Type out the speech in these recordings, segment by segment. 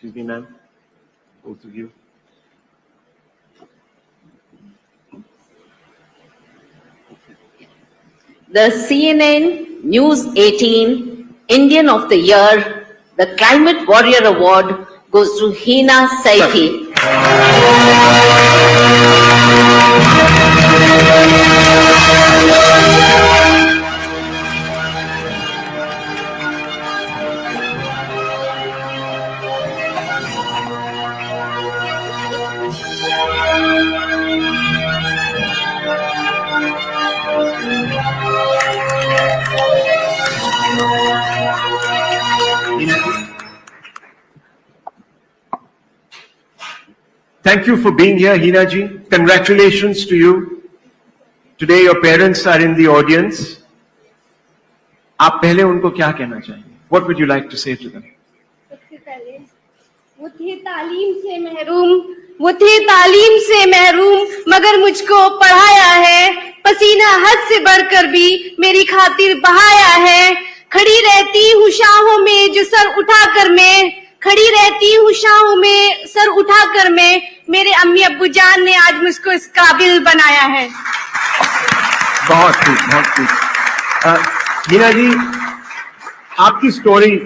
Excuse me, ma'am. Both of you. The CNN News 18 Indian of the Year, the Climate Warrior Award goes to Hina Saifi. Thank you for being here, Hina ji. Congratulations to you. Today your parents are in the audience. आप पहले उनको क्या कहना चाहेंगे? What would you like to say to them? सबसे पहले वो थे तालीम से महरूम मगर मुझको पढ़ाया है, पसीना हद से बढ़कर भी मेरी खातिर बहाया है। खड़ी रहती हूँ शाहों में जो सर उठाकर मैं, खड़ी रहती हूँ शाहों में सर उठाकर मैं, मेरे अम्मी अब्बू जान ने आज मुझको इस काबिल बनाया है। बहुत खूब। हीना जी, आपकी स्टोरी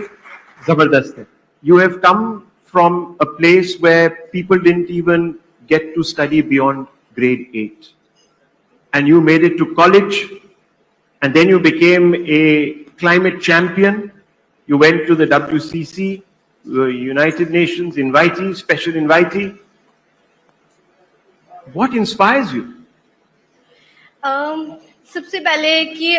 जबरदस्त है। You have come from a place where people didn't even get to study beyond grade 8. And you made it to college, and then you became a climate champion. You went to the WCC, United Nations invitee, special invitee. What inspires you? सबसे पहले कि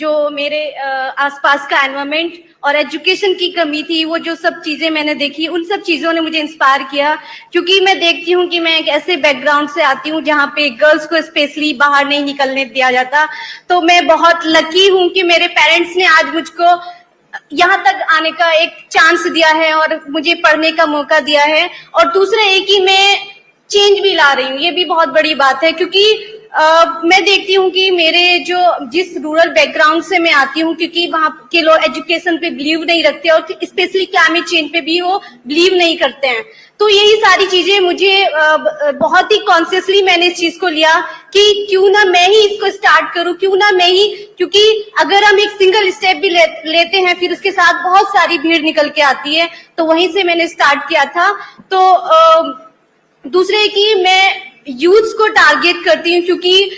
जो मेरे आसपास का environment और education की कमी थी, वो जो सब चीजें मैंने देखी, उन सब चीजों ने मुझे इंस्पायर किया। क्योंकि मैं देखती हूँ कि मैं एक ऐसे बैकग्राउंड से आती हूँ जहाँ पे गर्ल्स को स्पेशली बाहर नहीं निकलने दिया जाता। तो मैं बहुत लकी हूँ कि मेरे पेरेंट्स ने आज मुझको यहाँ तक आने का एक चांस दिया है और मुझे पढ़ने का मौका दिया है। और दूसरा एक कि मैं चेंज भी ला रही हूँ, ये भी बहुत बड़ी बात है। क्योंकि मैं देखती हूँ कि मेरे जिस रूरल बैकग्राउंड से मैं आती हूँ, क्योंकि वहाँ के लोग एजुकेशन पे बिलीव नहीं रखते और स्पेशली क्लाइमेट चेंज पे भी वो बिलीव नहीं करते हैं। तो यही सारी चीजें मुझे बहुत ही कॉन्शियसली मैंने इस चीज को लिया कि क्यों ना मैं ही इसको स्टार्ट करूं, क्यों ना मैं ही, क्योंकि अगर हम एक सिंगल स्टेप भी लेते हैं फिर उसके साथ बहुत सारी भीड़ निकल के आती है। तो वहीं से मैंने स्टार्ट किया था। तो दूसरे की मैं यूथ्स को टारगेट करती हूँ, क्योंकि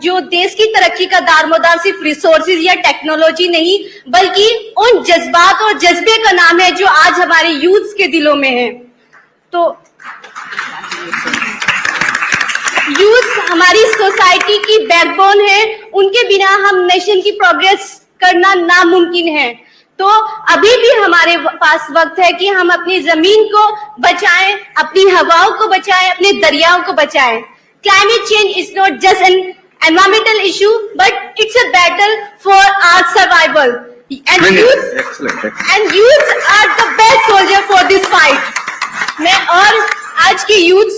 जो देश की तरक्की का दारोमदार सिर्फ रिसोर्सेज या टेक्नोलॉजी नहीं बल्कि उन जज्बात और जज्बे का नाम है जो आज हमारे यूथ्स के दिलों में है। तो यूथ्स हमारी सोसाइटी की बैकबोन है, उनके बिना हम नेशन की प्रोग्रेस करना नामुमकिन है। तो अभी भी हमारे पास वक्त है कि हम अपनी जमीन को बचाएं, अपनी हवाओं को बचाएं, अपने दरियाओं को बचाएं। Climate change is not just an environmental issue but it's a battle for our survival and youths are the best soldier for this fight. मैं और आज के यूथ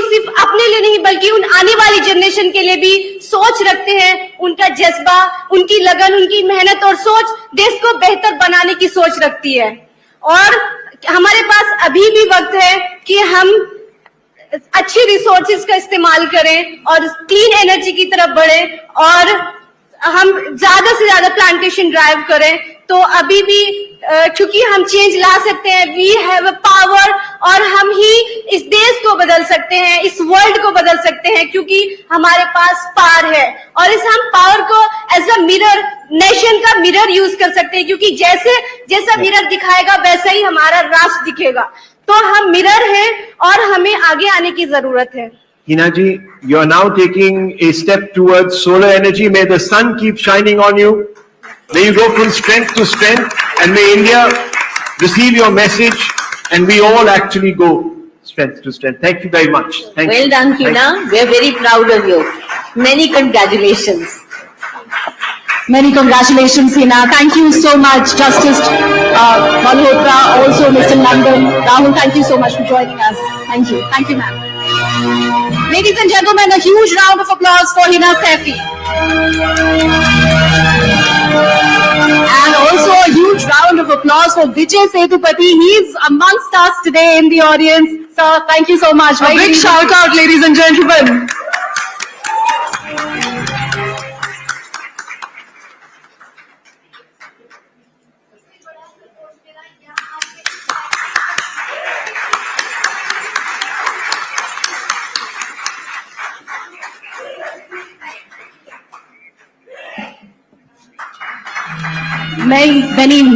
सिर्फ अपने लिए नहीं बल्कि उन आने वाली जनरेशन के लिए भी सोच रखते हैं। उनका जज्बा, उनकी लगन, उनकी मेहनत और सोच देश को बेहतर बनाने की सोच रखती है। और हमारे पास अभी भी वक्त है कि हम अच्छी रिसोर्सेज का इस्तेमाल करें और क्लीन एनर्जी की तरफ बढ़ें और हम ज्यादा से ज्यादा प्लांटेशन ड्राइव करें। तो अभी भी क्योंकि हम चेंज ला सकते हैं, वी हैव अ पावर, और हम ही इस देश को बदल सकते हैं, इस वर्ल्ड को बदल सकते हैं, क्योंकि हमारे पास पावर है। और इस हम पावर को एज अ मिरर, नेशन का मिरर यूज कर सकते हैं, क्योंकि जैसा मिरर दिखाएगा वैसा ही हमारा राष्ट्र दिखेगा। तो हम मिरर हैं और हमें आगे आने की जरूरत है। Hina ji, you are now taking a step towards solar energy. May the sun keep shining on you. May you go from strength to strength, and may India receive your message, and we all actually go strength to strength. Thank you very much. Thank you. Well done, Hina. We are very proud of you. Many congratulations. Many congratulations, Hina. Thank you so much, Justice Malhotra, also Mr. London. Rahul, thank you so much for joining us. Thank you. Thank you, ma'am. Ladies and gentlemen, a huge round of applause for Hina Saifi. And also a huge round of applause for Vijay Sethupathi. He's amongst us today in the audience. Sir, thank you so much. A big shout out, ladies and gentlemen.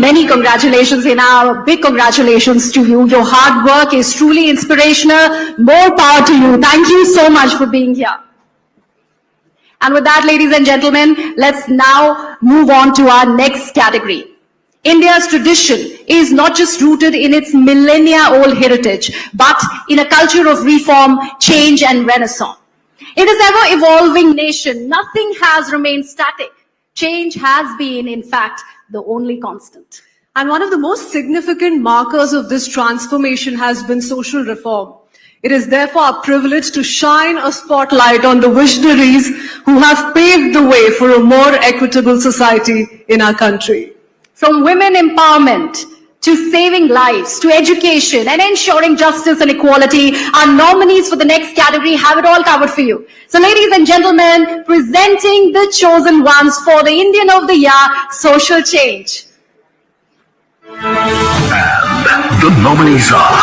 Many congratulations, Hina. Big congratulations to you. Your hard work is truly inspirational. More power to you. Thank you so much for being here. And with that, ladies and gentlemen, let's now move on to our next category. India's tradition is not just rooted in its millennia-old heritage, but in a culture of reform, change, and renaissance. In this ever-evolving nation, nothing has remained static. Change has been, in fact, the only constant. And one of the most significant markers of this transformation has been social reform. It is therefore our privilege to shine a spotlight on the visionaries who have paved the way for a more equitable society in our country. From women empowerment to saving lives, to education and ensuring justice and equality, our nominees for the next category have it all covered for you. So ladies and gentlemen, presenting the chosen ones for the Indian of the Year, Social Change. And the nominees are...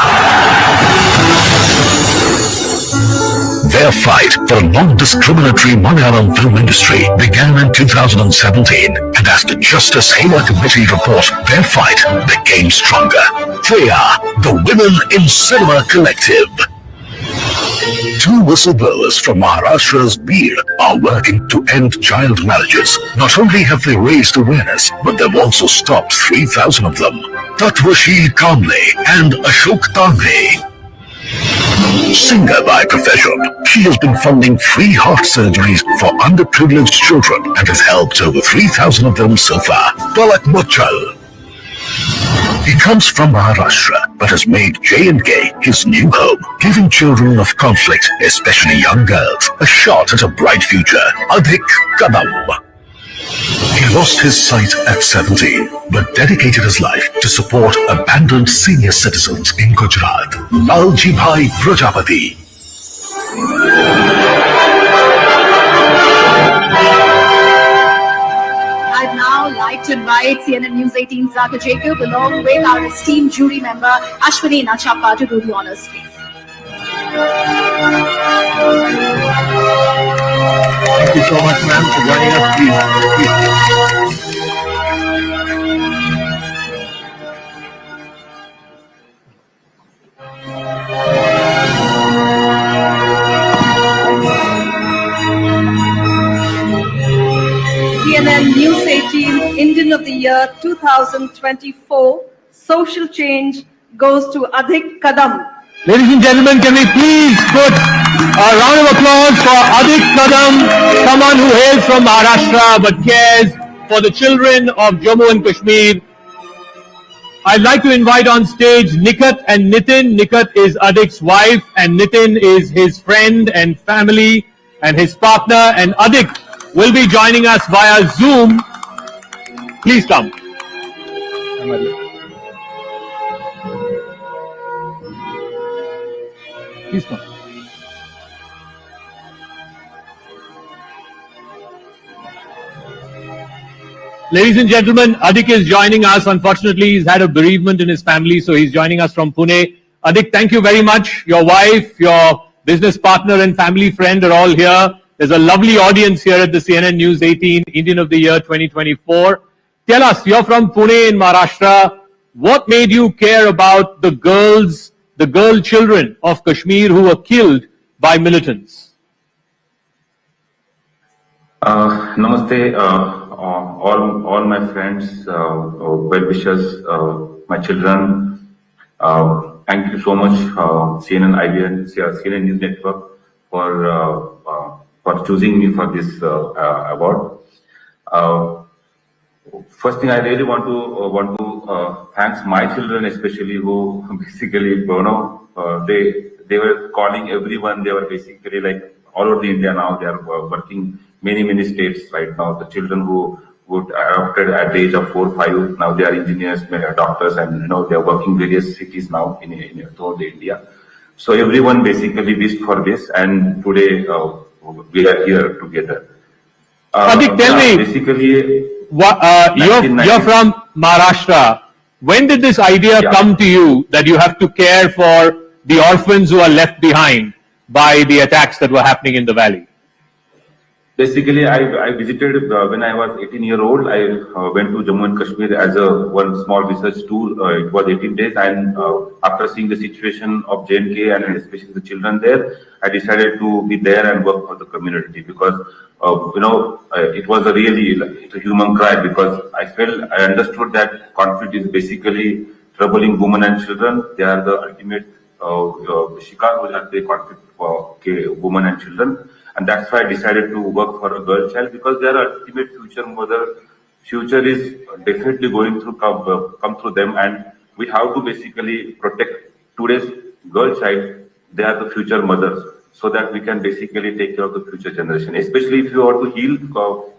Their fight for a non-discriminatory Malayalam film industry began in 2017, and as the Justice Hela Committee reports, their fight became stronger. They are the Women in Cinema Collective. Two whistleblowers from Maharashtra's Bir are working to end child marriages. Not only have they raised awareness, but they've also stopped 3,000 of them. Tatwashil Kamble and Ashok Tangre. Singer by profession, she has been funding free heart surgeries for underprivileged children and has helped over 3,000 of them so far. Palak Mochal. He comes from Maharashtra but has made J&K his new home, giving children of conflict, especially young girls, a shot at a bright future. Adhik Kadam. He lost his sight at 17, but dedicated his life to support abandoned senior citizens in Gujarat. Lalji Bhai Prajapati. I'd now like to invite CNN-News18's Zaka Jacob along with our esteemed jury member Ashwini Nachappa to do the honors, please. Thank you so much, ma'am, for joining us. Please. CNN-News18 Indian of the Year 2024 Social Change goes to Adhik Kadam. Ladies and gentlemen, can we please put a round of applause for Adhik Kadam, someone who hails from Maharashtra but cares for the children of Jammu and Kashmir. I'd like to invite on stage Nikat and Nitin. Nikat is Adhik's wife and Nitin is his friend and family and his partner, and Adhik will be joining us via Zoom. Please come. Please come. Ladies and gentlemen, Adhik is joining us. Unfortunately, he's had a bereavement in his family, so he's joining us from Pune. Adhik, thank you very much. Your wife, your business partner and family friend are all here. There's a lovely audience here at the CNN News 18 Indian of the Year 2024. Tell us, you're from Pune in Maharashtra. What made you care about the girl children of Kashmir who were killed by militants? Namaste, all my friends, well-wishers, my children. Thank you so much, CNN News Network, for choosing me for this award. First thing, I really want to thank my children, especially who basically grown up. They were calling everyone. They were basically like all over the India now. They are working many states right now. The children who would adopted at the age of 4, 5. Now they are engineers, doctors, and they are working various cities now in throughout India. So everyone basically wished for this, and today we are here together. Adik, tell me, basically, you're from Maharashtra. When did this idea come to you that you have to care for the orphans who are left behind by the attacks that were happening in the valley? Basically, I visited when I was 18-year-old. I went to Jammu and Kashmir as one small research tour. It was 18 days, and after seeing the situation of J&K and especially the children there, I decided to be there and work for the community because it was it's a human cry because I understood that conflict is basically troubling women and children. They are the ultimate shikar of the conflict for women and children. And that's why I decided to work for a girl child because they are ultimate future mother. Future is definitely going to come through them, and we have to basically protect today's girl child. They are the future mothers, so that we can basically take care of the future generation. Especially if you want to heal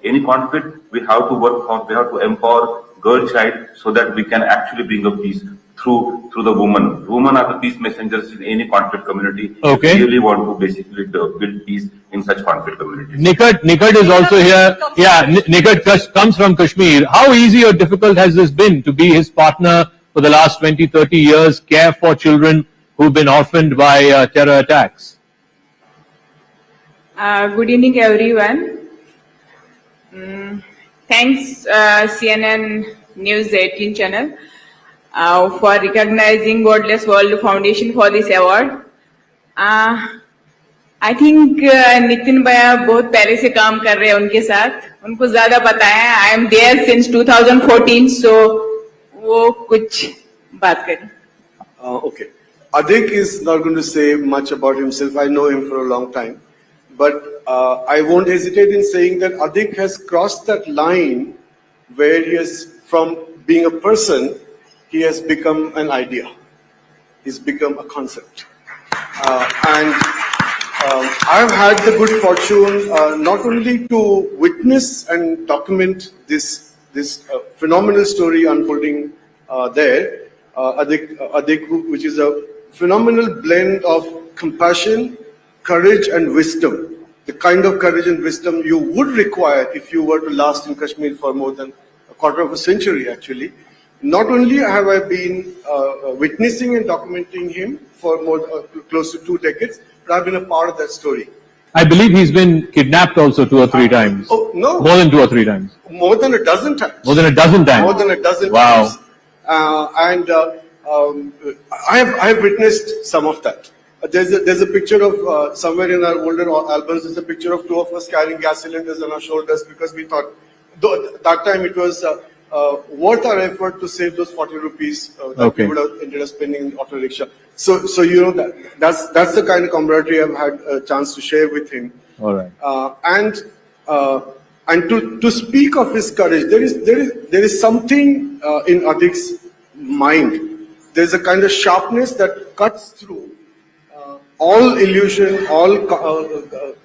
any conflict, we have to we have to empower girl child so that we can actually bring a peace through the woman. Women are the peace messengers in any conflict community. Okay. We really want to basically build peace in such conflict communities. Nikat is also here. Yeah, Nikat comes from Kashmir. How easy or difficult has this been to be his partner for the last 20, 30 years, care for children who've been orphaned by terror attacks? Good evening, everyone. Thanks, CNN-News18 channel. For recognizing Godless World Foundation for this award. I think Nitin भैया बहुत पहले से काम कर रहे हैं उनके साथ, उनको ज्यादा पता है. I am there since 2014, so वो कुछ बात करें. Okay. Adik is not going to say much about himself. I know him for a long time. But I won't hesitate in saying that Adik has crossed that line where he has, from being a person, he has become an idea. He's become a concept. And I've had the good fortune not only to witness and document this phenomenal story unfolding there, Adik, which is a phenomenal blend of compassion, courage and wisdom. The kind of courage and wisdom you would require if you were to last in Kashmir for more than a quarter of a century, actually. Not only have I been witnessing and documenting him for close to 2 decades, but I've been a part of that story. I believe he's been kidnapped also 2 or 3 times. Oh, no. More than 2 or 3 times. More than a dozen times. More than a dozen times. More than a dozen wow. times. I have witnessed some of that. There's a picture of somewhere in our older albums. There's a picture of 2 of us carrying gas cylinders on our shoulders because we thought that time it was worth our effort to save those 40 rupees that we would have ended up spending in the auto rickshaw. So that's the kind of camaraderie I've had a chance to share with him. All right. And to speak of his courage, there is something in Adik's mind. There's a kind of sharpness that cuts through all illusion, all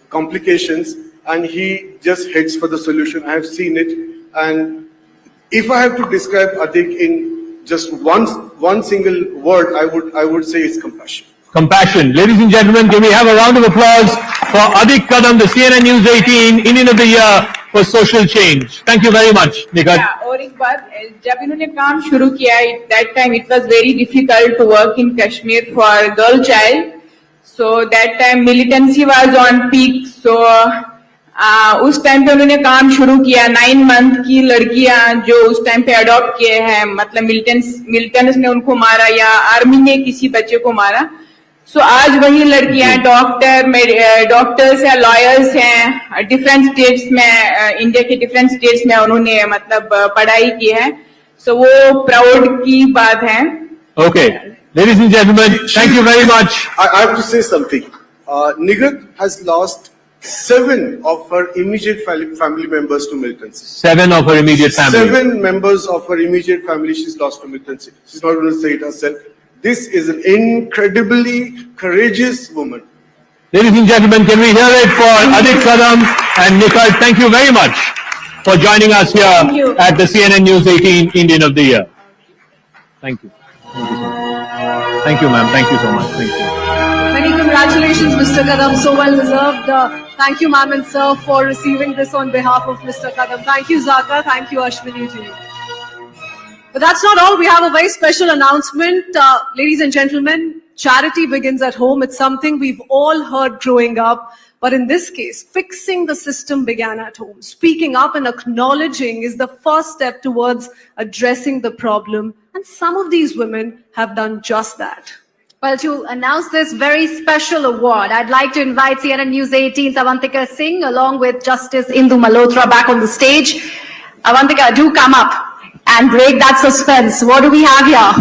complications, and he just heads for the solution. I have seen it, and if I have to describe Adik in just one single word, I would say it's compassion. Compassion. Ladies and gentlemen, can we have a round of applause for Adik Kadam, the CNN News 18 Indian of the Year for Social Change. Thank you very much, Nikat. Yeah, और एक बात, जब इन्होंने काम शुरू किया, that time it was very difficult to work in Kashmir for a girl child. So that time militancy was on peak. So उस time पे उन्होंने काम शुरू किया. 9 month की लड़कियां जो उस टाइम पे अडॉप्ट किए हैं, मतलब मिलिटेंट्स ने उनको मारा या आर्मी ने किसी बच्चे को मारा. सो आज वही लड़कियां डॉक्टर्स या लॉयर्स हैं. डिफरेंट स्टेट्स में, इंडिया के डिफरेंट स्टेट्स में उन्होंने मतलब पढ़ाई की है. सो वो प्राउड की बात है. Okay, ladies and gentlemen, thank you very much. I have to say something. Nigat has lost 7 of her immediate family members to militancy. 7 of her immediate family. 7 members of her immediate family she's lost to militancy. She's not going to say it herself. This is an incredibly courageous woman. Ladies and gentlemen, can we hear it for Adik Kadam and Nikat? Thank you very much. for joining us here at the CNN News 18 Indian of the Year. Thank you. Thank you so much. Thank you, ma'am. Thank you so much. Thank you. Many congratulations, Mr. Kadam. So well deserved. Thank you, ma'am and sir, for receiving this on behalf of Mr. Kadam. Thank you, Zaka. Thank you, Ashwini ji. But that's not all. We have a very special announcement. Ladies and gentlemen, charity begins at home. It's something we've all heard growing up. But in this case, fixing the system began at home. Speaking up and acknowledging is the first step towards addressing the problem. And some of these women have done just that. Well, to announce this very special award, I'd like to invite CNN News 18 Avantika Singh along with Justice Indu Malhotra back on the stage. Avantika, do come up and break that suspense. What do we have here?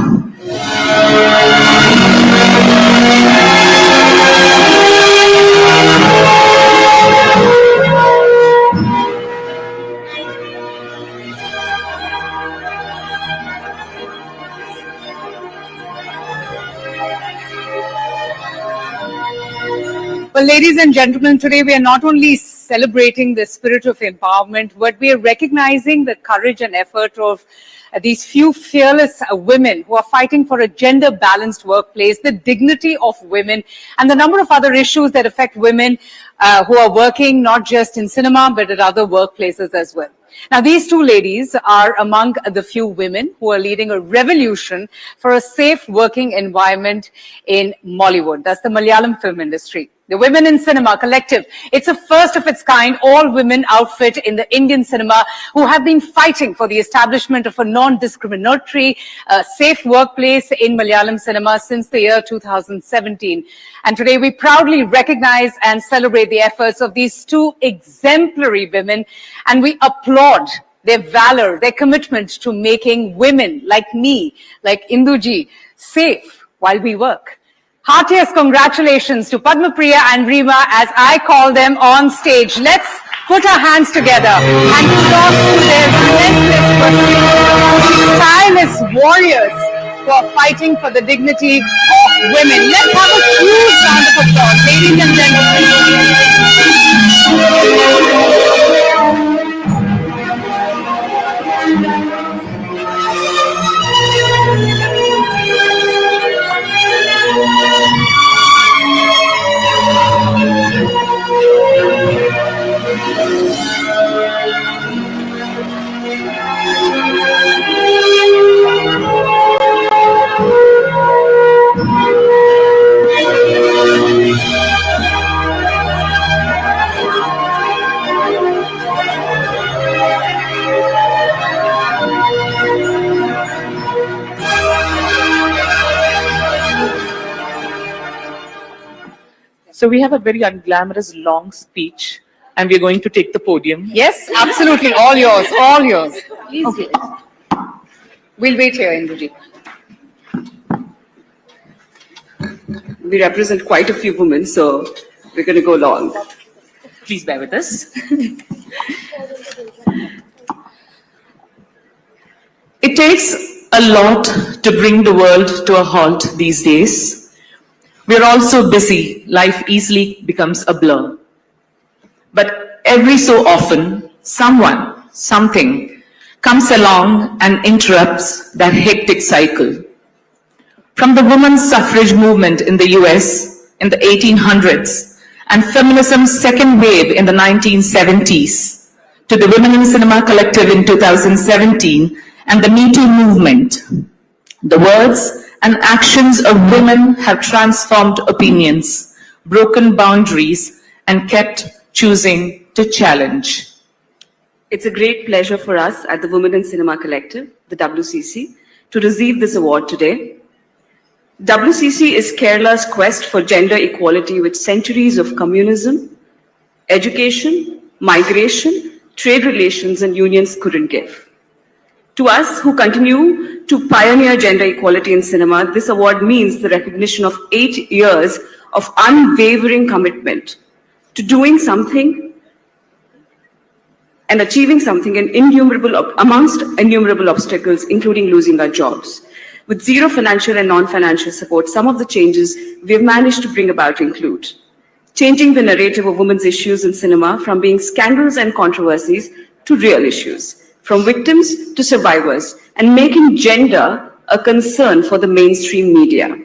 Well, ladies and gentlemen, today we are not only celebrating the spirit of empowerment, but we are recognizing the courage and effort of these few fearless women who are fighting for a gender-balanced workplace, the dignity of women, and the number of other issues that affect women who are working not just in cinema, but at other workplaces as well. Now, these two ladies are among the few women who are leading a revolution for a safe working environment in Mollywood. That's the Malayalam film industry. The Women in Cinema Collective. It's a first of its kind, all-women outfit in the Indian cinema who have been fighting for the establishment of a non-discriminatory, safe workplace in Malayalam cinema since the year 2017. And today we proudly recognize and celebrate the efforts of these two exemplary women, and we applaud their valor, their commitment to making women like me, like Induji, safe while we work. Heartiest congratulations to Padma Priya and Reema as I call them on stage. Let's put our hands together and talk to their relentless pursuit, these tireless warriors who are fighting for the dignity of women. Let's have a huge round of applause, ladies and gentlemen. So we have a very unglamorous long speech and we're going to take the podium. Yes, absolutely. All yours, all yours. Please. Okay. We'll wait here, Induji. We represent quite a few women, so we're going to go long. Please bear with us. It takes a lot to bring the world to a halt these days. We're all so busy, life easily becomes a blur. But every so often, someone, something comes along and interrupts that hectic cycle. From the women's suffrage movement in the US in the 1800s and feminism's second wave in the 1970s to the Women in Cinema Collective in 2017 and the Me Too movement, the words and actions of women have transformed opinions, broken boundaries, and kept choosing to challenge. It's a great pleasure for us at the Women in Cinema Collective, the WCC, to receive this award today. WCC is Kerala's quest for gender equality with centuries of communism, education, migration, trade relations, and unions couldn't give. To us who continue to pioneer gender equality in cinema, this award means the recognition of 8 years of unwavering commitment to doing something and achieving something amongst innumerable obstacles, including losing our jobs. With zero financial and non-financial support, some of the changes we have managed to bring about include changing the narrative of women's issues in cinema from being scandals and controversies to real issues, from victims to survivors, and making gender a concern for the mainstream media.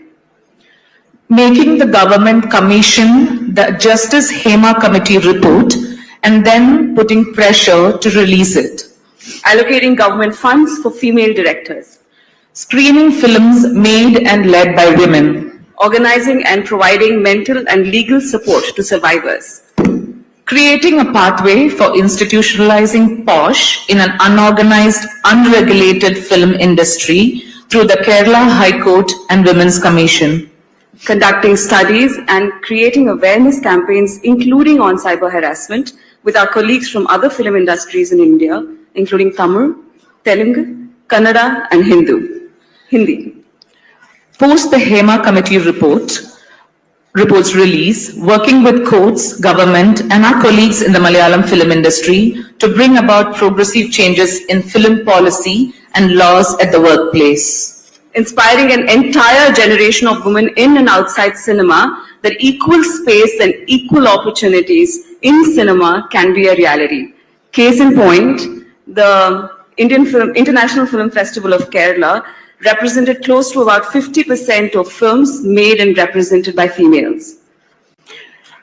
Making the government commission the Justice Hema Committee report and then putting pressure to release it. Allocating government funds for female directors. Screening films made and led by women. Organizing and providing mental and legal support to survivors. Creating a pathway for institutionalizing POSH in an unorganized, unregulated film industry through the Kerala High Court and Women's Commission. Conducting studies and creating awareness campaigns, including on cyber harassment, with our colleagues from other film industries in India, including Tamil, Telugu, Kannada, and Hindi. Post the Hema Committee report's release, working with courts, government, and our colleagues in the Malayalam film industry to bring about progressive changes in film policy and laws at the workplace. Inspiring an entire generation of women in and outside cinema that equal space and equal opportunities in cinema can be a reality. Case in point, the International Film Festival of Kerala represented close to about 50% of films made and represented by females.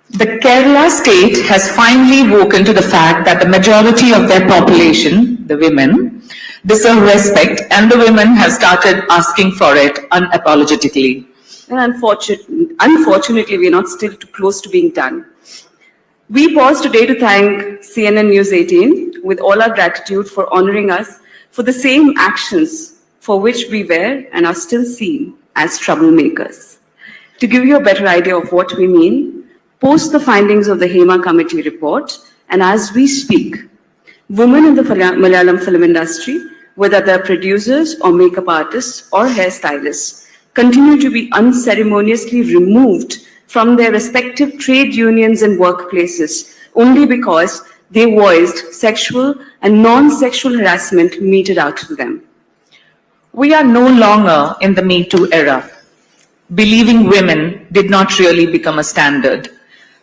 The Kerala state has finally woken to the fact that the majority of their population, the women, deserve respect, and the women have started asking for it unapologetically. And unfortunately, we are not still too close to being done. We pause today to thank CNN-News18 with all our gratitude for honoring us for the same actions for which we were and are still seen as troublemakers. To give you a better idea of what we mean, post the findings of the Hema Committee report, and as we speak, women in the Malayalam film industry, whether they're producers or makeup artists or hairstylists, continue to be unceremoniously removed from their respective trade unions and workplaces only because they voiced sexual and non-sexual harassment meted out to them. We are no longer in the Me Too era. Believing women did not really become a standard.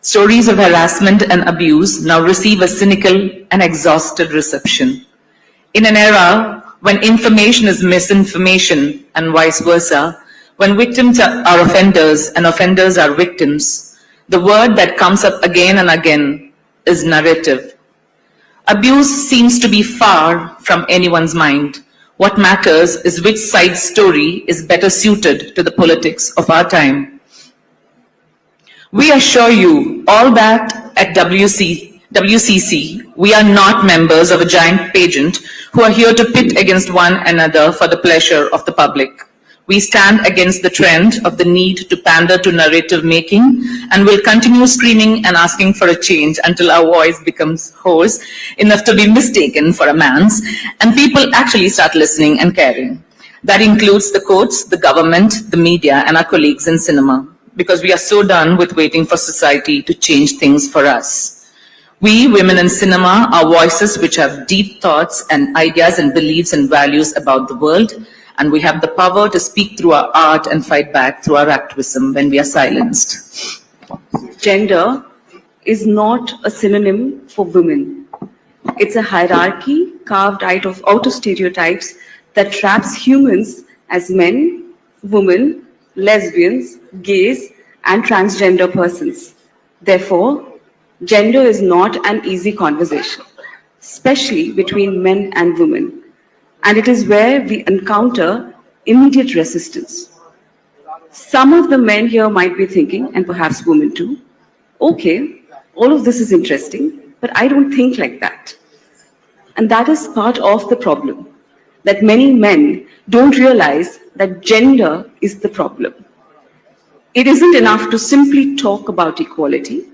Stories of harassment and abuse now receive a cynical and exhausted reception. In an era when information is misinformation and vice versa, when victims are offenders and offenders are victims, the word that comes up again and again is narrative. Abuse seems to be far from anyone's mind. What matters is which side's story is better suited to the politics of our time. We assure you all that at WCC, we are not members of a giant pageant who are here to pit against one another for the pleasure of the public. We stand against the trend of the need to pander to narrative making and will continue screaming and asking for a change until our voice becomes hoarse enough to be mistaken for a man's and people actually start listening and caring. That includes the courts, the government, the media, and our colleagues in cinema, because we are so done with waiting for society to change things for us. We, women in cinema, are voices which have deep thoughts and ideas and beliefs and values about the world, and we have the power to speak through our art and fight back through our activism when we are silenced. Gender is not a synonym for women. It's a hierarchy carved out of stereotypes that traps humans as men, women, lesbians, gays, and transgender persons. Therefore, gender is not an easy conversation, especially between men and women. And it is where we encounter immediate resistance. Some of the men here might be thinking, and perhaps women too, okay, all of this is interesting, but I don't think like that. And that is part of the problem, that many men don't realize that gender is the problem. It isn't enough to simply talk about equality.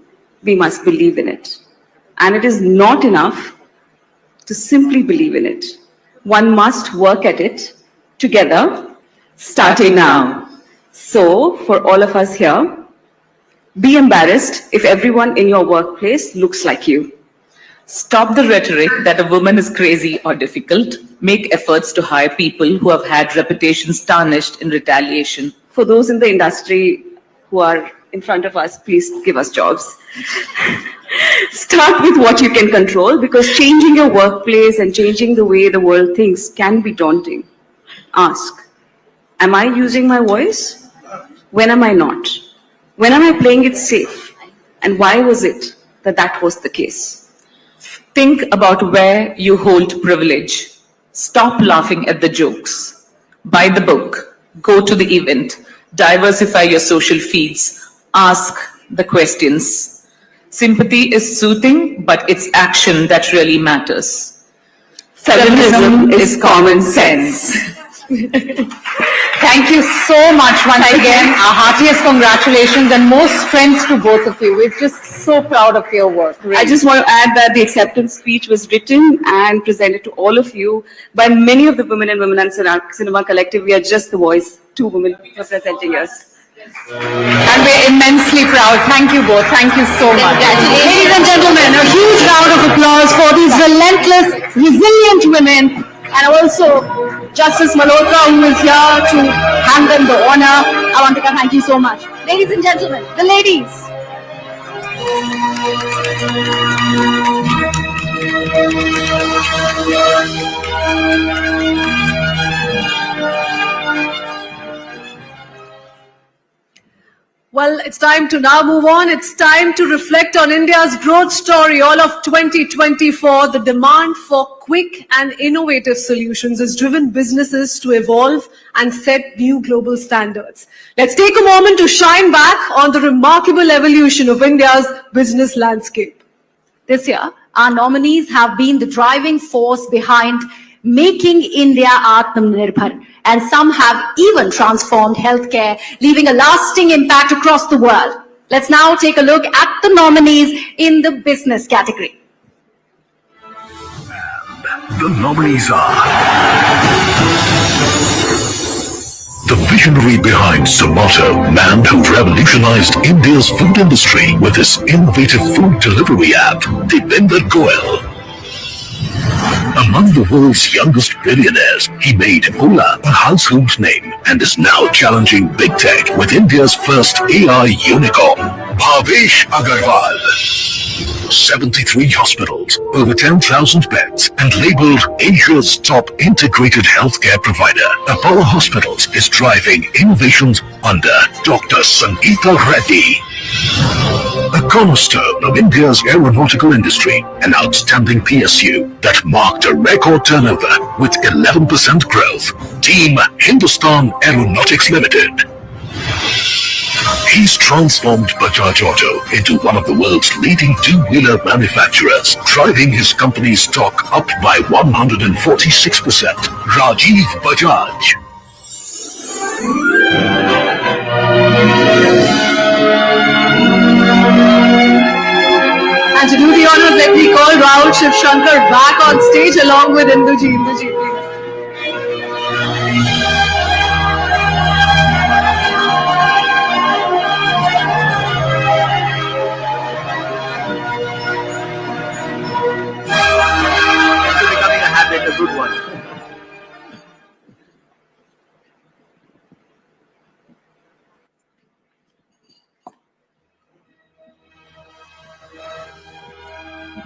We must believe in it. And it is not enough to simply believe in it. One must work at it together, starting now. So, for all of us here, be embarrassed if everyone in your workplace looks like you. Stop the rhetoric that a woman is crazy or difficult. Make efforts to hire people who have had reputations tarnished in retaliation. For those in the industry who are in front of us, please give us jobs. Start with what you can control, because changing your workplace and changing the way the world thinks can be daunting. Ask, am I using my voice? When am I not? When am I playing it safe? And why was it that that was the case? Think about where you hold privilege. Stop laughing at the jokes. Buy the book. Go to the event. Diversify your social feeds. Ask the questions. Sympathy is soothing, but it's action that really matters. Feminism is common sense. Thank you so much once again. Our heartiest congratulations and more strength to both of you. We're just so proud of your work. Really. I just want to add that the acceptance speech was written and presented to all of you by many of the women and women and cinema collective. We are just the voice, two women representing us. And we're immensely proud. Thank you both. Thank you so much. Ladies and gentlemen, a huge round of applause for these relentless, resilient women, and also Justice Malhotra, who is here to hand them the honor. Avantika, thank you so much. Ladies and gentlemen, the ladies. Well, it's time to now move on. It's time to reflect on India's growth story all of 2024. The demand for quick and innovative solutions has driven businesses to evolve and set new global standards. Let's take a moment to shine back on the remarkable evolution of India's business landscape. This year, our nominees have been the driving force behind making India Atmanirbhar, and some have even transformed healthcare, leaving a lasting impact across the world. Let's now take a look at the nominees in the business category. The nominees are the visionary behind Zomato, man who revolutionized India's food industry with his innovative food delivery app, Deepinder Goyal. Among the world's youngest billionaires, he made Ola a household name and is now challenging big tech with India's first AI unicorn, Bhavesh Agarwal. 73 hospitals, over 10,000 beds, and labeled Asia's top integrated healthcare provider, Apollo Hospitals is driving innovations under Dr. Sangeeta Reddy. A cornerstone of India's aeronautical industry, an outstanding PSU that marked a record turnover with 11% growth, Team Hindustan Aeronautics Limited. He's transformed Bajaj Auto into one of the world's leading two-wheeler manufacturers, driving his company's stock up by 146%. Rajiv Bajaj. And to do the honors, let me call Rahul Shiv Shankar back on stage along with Induji. Induji, please. It's becoming a habit, a good one.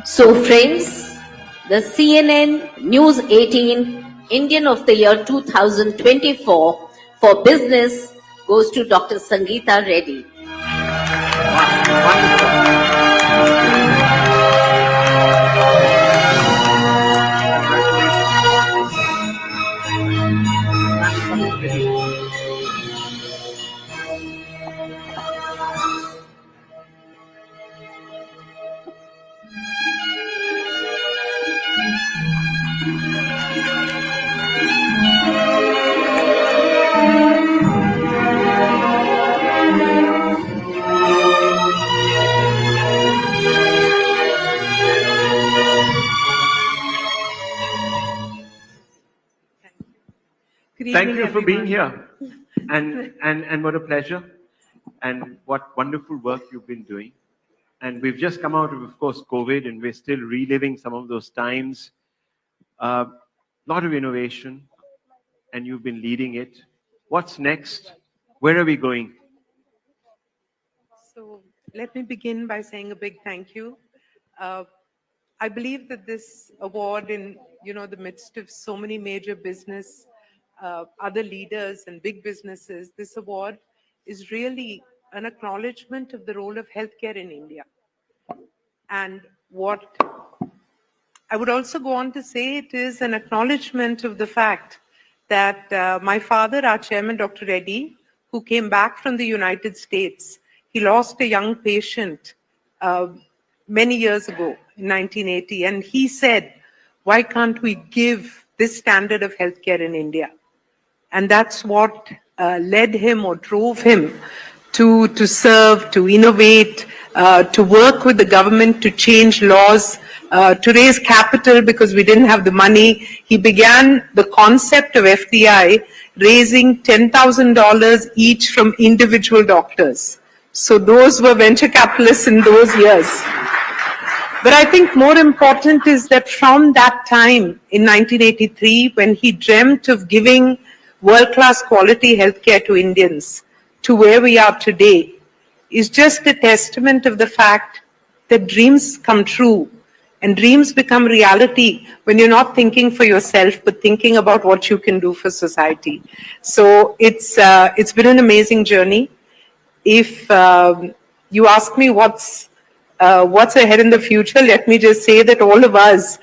So friends, the CNN News 18 Indian of the Year 2024 for business goes to Dr. Sangeeta Reddy. Thank you for being here. And what a pleasure. And what wonderful work you've been doing. And we've just come out of course, COVID, and we're still reliving some of those times. A lot of innovation, and you've been leading it. What's next? Where are we going? Let me begin by saying a big thank you. I believe that this award in, the midst of so many major business, other leaders and big businesses, this award is really an acknowledgement of the role of healthcare in India. And what I would also go on to say, it is an acknowledgement of the fact that my father, our chairman, Dr. Reddy, who came back from the United States, he lost a young patient many years ago in 1980. And he said, why can't we give this standard of healthcare in India? And that's what led him or drove him to serve, to innovate, to work with the government to change laws, to raise capital because we didn't have the money. He began the concept of FDI, raising $10,000 each from individual doctors. So those were venture capitalists in those years. But I think more important is that from that time in 1983, when he dreamt of giving world-class quality healthcare to Indians, to where we are today, is just a testament of the fact that dreams come true and dreams become reality when you're not thinking for yourself, but thinking about what you can do for society. So it's been an amazing journey. If you ask me what's ahead in the future, let me just say that all of us,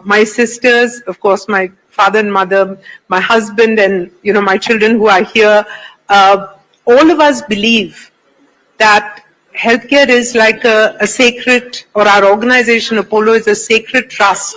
my sisters, of course, my father and mother, my husband, and my children who are here, all of us believe that healthcare is like a sacred, or our organization Apollo is a sacred trust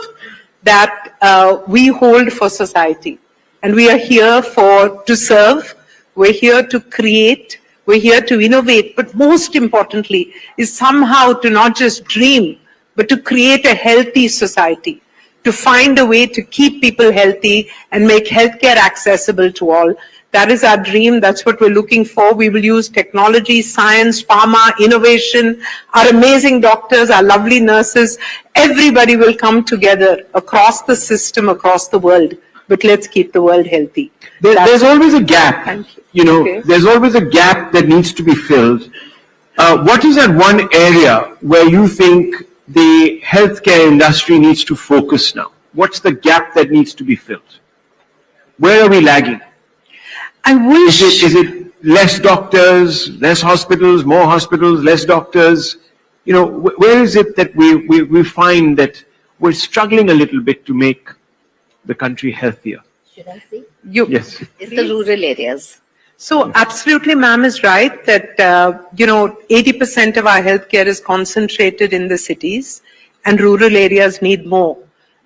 that we hold for society. And we are here to serve, we're here to create, we're here to innovate, but most importantly is somehow to not just dream, but to create a healthy society, to find a way to keep people healthy and make healthcare accessible to all. That is our dream. That's what we're looking for. We will use technology, science, pharma, innovation, our amazing doctors, our lovely nurses. Everybody will come together across the system, across the world. But let's keep the world healthy. There's always a gap. Okay. There's always a gap that needs to be filled. What is that one area where you think the healthcare industry needs to focus now? What's the gap that needs to be filled? Where are we lagging? I wish... Is it less doctors, less hospitals, more hospitals, less doctors? Where is it that we find that we're struggling a little bit to make the country healthier? Should I say? Yes. It's the rural areas. So absolutely, ma'am is right that, 80% of our healthcare is concentrated in the cities and rural areas need more.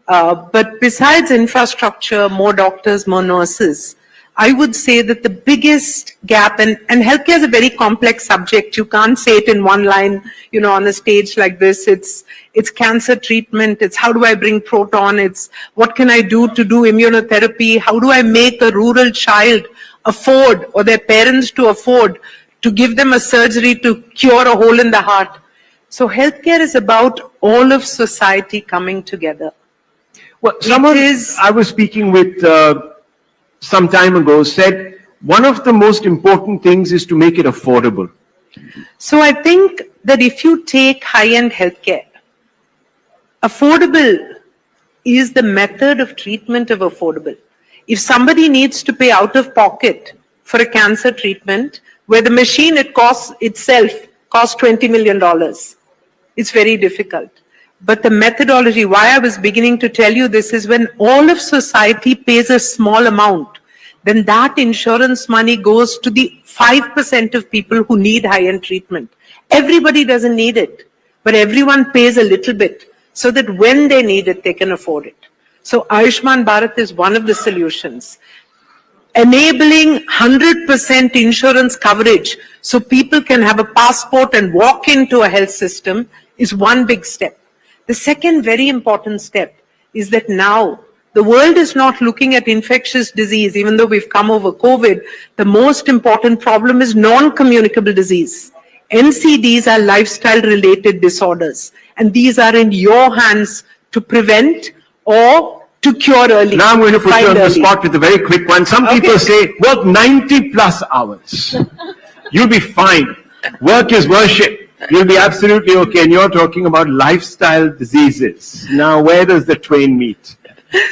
But besides infrastructure, more doctors, more nurses, I would say that the biggest gap, and healthcare is a very complex subject. You can't say it in one line, on a stage like this. It's cancer treatment. It's how do I bring proton? It's what can I do to do immunotherapy? How do I make a rural child afford, or their parents to afford, to give them a surgery to cure a hole in the heart? So healthcare is about all of society coming together. Well, I was speaking with some time ago said one of the most important things is to make it affordable. So I think that if you take high-end healthcare, affordable is the method of treatment of affordable. If somebody needs to pay out of pocket for a cancer treatment, where the machine costs $20 million, it's very difficult. But the methodology, why I was beginning to tell you this, is when all of society pays a small amount, then that insurance money goes to the 5% of people who need high-end treatment. Everybody doesn't need it, but everyone pays a little bit so that when they need it, they can afford it. So Ayushman Bharat is one of the solutions. Enabling 100% insurance coverage so people can have a passport and walk into a health system is one big step. The second very important step is that now the world is not looking at infectious disease, even though we've come over COVID. The most important problem is non-communicable disease. NCDs are lifestyle-related disorders, and these are in your hands to prevent or to cure early. Now I'm going to put you on the spot with a very quick one. Some people say, work 90 plus hours. You'll be fine. Work is worship. You'll be absolutely okay. And you're talking about lifestyle diseases. Now, where does the twain meet?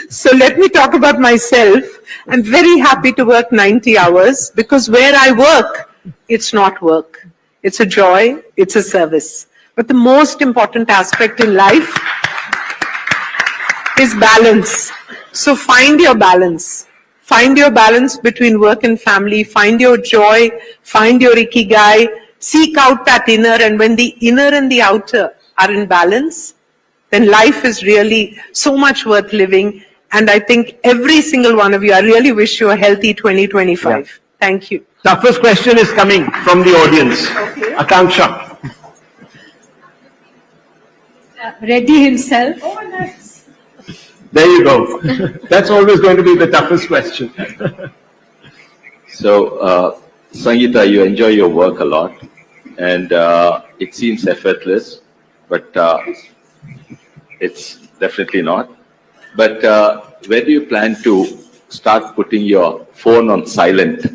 So let me talk about myself. I'm very happy to work 90 hours because where I work, it's not work. It's a joy, it's a service. But the most important aspect in life is balance. So find your balance. Find your balance between work and family. Find your joy. Find your ikigai. Seek out that inner. And when the inner and the outer are in balance, then life is really so much worth living. And I think every single one of you, I really wish you a healthy 2025. Yeah. Thank you. The first question is coming from the audience. Okay. Akanksha. Reddy himself. Oh, nice. There you go. That's always going to be the toughest question. So, Sangeeta, you enjoy your work a lot, and it seems effortless, but it's definitely not. But where do you plan to start putting your phone on silent?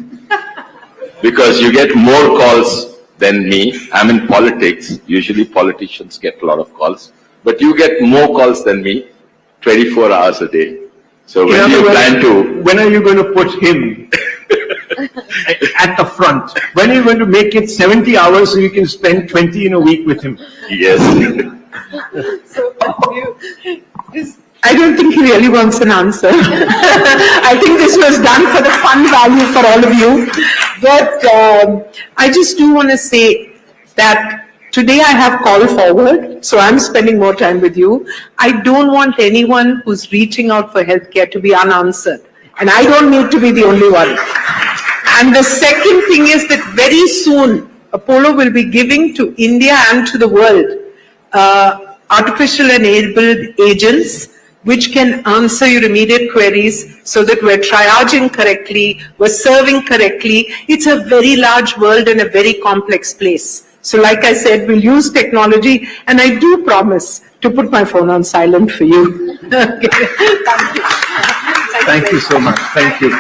Because you get more calls than me. I'm in politics. Usually politicians get a lot of calls, but you get more calls than me, 24 hours a day. So when do you plan to? When are you going to put him at the front? When are you going to make it 70 hours so you can spend 20 in a week with him? Yes. So I don't think he really wants an answer. I think this was done for the fun value for all of you. But I just do want to say that today I have call forward, so I'm spending more time with you. I don't want anyone who's reaching out for healthcare to be unanswered. And I don't need to be the only one. And the second thing is that very soon, Apollo will be giving to India and to the world artificial enabled agents which can answer your immediate queries so that we're triaging correctly, we're serving correctly. It's a very large world and a very complex place. So like I said, we'll use technology, and I do promise to put my phone on silent for you. Thank you. Thank you so much. Thank you.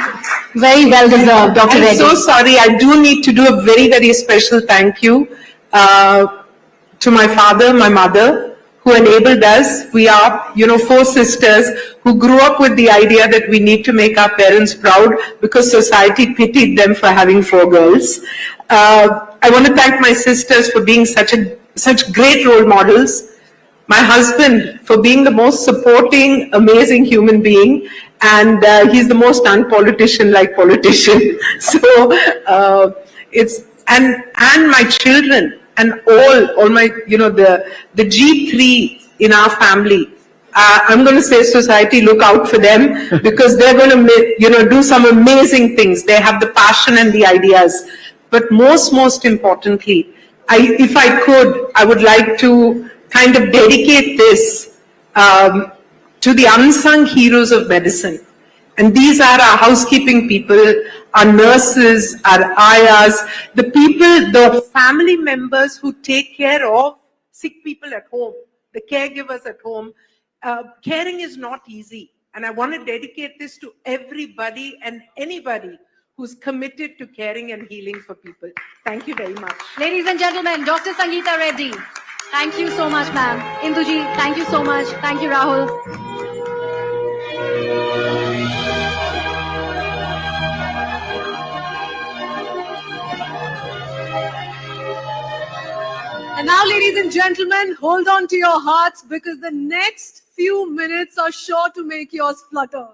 Very well deserved, Dr. I'm Reddy. so sorry. I do need to do a very, very special thank you to my father, my mother, who enabled us. We are, 4 sisters who grew up with the idea that we need to make our parents proud because society pitied them for having 4 girls. I want to thank my sisters for being such great role models. My husband for being the most supporting, amazing human being, and he's the most unpolitician-like politician. So and my children and all my the G3 in our family. I'm going to say society, look out for them because they're going to do some amazing things. They have the passion and the ideas. But most importantly, if I could, I would like to kind of dedicate this to the unsung heroes of medicine. And these are our housekeeping people, our nurses, our ayahs, the people, the family members who take care of sick people at home, the caregivers at home. Caring is not easy. And I want to dedicate this to everybody and anybody who's committed to caring and healing for people. Thank you very much. Ladies and gentlemen, Dr. Sangeeta Reddy. Thank you so much, ma'am. Induji, thank you so much. Thank you, Rahul. And now, ladies and gentlemen, hold on to your hearts because the next few minutes are sure to make yours flutter.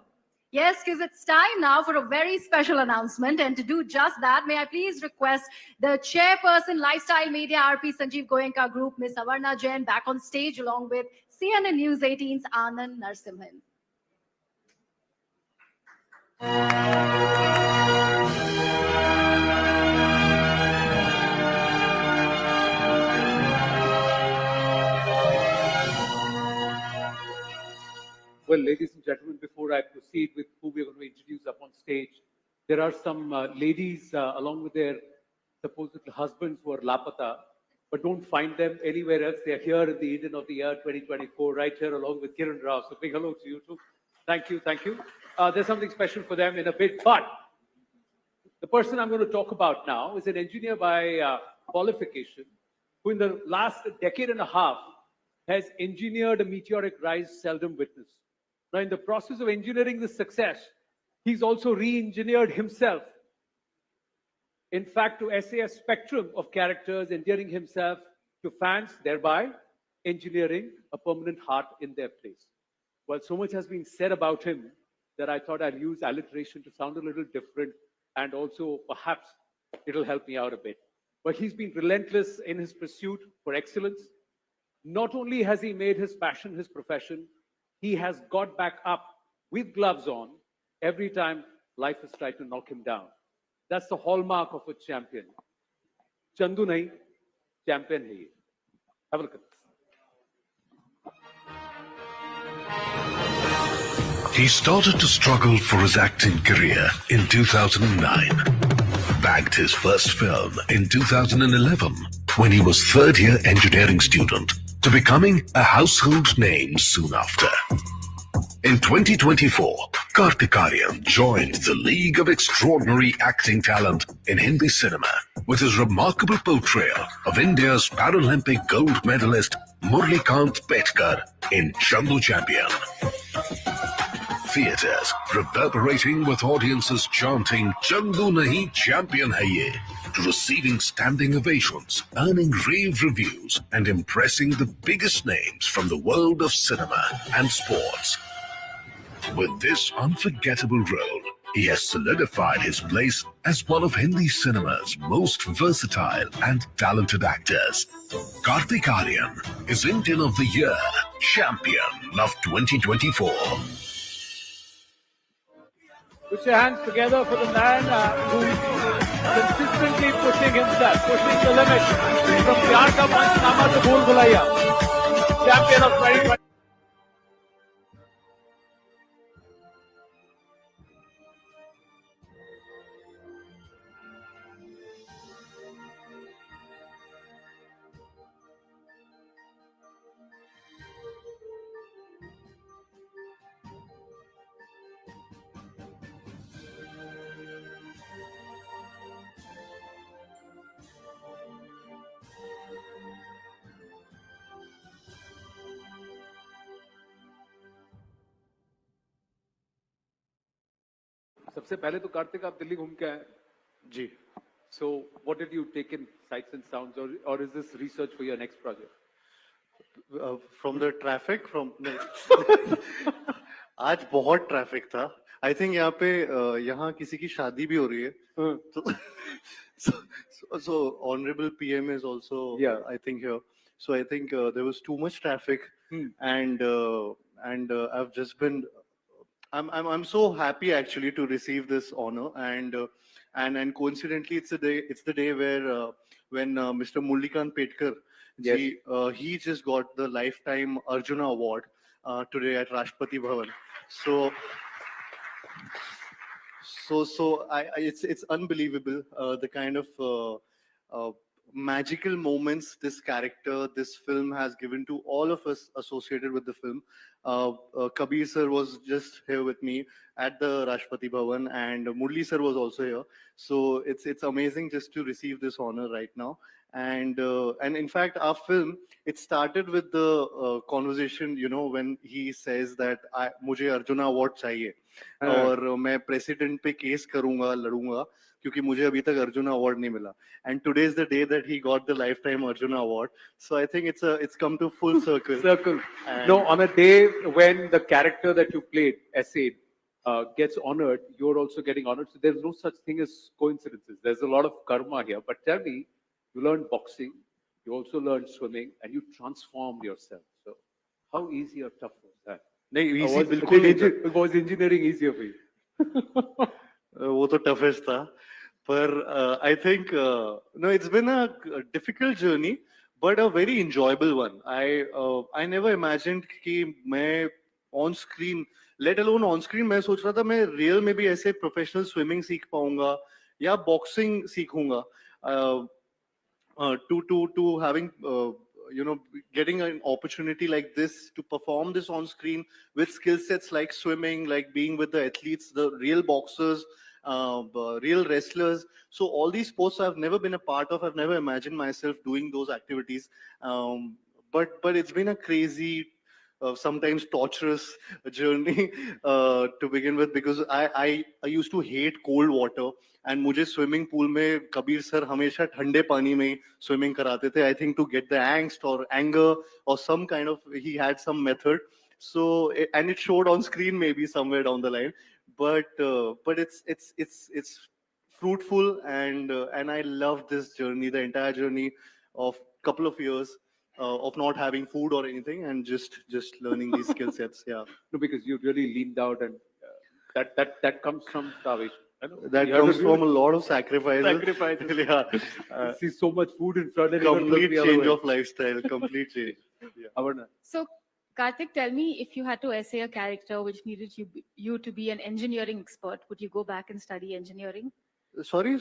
Yes, because it's time now for a very special announcement. And to do just that, may I please request the chairperson, Lifestyle Media, RP Sanjeev Goenka Group, Ms. Avarna Jain, back on stage along with CNN-News18's Anand Narsimhan. Well, ladies and gentlemen, before I proceed with who we're going to introduce up on stage, there are some ladies along with their supposed husbands who are lapata, but don't find them anywhere else. They're here in the Indian of the Year 2024, right here along with Kiran Rao. So big hello to you too. Thank you, thank you. There's something special for them in a bit, but the person I'm going to talk about now is an engineer by qualification, who in the last decade and a half has engineered a meteoric rise seldom witnessed. Now, in the process of engineering this success, he's also re-engineered himself. In fact, to essay a spectrum of characters, endearing himself to fans, thereby engineering a permanent heart in their place. Well, so much has been said about him that I thought I'd use alliteration to sound a little different, and also perhaps it'll help me out a bit. But he's been relentless in his pursuit for excellence. Not only has he made his passion his profession, he has got back up with gloves on every time life has tried to knock him down. That's the hallmark of a champion. Chandu nahi, champion hai ye. Have a look at this. He started to struggle for his acting career in 2009. Bagged his first film in 2011 when he was third-year engineering student, to becoming a household name soon after. In 2024, Karthikarian joined the League of Extraordinary Acting Talent in Hindi cinema with his remarkable portrayal of India's Paralympic gold medalist Murlikant Petkar in Chandu Champion. Theatres reverberating with audiences chanting "Chandu nahi, champion hai ye," to receiving standing ovations, earning rave reviews, and impressing the biggest names from the world of cinema and sports. With this unforgettable role, he has solidified his place as one of Hindi cinema's most versatile and talented actors. Karthikarian is Indian of the Year, Champion of 2024. Put your hands together for the man who's consistently pushing himself, pushing the limit from Pyar Ka Panchnama to Bhool Bhulaiya. Champion of 2020. सबसे पहले तो कार्तिक आप दिल्ली घूम के आए जी. So what did you take in sights and sounds, or is this research for your next project? From the traffic, आज बहुत traffic था. I think यहाँ पे यहाँ किसी की शादी भी हो रही है. So honorable PM is also, I think, here. So I think there was too much traffic, and I've just been. I'm so happy actually to receive this honor, and coincidentally it's the day where when Mr. Murlikant Petkar, he just got the lifetime Arjuna award today at Rashtrapati Bhavan. So it's unbelievable the kind of magical moments this character, this film has given to all of us associated with the film. Kabir sir was just here with me at the Rashtrapati Bhavan, and Murli sir was also here. So it's amazing just to receive this honor right now. And in fact, our film, it started with the conversation, you know, when he says that मुझे Arjuna award चाहिए और मैं president पे case करूँगा, लड़ूंगा, क्योंकि मुझे अभी तक Arjuna award नहीं मिला. And today is the day that he got the lifetime Arjuna award. So I think it's come to full circle. And no, on a day when the character that you played, essayed, gets honored, you're also getting honored. So there's no such thing as coincidences. There's a lot of karma here. But tell me, you learned boxing, you also learned swimming, and you transformed yourself. So how easy or tough was that? Was engineering easier for you? वो तो toughest था. But I think no, it's been a difficult journey, but a very enjoyable one. I never imagined कि मैं on screen, let alone on screen, मैं सोच रहा था मैं real में भी ऐसे professional swimming सीख पाऊंगा या boxing सीखूंगा. To having you know, getting an opportunity like this to perform this on screen with skill sets like swimming, like being with the athletes, the real boxers, real wrestlers. So all these sports I've never been a part of. I've never imagined myself doing those activities. But it's been a crazy, sometimes torturous journey to begin with, because I used to hate cold water, and मुझे swimming pool में Kabir sir हमेशा ठंडे पानी में swimming कराते थे. I think to get the angst or anger or some kind of, he had some method. So and it showed on screen maybe somewhere down the line, but it's fruitful, and I love this journey, the entire journey of couple of years of not having food or anything, and just learning these skill sets. Yeah, No, because you really leaned out, and that comes from starvation. I know. that You have to comes do from it. a lot of sacrifices. Sacrifices. Yeah, See so much food in front, and you don't look complete the other change way. of lifestyle. Complete change. Yeah. Avarna. So, Karthik, tell me, if you had to essay a character which needed you to be an engineering expert, would you go back and study engineering? Sorry.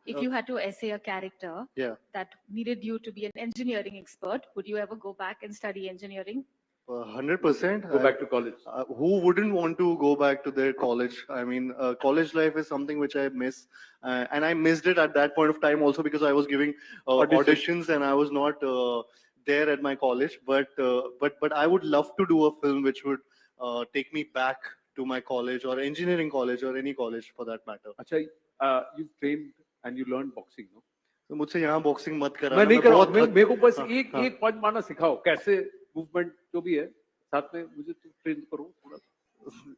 If you had to essay a character Yeah. that needed you to be an engineering expert, would you ever go back and study engineering? 100%. Go back to college. Who wouldn't want to go back to their college? I mean, college life is something which I miss, and I missed it at that point of time also because I was giving auditions and I was not there at my college. But I would love to do a film which would take me back to my college or engineering college or any college for that matter. Acha, you trained and you learned boxing, no? तो मुझसे यहाँ boxing मत करा. मैं नहीं कर रहा हूँ. मेरे को बस हाँ, एक हाँ. एक पंच मारना सिखाओ, कैसे मूवमेंट जो भी है, साथ में मुझे तो ट्रेन करो थोड़ा.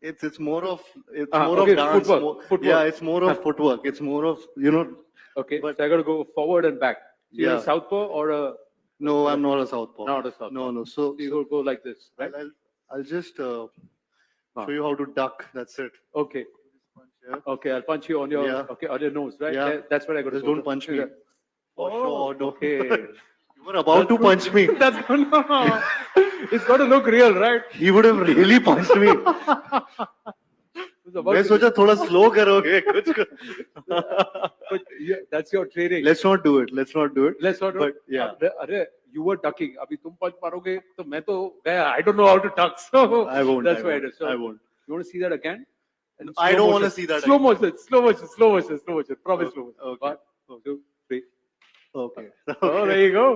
It's more of okay, dance. footwork. Yeah, it's more of footwork. It's more of Okay, but so I got to go forward and back. So you're Yeah. a southpaw or a? No, I'm not a southpaw. Not a southpaw. No. So you go like this, right? I'll just show you how to duck. That's it. Okay. Okay, I'll punch you on your on your nose, right? Yeah. That's what I got to Just go. don't punch me. For sure. No. Okay. You were about to punch me. That's no. It's got to look real, right? He would have really punched me. मैं सोचा थोड़ा slow करोगे कुछ. But yeah, that's your training. Let's not do it. Let's not do But it. yeah. अरे, you were ducking. अभी तुम punch मारोगे तो मैं तो गया. I don't know how to duck, so I won't. That's I why won't. it is. So I won't. You want to see that again? And I slow don't motion. want to see that Slow again. motion. Promise slow motion. Okay. 1, 2, 3. Okay. Oh, there you go.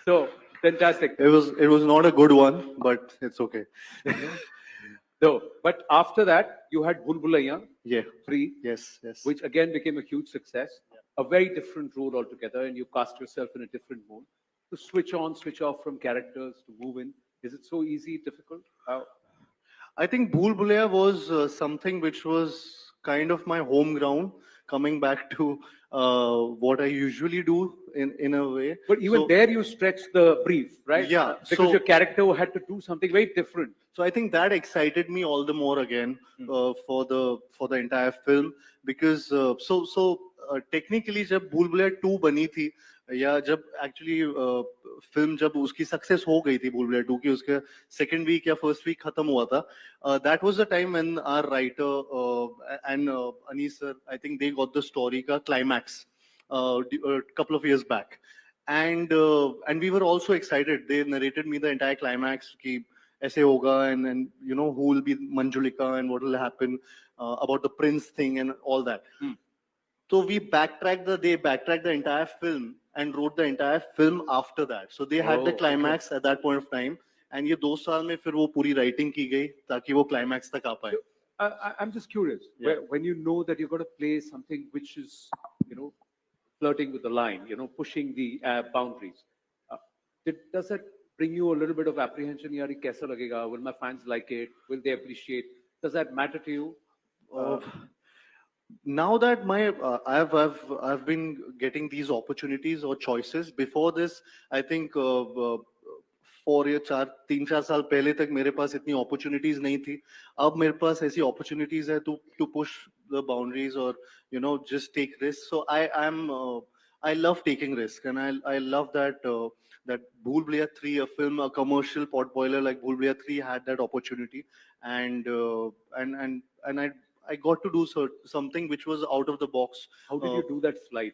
So fantastic. It was not a good one, but it's okay. No, but after that you had Bhul Bhulaiya. Yeah. 3. Yes. Which again became a huge success. A very different role altogether, and you cast yourself in a different mode. To switch on, switch off from characters, to move in. Is it so easy, difficult? I think Bhool Bhulaiya was something which was kind of my home ground, coming back to what I usually do in a way. But even there you stretch the brief, right? Yeah. Because your character had to do something very different. So I think that excited me all the more again for the entire film, because technically जब भूल भुलैया 2 बनी थी, या जब actually film जब उसकी success हो गई थी भूल भुलैया 2 की, उसके second week या first week खत्म हुआ था, that was the time when our writer and Anis sir, I think they got the story का climax a couple of years back, and we were also excited. They narrated me the entire climax कि ऐसे होगा, and you know who will be Manjulika and what will happen about the prince thing and all that. So they backtracked the entire film and wrote the entire film after that. So they had the climax at that point of time, and ये 2 साल में फिर वो पूरी writing की गई ताकि वो climax तक आ पाए. I'm just curious, when you know that you've got to play something which is, flirting with the line, pushing the boundaries, does that bring you a little bit of apprehension? Yaar, ye kaisa lagega? Will my fans like it? Will they appreciate? Does that matter to you? Now that I've been getting these opportunities or choices. Before this, I think 4 या 3-4 साल पहले तक मेरे पास इतनी opportunities नहीं थी. अब मेरे पास ऐसी opportunities है to push the boundaries or just take risks. So I love taking risks, and I love that that Bhool Bhulaiya 3, a film, a commercial potboiler like Bhool Bhulaiya 3 had that opportunity, and I got to do something which was out of the box. How did you do that slide?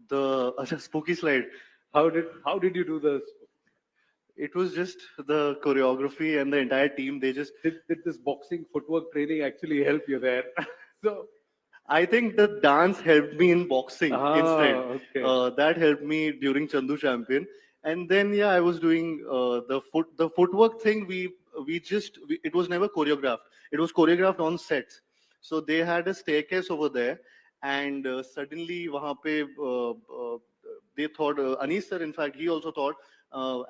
The spooky slide. How did you do this? It was just the choreography and the entire team. They just did this boxing footwork training actually help you there? So I think the dance helped me in boxing instead. Okay. That helped me during Chandu Champion. And then yeah, I was doing the footwork thing. It was never choreographed. It was choreographed on sets. So they had a staircase over there, and suddenly wahan pe, they thought Anis sir, in fact, he also thought,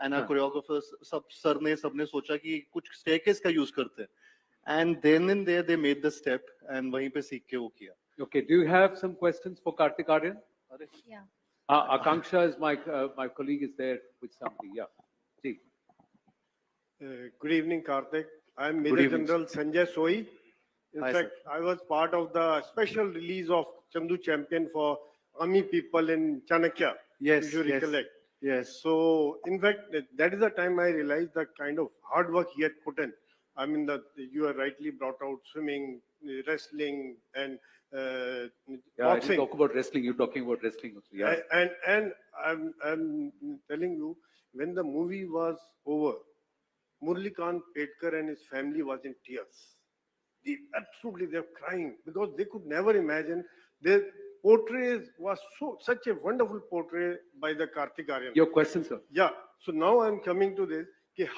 and our Huh. choreographers, सबने सोचा कि कुछ staircase का use करते हैं. And then and there they made the step, and वहीं पे सीख के वो किया. Okay. Do you have some questions for Kartik Aryan? Yeah. Akanksha is my colleague is there with somebody. Yeah. See. Good evening, Karthik. I am Good Major evening, General Sanjay Soi. In Hi, fact, I was part of the special release of Chandu Champion for army people in Chanakya. Yes, if you yes. recollect. Yes. So, in fact, that is the time I realized the kind of hard work he had put in. I mean, you have rightly brought out swimming, wrestling, and Yeah, I boxing. didn't talk about wrestling. You're talking about wrestling also. Yeah. And I'm telling you, when the movie was over, Murlikant Petkar and his family was in tears. They're crying because they could never imagine their portrait was such a wonderful portrait by the Kartik Aryan. Your question, sir. Yeah. So now I'm coming to this.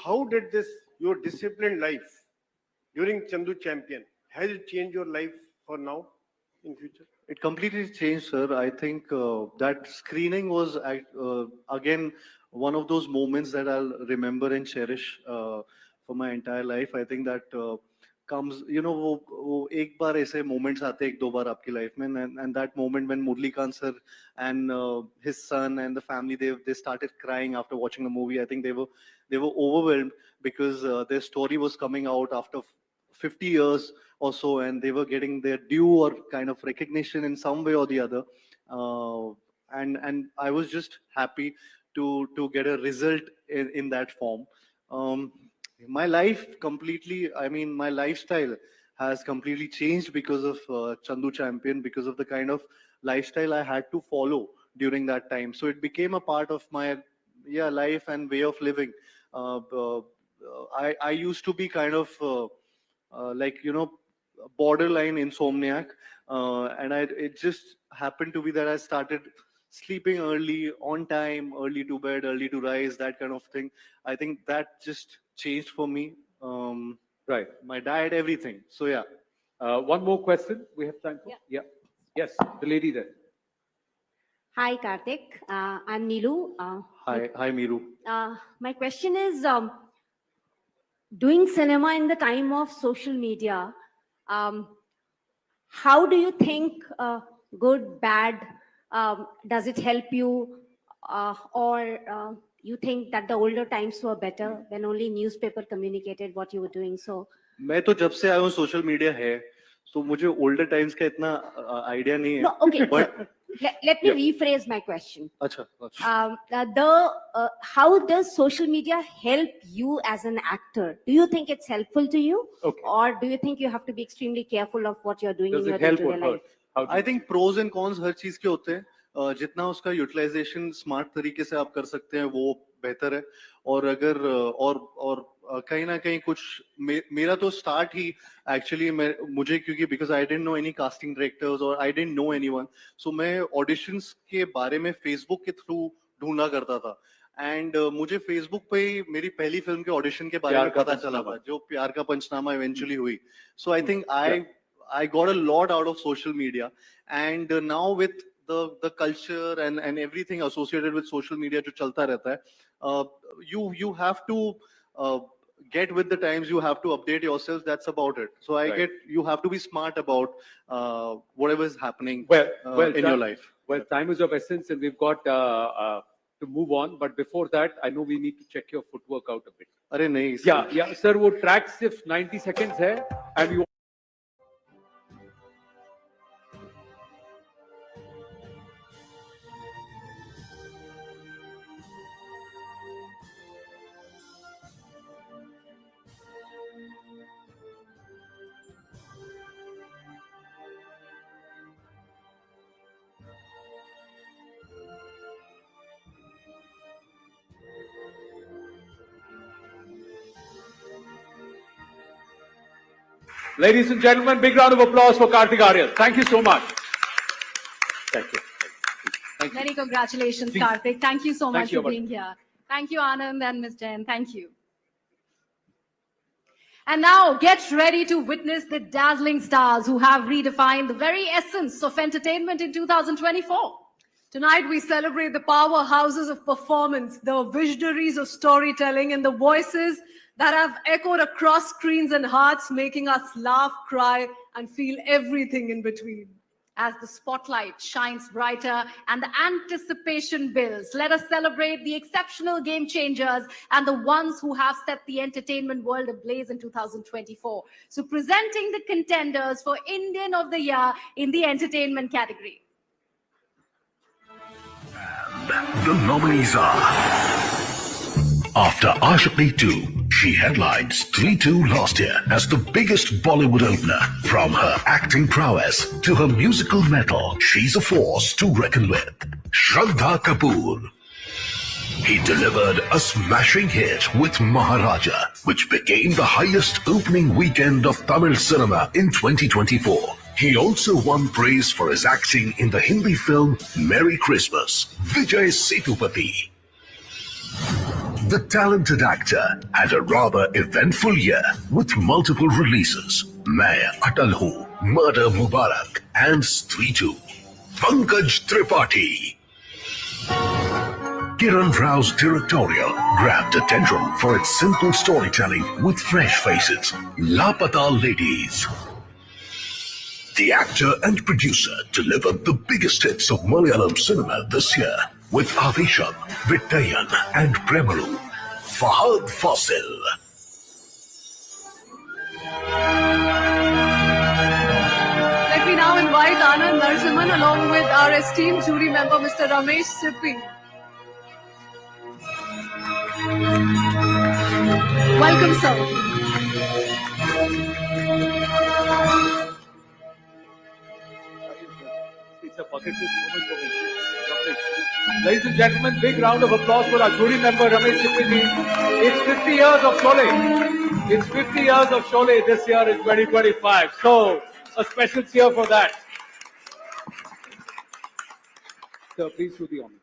How did your disciplined life during Chandu Champion, has it changed your life for now in future? It completely changed, sir. I think that screening was again one of those moments that I'll remember and cherish for my entire life. I think that comes, वो एक बार ऐसे moments आते हैं एक दो बार आपकी life में, and that moment when Murlikant sir and his son and the family they started crying after watching the movie. I think they were overwhelmed because their story was coming out after 50 years or so, and they were getting their due or kind of recognition in some way or the other. And I was just happy to get a result in that form. My life completely, I mean, my lifestyle has completely changed because of Chandu Champion, because of the kind of lifestyle I had to follow during that time. So it became a part of my life and way of living. I used to be kind of like borderline insomniac, and it just happened to be that I started sleeping early, on time, early to bed, early to rise, that kind of thing. I think that just changed for me. Right. My diet, everything. So yeah. One more question. We have time for. Yeah. Yes, the lady there. Hi, Karthik. I'm Nilu. Hi, Miru. My question is, doing cinema in the time of social media, how do you think, good, bad, does it help you, or you think that the older times were better when only newspaper communicated what you were doing? So, मैं तो जब से आया हूँ social media है, so मुझे older times का इतना आइडिया नहीं है. no, okay. But let me rephrase my question. अच्छा. How does social media help you as an actor? Do you think it's helpful to you? Okay. Or do you think you have to be extremely careful of what you're doing Does in it your help day-to-day or life? hurt? I think pros and cons हर चीज के होते हैं. जितना उसका utilisation smart तरीके से आप कर सकते हैं वो बेहतर है. और अगर और कहीं ना कहीं कुछ मेरा तो स्टार्ट ही एक्चुअली मुझे क्योंकि because I didn't know any casting directors और आई डिडंट नो एनीवन, सो मैं ऑडिशंस के बारे में फेसबुक के थ्रू ढूंढा करता था. एंड मुझे फेसबुक पे ही मेरी पहली फिल्म के ऑडिशन के बारे में पता चला था, जो प्यार का पंचनामा इवेंचुअली हुई. So I think I got a lot out of social media, and now with the culture and everything associated with social media जो चलता रहता है, you have to get with the times, you have to update yourself. That's about it. So you have to be smart about whatever is happening in your life. Well, time is of essence, and we've got to move on. But before that, I know we need to check your footwork out a bit. अरे नहीं. Yeah, sir. वो track सिर्फ 90 seconds है, and you. Ladies and gentlemen, big round of applause for Kartik Aaryan. Thank you so much. Thank you. Thank you. Many congratulations, Please. Karthik. Thank you so Thank much you, for being here. Thank you, Anand and Ms. Jain. Thank you. And now get ready to witness the dazzling stars who have redefined the very essence of entertainment in 2024. Tonight, we celebrate the powerhouses of performance, the visionaries of storytelling, and the voices that have echoed across screens and hearts, making us laugh, cry, and feel everything in between. As the spotlight shines brighter and the anticipation builds, let us celebrate the exceptional game changers and the ones who have set the entertainment world ablaze in 2024. So presenting the contenders for Indian of the Year in the entertainment category. The nominees are: after Ashaqi 2, she headlines 3-2 last year as the biggest Bollywood opener. From her acting prowess to her musical mettle, she's a force to reckon with. Shraddha Kapoor. He delivered a smashing hit with Maharaja, which became the highest opening weekend of Tamil cinema in 2024. He also won praise for his acting in the Hindi film Merry Christmas. Vijay Sethupathi. The talented actor had a rather eventful year with multiple releases: Main Atal Hoon, Murder Mubarak, and Stree 2. Pankaj Tripathi. Kiran Rao's directorial grabbed attention for its simple storytelling with fresh faces. Lapata Ladies. The actor and producer delivered the biggest hits of Malayalam cinema this year with Avisham, Vittayan, and Premalu. Fahad Fasil. Let me now invite Anand Narsimhan along with our esteemed jury member, Mr. Ramesh Sippi. Welcome, sir. It's a positive moment for me. Ladies and gentlemen, big round of applause for our jury member Ramesh Sippi. It's 50 years of Sholay. It's 50 years of Sholay this year in 2025. So, a special cheer for that. Sir, please do the honor.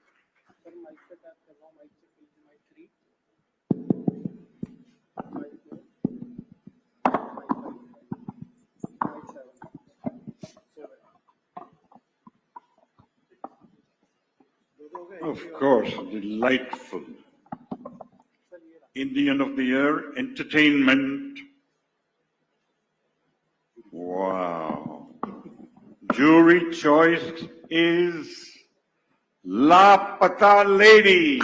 Of course, delightful. Indian of the Year, Entertainment. Wow. Jury choice is Lapata Lady.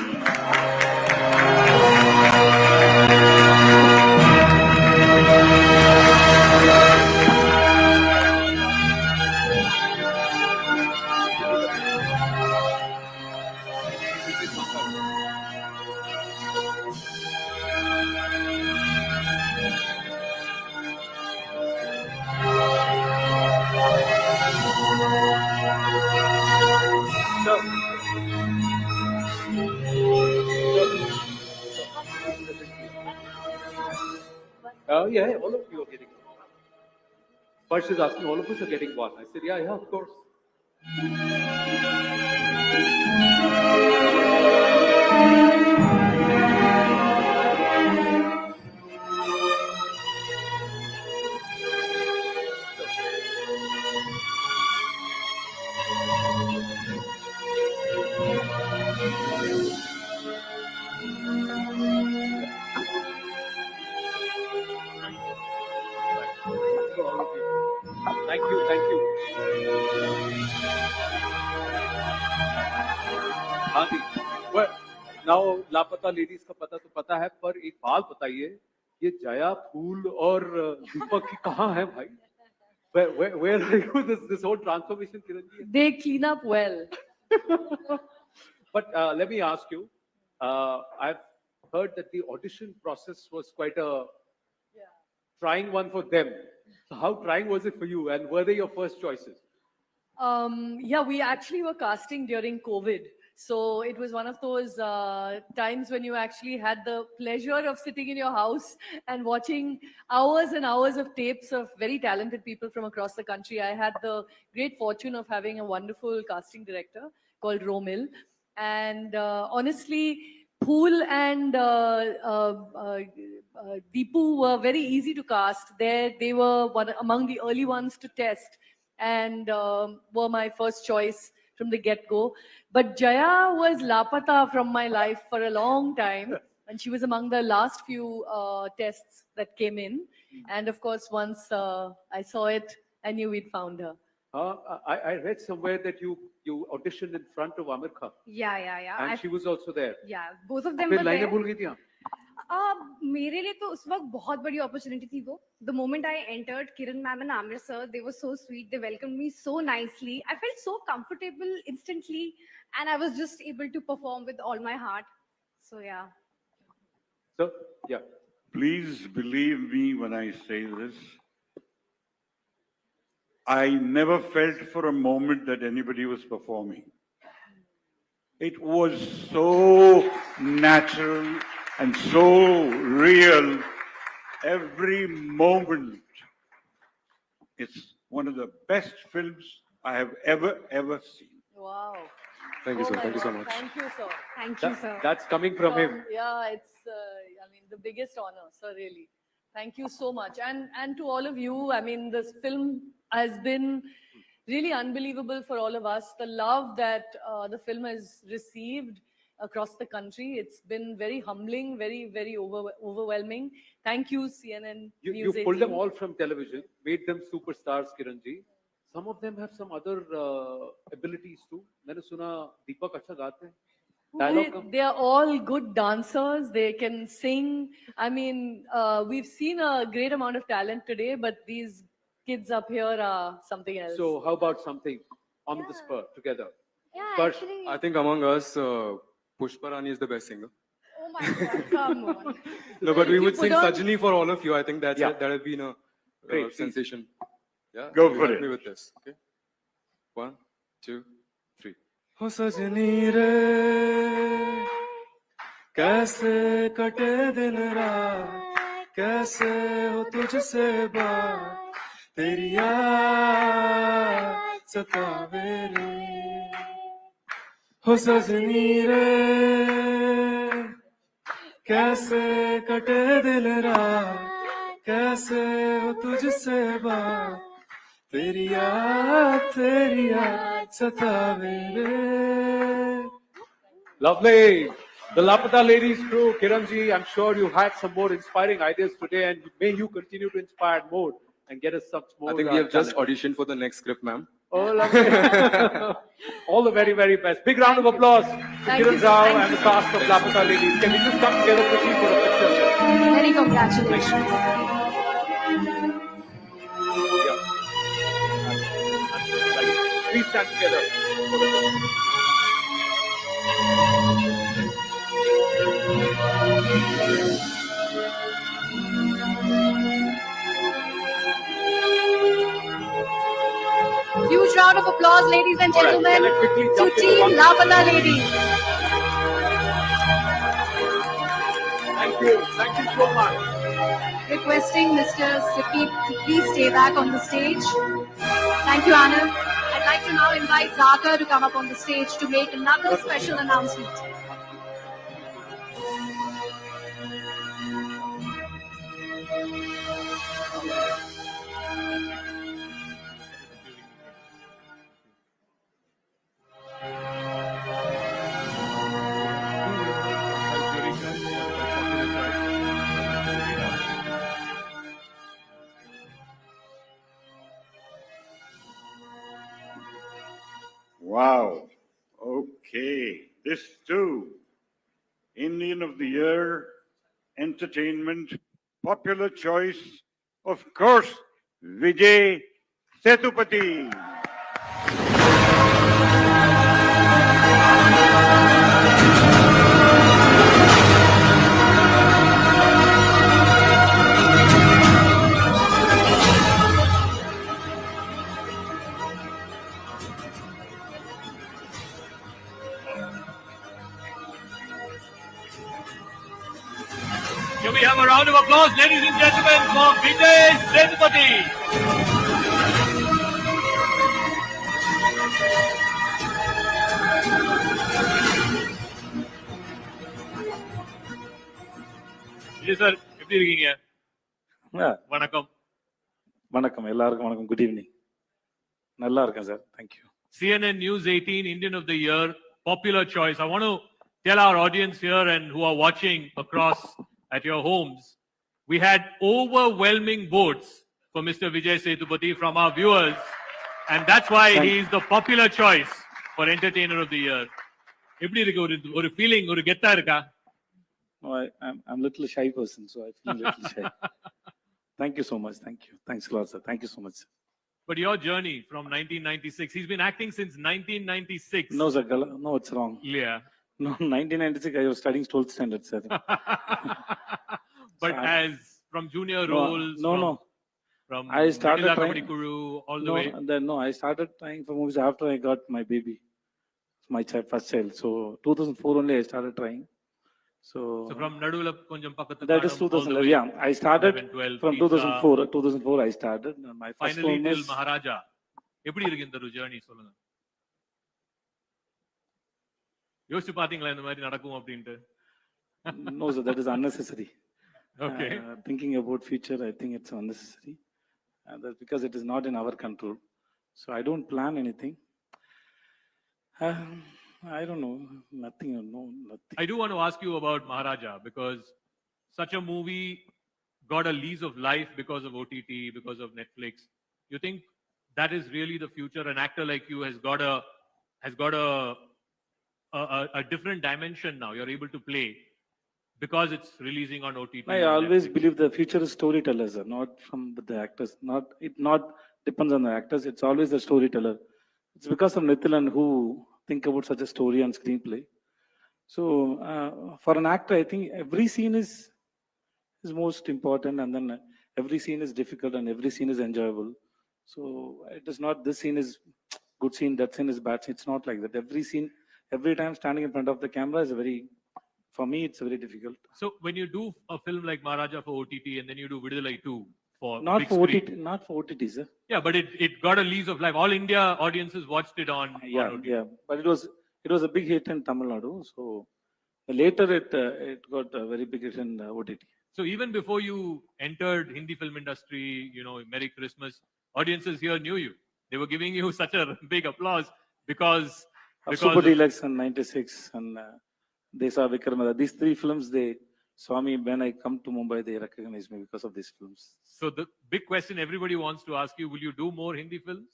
Yeah, all of you are getting one. First is asking, all of us are getting one. I said, yeah, of course. Thank you, thank you. हाँ जी, well, now लापता ladies का पता तो पता है, पर एक बात बताइए, ये जया फूल और दीपक की कहाँ है भाई? Where are you this whole transformation, Kiran ji? They clean up well. But let me ask you, I've heard that the audition process was quite a trying one for them. So how trying was it for you, and were they your first choices? Yeah, we actually were casting during COVID. So it was one of those times when you actually had the pleasure of sitting in your house and watching hours and hours of tapes of very talented people from across the country. I had the great fortune of having a wonderful casting director called Romil. And honestly, Phool and Deepu were very easy to cast. They were among the early ones to test and were my first choice from the get-go. But Jaya was lapata from my life for a long time. And she was among the last few tests that came in. And of course, once I saw it, I knew we'd found her. I read somewhere that you auditioned in front of Amir Khan. Yeah. And she was also there. Yeah, both of them फिर were लाइनें there. भूल गई थी आप? मेरे लिए तो उस वक्त बहुत बड़ी अपॉर्चुनिटी थी वो. The moment I entered, Kiran ma'am and Amir sir, they were so sweet. They welcomed me so nicely. I felt so comfortable instantly, and I was just able to perform with all my heart. So yeah. So, yeah. Please believe me when I say this. I never felt for a moment that anybody was performing. It was so natural and so real. Every moment. It's one of the best films I have ever seen. Wow. Thank you, Oh sir. my Thank you so God. much. Thank you, sir. Thank you, sir. That's coming from him. Yeah, it's, I mean, the biggest honor, sir, really. Thank you so much. And to all of you, I mean, this film has been really unbelievable for all of us. The love that the film has received across the country, it's been very humbling, very overwhelming. Thank you, CNN You News pulled them 18. all from television, made them superstars, Kiranji. Some of them have some other abilities too. मैंने सुना दीपक अच्छा गाते हैं. Dialogue They are all good dancers. They can sing. I mean, we've seen a great amount of talent today, but these kids up here are something else. So how about something on the spur together? Yeah, But actually. I think among us, Pushpa Rani is the best singer. Oh my God, come on. No, but If we you would put sing on- Sajni for all of you. I think that Yeah. has been a Great, sensation. Yeah, Go you for help it. me with this. Okay. 1, 2, 3. हो सजनी रे कैसे कटे दिन रात कैसे हो तुझसे बात तेरी याद सतावे रे हो सजनी रे कैसे कटे दिन रात कैसे हो तुझसे बात तेरी याद सतावे रे. Lovely. The Lapata Ladies crew, Kiranji, I'm sure you had some more inspiring ideas today, and may you continue to inspire more and get us some more. I think we have just talent. auditioned for the next script, ma'am. Oh, lovely. All the very best. Big round of applause to Thank Kiran you, Rao thank and you. the cast of Lapata Ladies. Can we just come together quickly for a picture? Many congratulations. Please stand together. Huge round of applause, ladies and All right, gentlemen, can I quickly to jump into Team one? Lapata Ladies. Thank you so much. Requesting Mr. Sippy to please stay back on the stage. Thank you, Anna. I'd like to now invite Zaka to come up on the stage to make another special announcement. Wow. Okay. This too. Indian of the Year, Entertainment, Popular Choice, of course, Vijay Sethupathi. Shall we have a round of applause, ladies and gentlemen, for Vijay Sethupathi? Vijay sir, எப்படி இருக்கீங்க? வணக்கம். வணக்கம் எல்லாருக்கும் வணக்கம். Good evening. நல்லா இருக்கேன் sir. Thank you. CNN News18 Indian of the Year, popular choice. I want to tell our audience here and who are watching across at your homes, we had overwhelming votes for Mr. Vijay Sethupathi from our viewers, and that's why he is the popular choice for Entertainer of the Year. எப்படி இருக்கு ஒரு feeling, ஒரு கெத்தா இருக்கா? No, I'm a little shy person, so I feel a little shy. Thank you so much. Thank you. Thanks a lot, sir. Thank you so much. But your journey from 1996, he's been acting since 1996. No, sir. No, it's wrong. Yeah. No, 1996, I was studying 12th standard, sir. But as from junior roles, from I started Manila trying, Comedy Guru all the way. I started trying for movies after I got my baby, my first child. So 2004 only I started trying. So from Nadula konjam pakkathu that is 2011. Yeah, I started 11, 12, from 2004. 2004 I started. My first finally film till is Maharaja. எப்படி இருக்கு இந்த journey சொல்லுங்க. யோசிச்சு பாத்தீங்களா இந்த மாதிரி நடக்கும் அப்படினு? No, sir, that is unnecessary. Okay. Thinking about future, I think it's unnecessary. That's because it is not in our control. So I don't plan anything. I don't know, nothing. I do want to ask you about Maharaja because such a movie got a lease of life because of OTT, because of Netflix. You think that is really the future? An actor like you has got a different dimension now. You're able to play because it's releasing on OTT. I always believe the future is storytellers, not from the actors. Not depends on the actors. It's always the storyteller. It's because of Nithilan who think about such a story and screenplay. So for an actor, I think every scene is most important, and then every scene is difficult and every scene is enjoyable. So it is not this scene is good scene, that scene is bad scene. It's not like that. Every scene, every time standing in front of the camera is for me, it's very difficult. So when you do a film like Maharaja for OTT and then you do Vidalai 2 for not big for screen. OTT, not for OTT, sir. Yeah, but it got a lease of life. All India audiences watched it on OTT. Yeah, but it was a big hit in Tamil Nadu. So later it got a very big hit in OTT. So even before you entered Hindi film industry, Merry Christmas, audiences here knew you. They were giving you such a big applause because Super Deluxe and 96 and they saw Vikramada. These three films, they saw me when I come to Mumbai. They recognize me because of these films. So the big question everybody wants to ask you: will you do more Hindi films?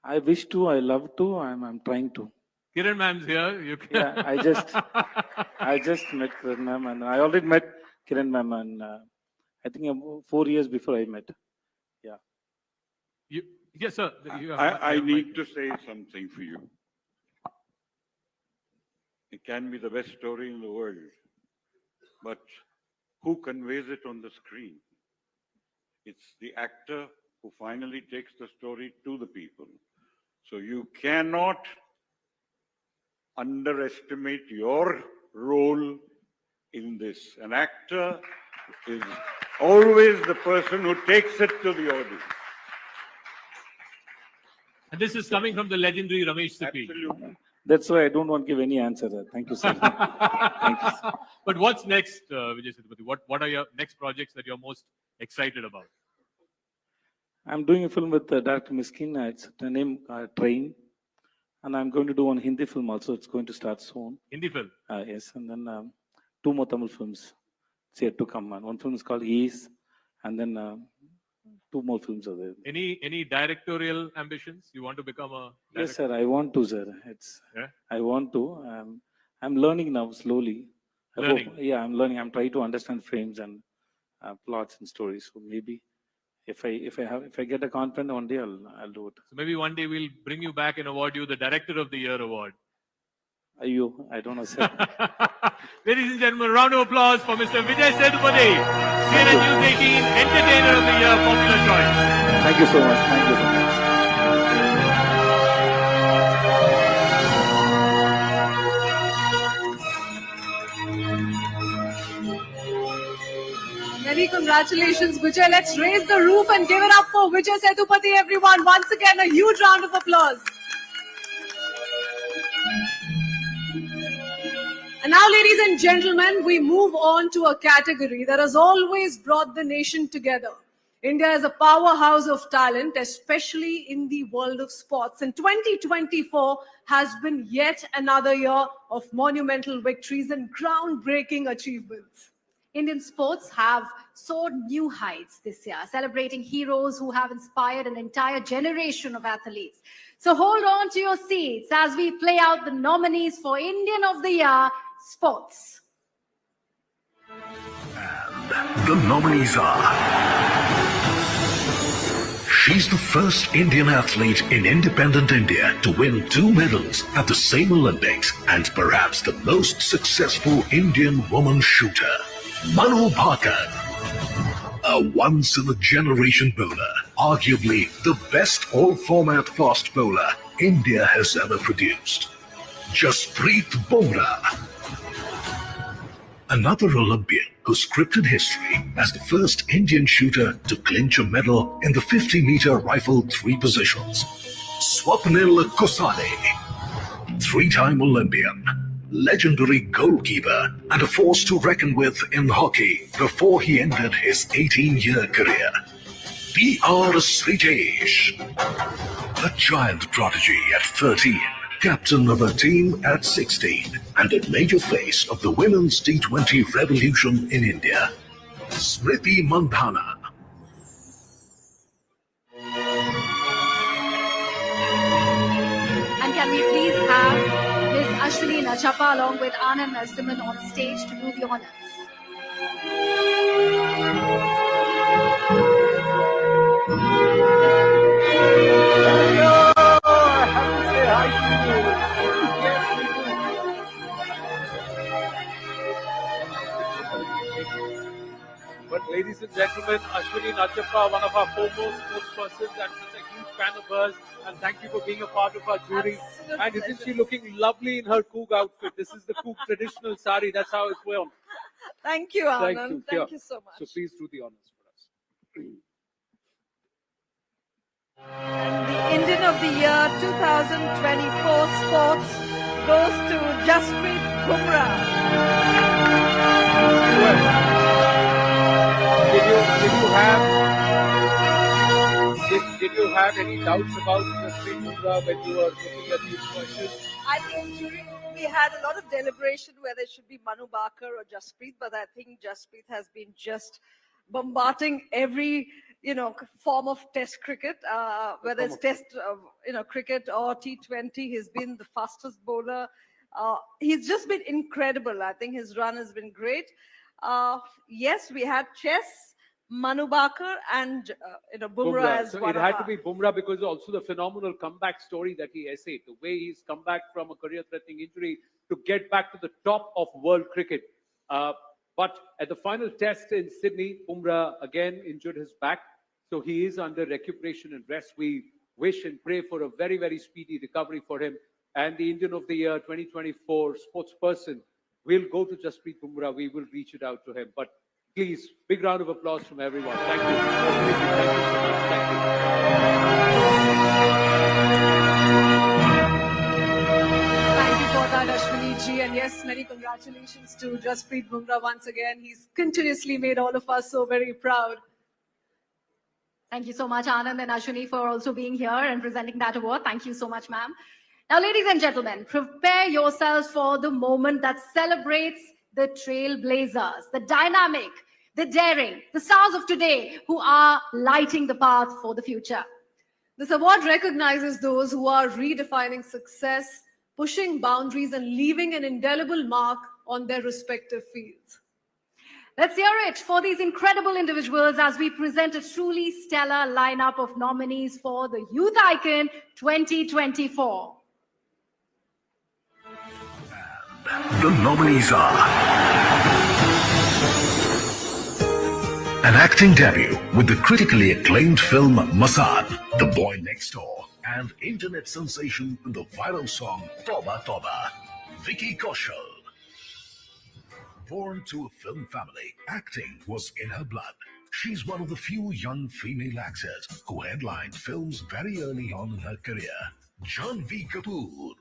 I wish to. I love to. I'm trying to. Kiran ma'am's here. Yeah, I just met Kiran ma'am, and I already met Kiran ma'am, and I think 4 years before I met. Yeah. Yes, sir. I need to say something for you. It can be the best story in the world, but who conveys it on the screen? It's the actor who finally takes the story to the people. So you cannot underestimate your role in this. An actor is always the person who takes it to the audience. And this is coming from the legendary Ramesh Sippy. Absolutely. That's why I don't want to give any answer. Thank you, sir. Thank you, sir. But what's next, Vijay Sethupathi? What are your next projects that you're most excited about? I'm doing a film with Director Miskin. It's the name Train. And I'm going to do one Hindi film also. It's going to start soon. Hindi film? Yes. And then 2 more Tamil films. It's yet to come. And one film is called Ease. And then 2 more films are there. Any directorial ambitions? You want to become a director? Yes, sir. I want to, sir. I want to. I'm learning now slowly. Learning? I'm learning. I'm trying to understand frames and plots and stories. So maybe if I get a confidence, one day I'll do it. So maybe one day we'll bring you back and award you the Director of the Year award. I don't know, sir. Ladies and gentlemen, round of applause for Mr. Vijay Sethupathi, CNN News18 Entertainer of the Year, popular choice. Thank you so much. Thank you so much. Many congratulations, Vijay. Let's raise the roof and give it up for Vijay Sethupathi, everyone. Once again, a huge round of applause. And now, ladies and gentlemen, we move on to a category that has always brought the nation together. India is a powerhouse of talent, especially in the world of sports. And 2024 has been yet another year of monumental victories and groundbreaking achievements. Indian sports have soared new heights this year, celebrating heroes who have inspired an entire generation of athletes. So hold on to your seats as we play out the nominees for Indian of the Year Sports. The nominees are... She's the first Indian athlete in independent India to win 2 medals at the same Olympics and perhaps the most successful Indian woman shooter, Manu Bhaker. A once-in-a-generation bowler, arguably the best all-format fast bowler India has ever produced. Jasprit Bumrah. Another Olympian who scripted history as the first Indian shooter to clinch a medal in the 50-meter rifle 3 positions. Swapnil Kosane. 3-time Olympian, legendary goalkeeper, and a force to reckon with in hockey before he ended his 18-year career. P.R. Srijesh. A giant prodigy at 13. Captain of a team at 16 and a major face of the women's T20 revolution in India, Smriti Mandhana. And can we please have Ms. Ashwini Nachappa along with Anand Narasimhan on stage to do the honors. But ladies and gentlemen, Ashwini Nachappa, one of our foremost sportspersons and such a huge fan of hers, and thank you for being a part of our jury. Absolute and isn't pleasure. she looking lovely in her Coog outfit? This is the Coog traditional sari, that's how it's worn. Thank you, Anand. Thank you so much. So please do the honors for us. And the Indian of the Year 2024 Sports goes to Jasprit Bumrah. Did you have any doubts about Jasprit Bumrah when you were looking at these questions? I think we had a lot of deliberation whether it should be Manu Bhaker or Jasprit, but I think Jasprit has been just bombarding every form of Test cricket, whether it's Test cricket or T20. He's been the fastest bowler. He's just been incredible. I think his run has been great. Yes, we had chess, Manu Bhaker, and Bumrah as So one it of had to our- be Bumrah because also the phenomenal comeback story that he essayed, the way he's come back from a career-threatening injury to get back to the top of world cricket. But at the final test in Sydney, Bumrah again injured his back, so he is under recuperation and rest. We wish and pray for a very, very speedy recovery for him. And the Indian of the Year 2024 sportsperson will go to Jasprit Bumrah. We will reach it out to him. But please, big round of applause from everyone. Thank you. Thank you so much. Thank Thank you for that, Ashwini ji. And yes, many congratulations to Jasprit Bumrah once again. He's continuously made all of us so very proud. Thank you so much, Anand and Ashwini, for also being here and presenting that award. Thank you so much, ma'am. Now, ladies and gentlemen, prepare yourselves for the moment that celebrates the trailblazers, the dynamic, the daring, the stars of today who are lighting the path for the future. This award recognizes those who are redefining success, pushing boundaries, and leaving an indelible mark on their respective fields. Let's hear it for these incredible individuals as we present a truly stellar lineup of nominees for the Youth Icon 2024. The nominees are an acting debut with the critically acclaimed film Masaan, The Boy Next Door, and internet sensation in the viral song Toba Toba, Vicky Kaushal. Born to a film family, acting was in her blood. She's one of the few young female actors who headlined films very early on in her career. Janvi Kapoor,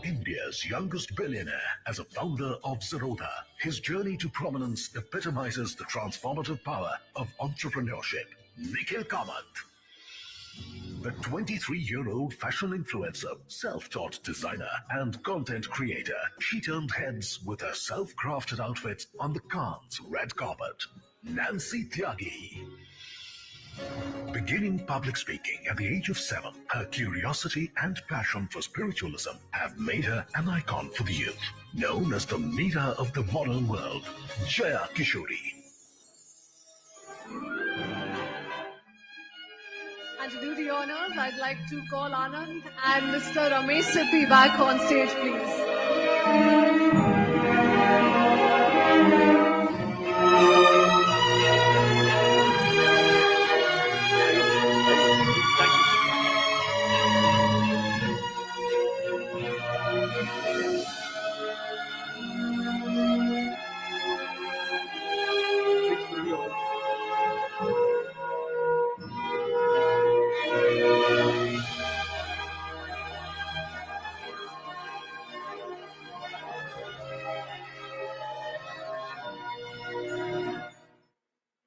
India's youngest billionaire as a founder of Zerodha. His journey to prominence epitomizes the transformative power of entrepreneurship. Nikhil Kamath, the 23-year-old fashion influencer, self-taught designer, and content creator. She turned heads with her self-crafted outfits on the Cannes red carpet. Nancy Tyagi. Beginning public speaking at the age of 7, her curiosity and passion for spiritualism have made her an icon for the youth. Known as the Meera of the modern world, Jaya Kishori. And to do the honors, I'd like to call Anand and Mr. Ramesh Sippy back on stage, please.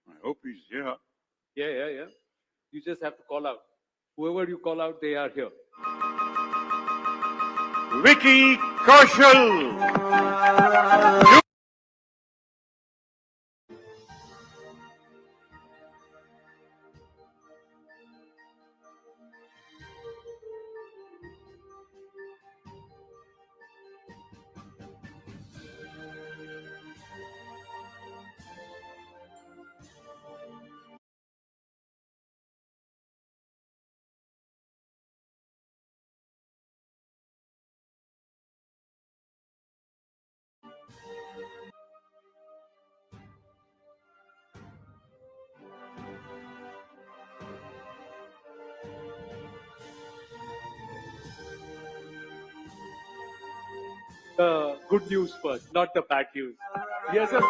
I hope he's here. Yeah. You just have to call out. Whoever you call out, they are here. Vicky Kaushal. The good news first, not the bad news. Yes, sir.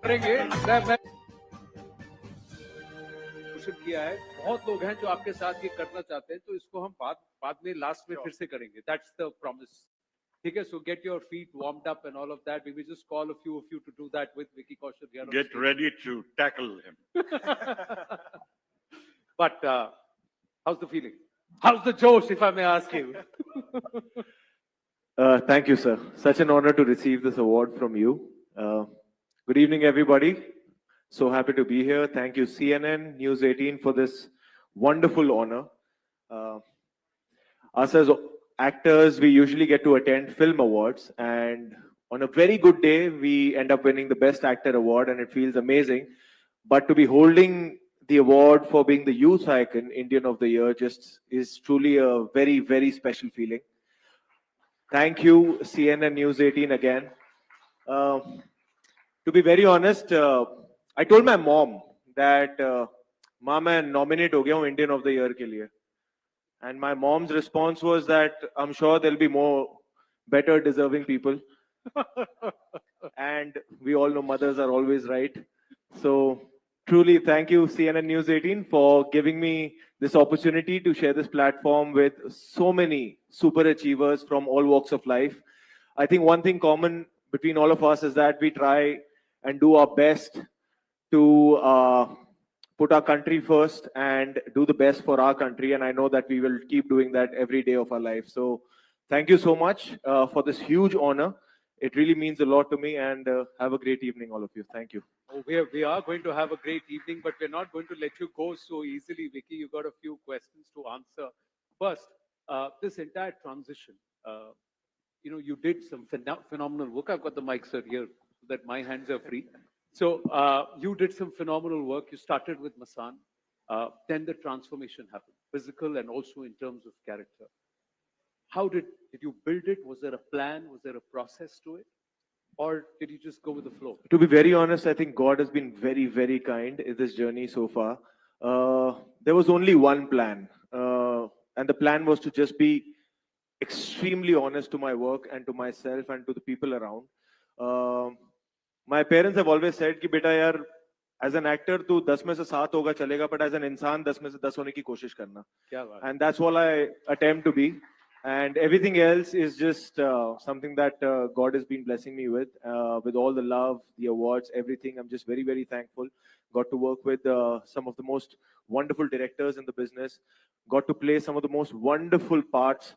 करेंगे मैं question किया है बहुत लोग हैं जो आपके साथ ये करना चाहते हैं तो इसको हम बाद में लास्ट में फिर से करेंगे दैट्स द प्रॉमिस ठीक है so get your feet warmed up and all of that we will just call a few of you to do that with Vicky Kaushal here Get ready to tackle him. but how's the feeling how's the josh if I may ask you Thank you, sir. Such an honor to receive this award from you. Good evening, everybody. So happy to be here. Thank you, CNN, News18, for this wonderful honor. Us as actors, we usually get to attend film awards, and on a very good day, we end up winning the Best Actor award, and it feels amazing. But to be holding the award for being the Youth Icon, Indian of the Year, just is truly a very, very special feeling. Thank you, CNN News18 again. To be very honest, I told my mom that, "Mom, I'm nominated ho gaya hu Indian of the Year ke liye." And my mom's response was that, "I'm sure there'll be more better deserving people." And we all know mothers are always right. So truly thank you, CNN News18, for giving me this opportunity to share this platform with so many super achievers from all walks of life. I think one thing common between all of us is that we try and do our best to put our country first and do the best for our country. And I know that we will keep doing that every day of our life. So thank you so much for this huge honor. It really means a lot to me, and have a great evening, all of you. Thank you. Oh, we are going to have a great evening, but we're not going to let you go so easily, Vicky. You got a few questions to answer. First, this entire transition, you did some phenomenal work. I've got the mic, sir, here, so that my hands are free. So you did some phenomenal work. You started with Masan, then the transformation happened. physical and also in terms of character. How did you build it? Was there a plan? Was there a process to it? Or did you just go with the flow? To be very honest, I think God has been very, very kind in this journey so far. There was only one plan, and the plan was to just be extremely honest to my work and to myself and to the people around. My parents have always said कि बेटा यार, as an actor तू 10 में से 7 होगा चलेगा, but as an इंसान 10 में से 10 होने की कोशिश करना. क्या बात है? And that's all I attempt to be. And everything else is just something that God has been blessing me with all the love, the awards, everything. I'm just very, very thankful. Got to work with some of the most wonderful directors in the business. Got to play some of the most wonderful parts.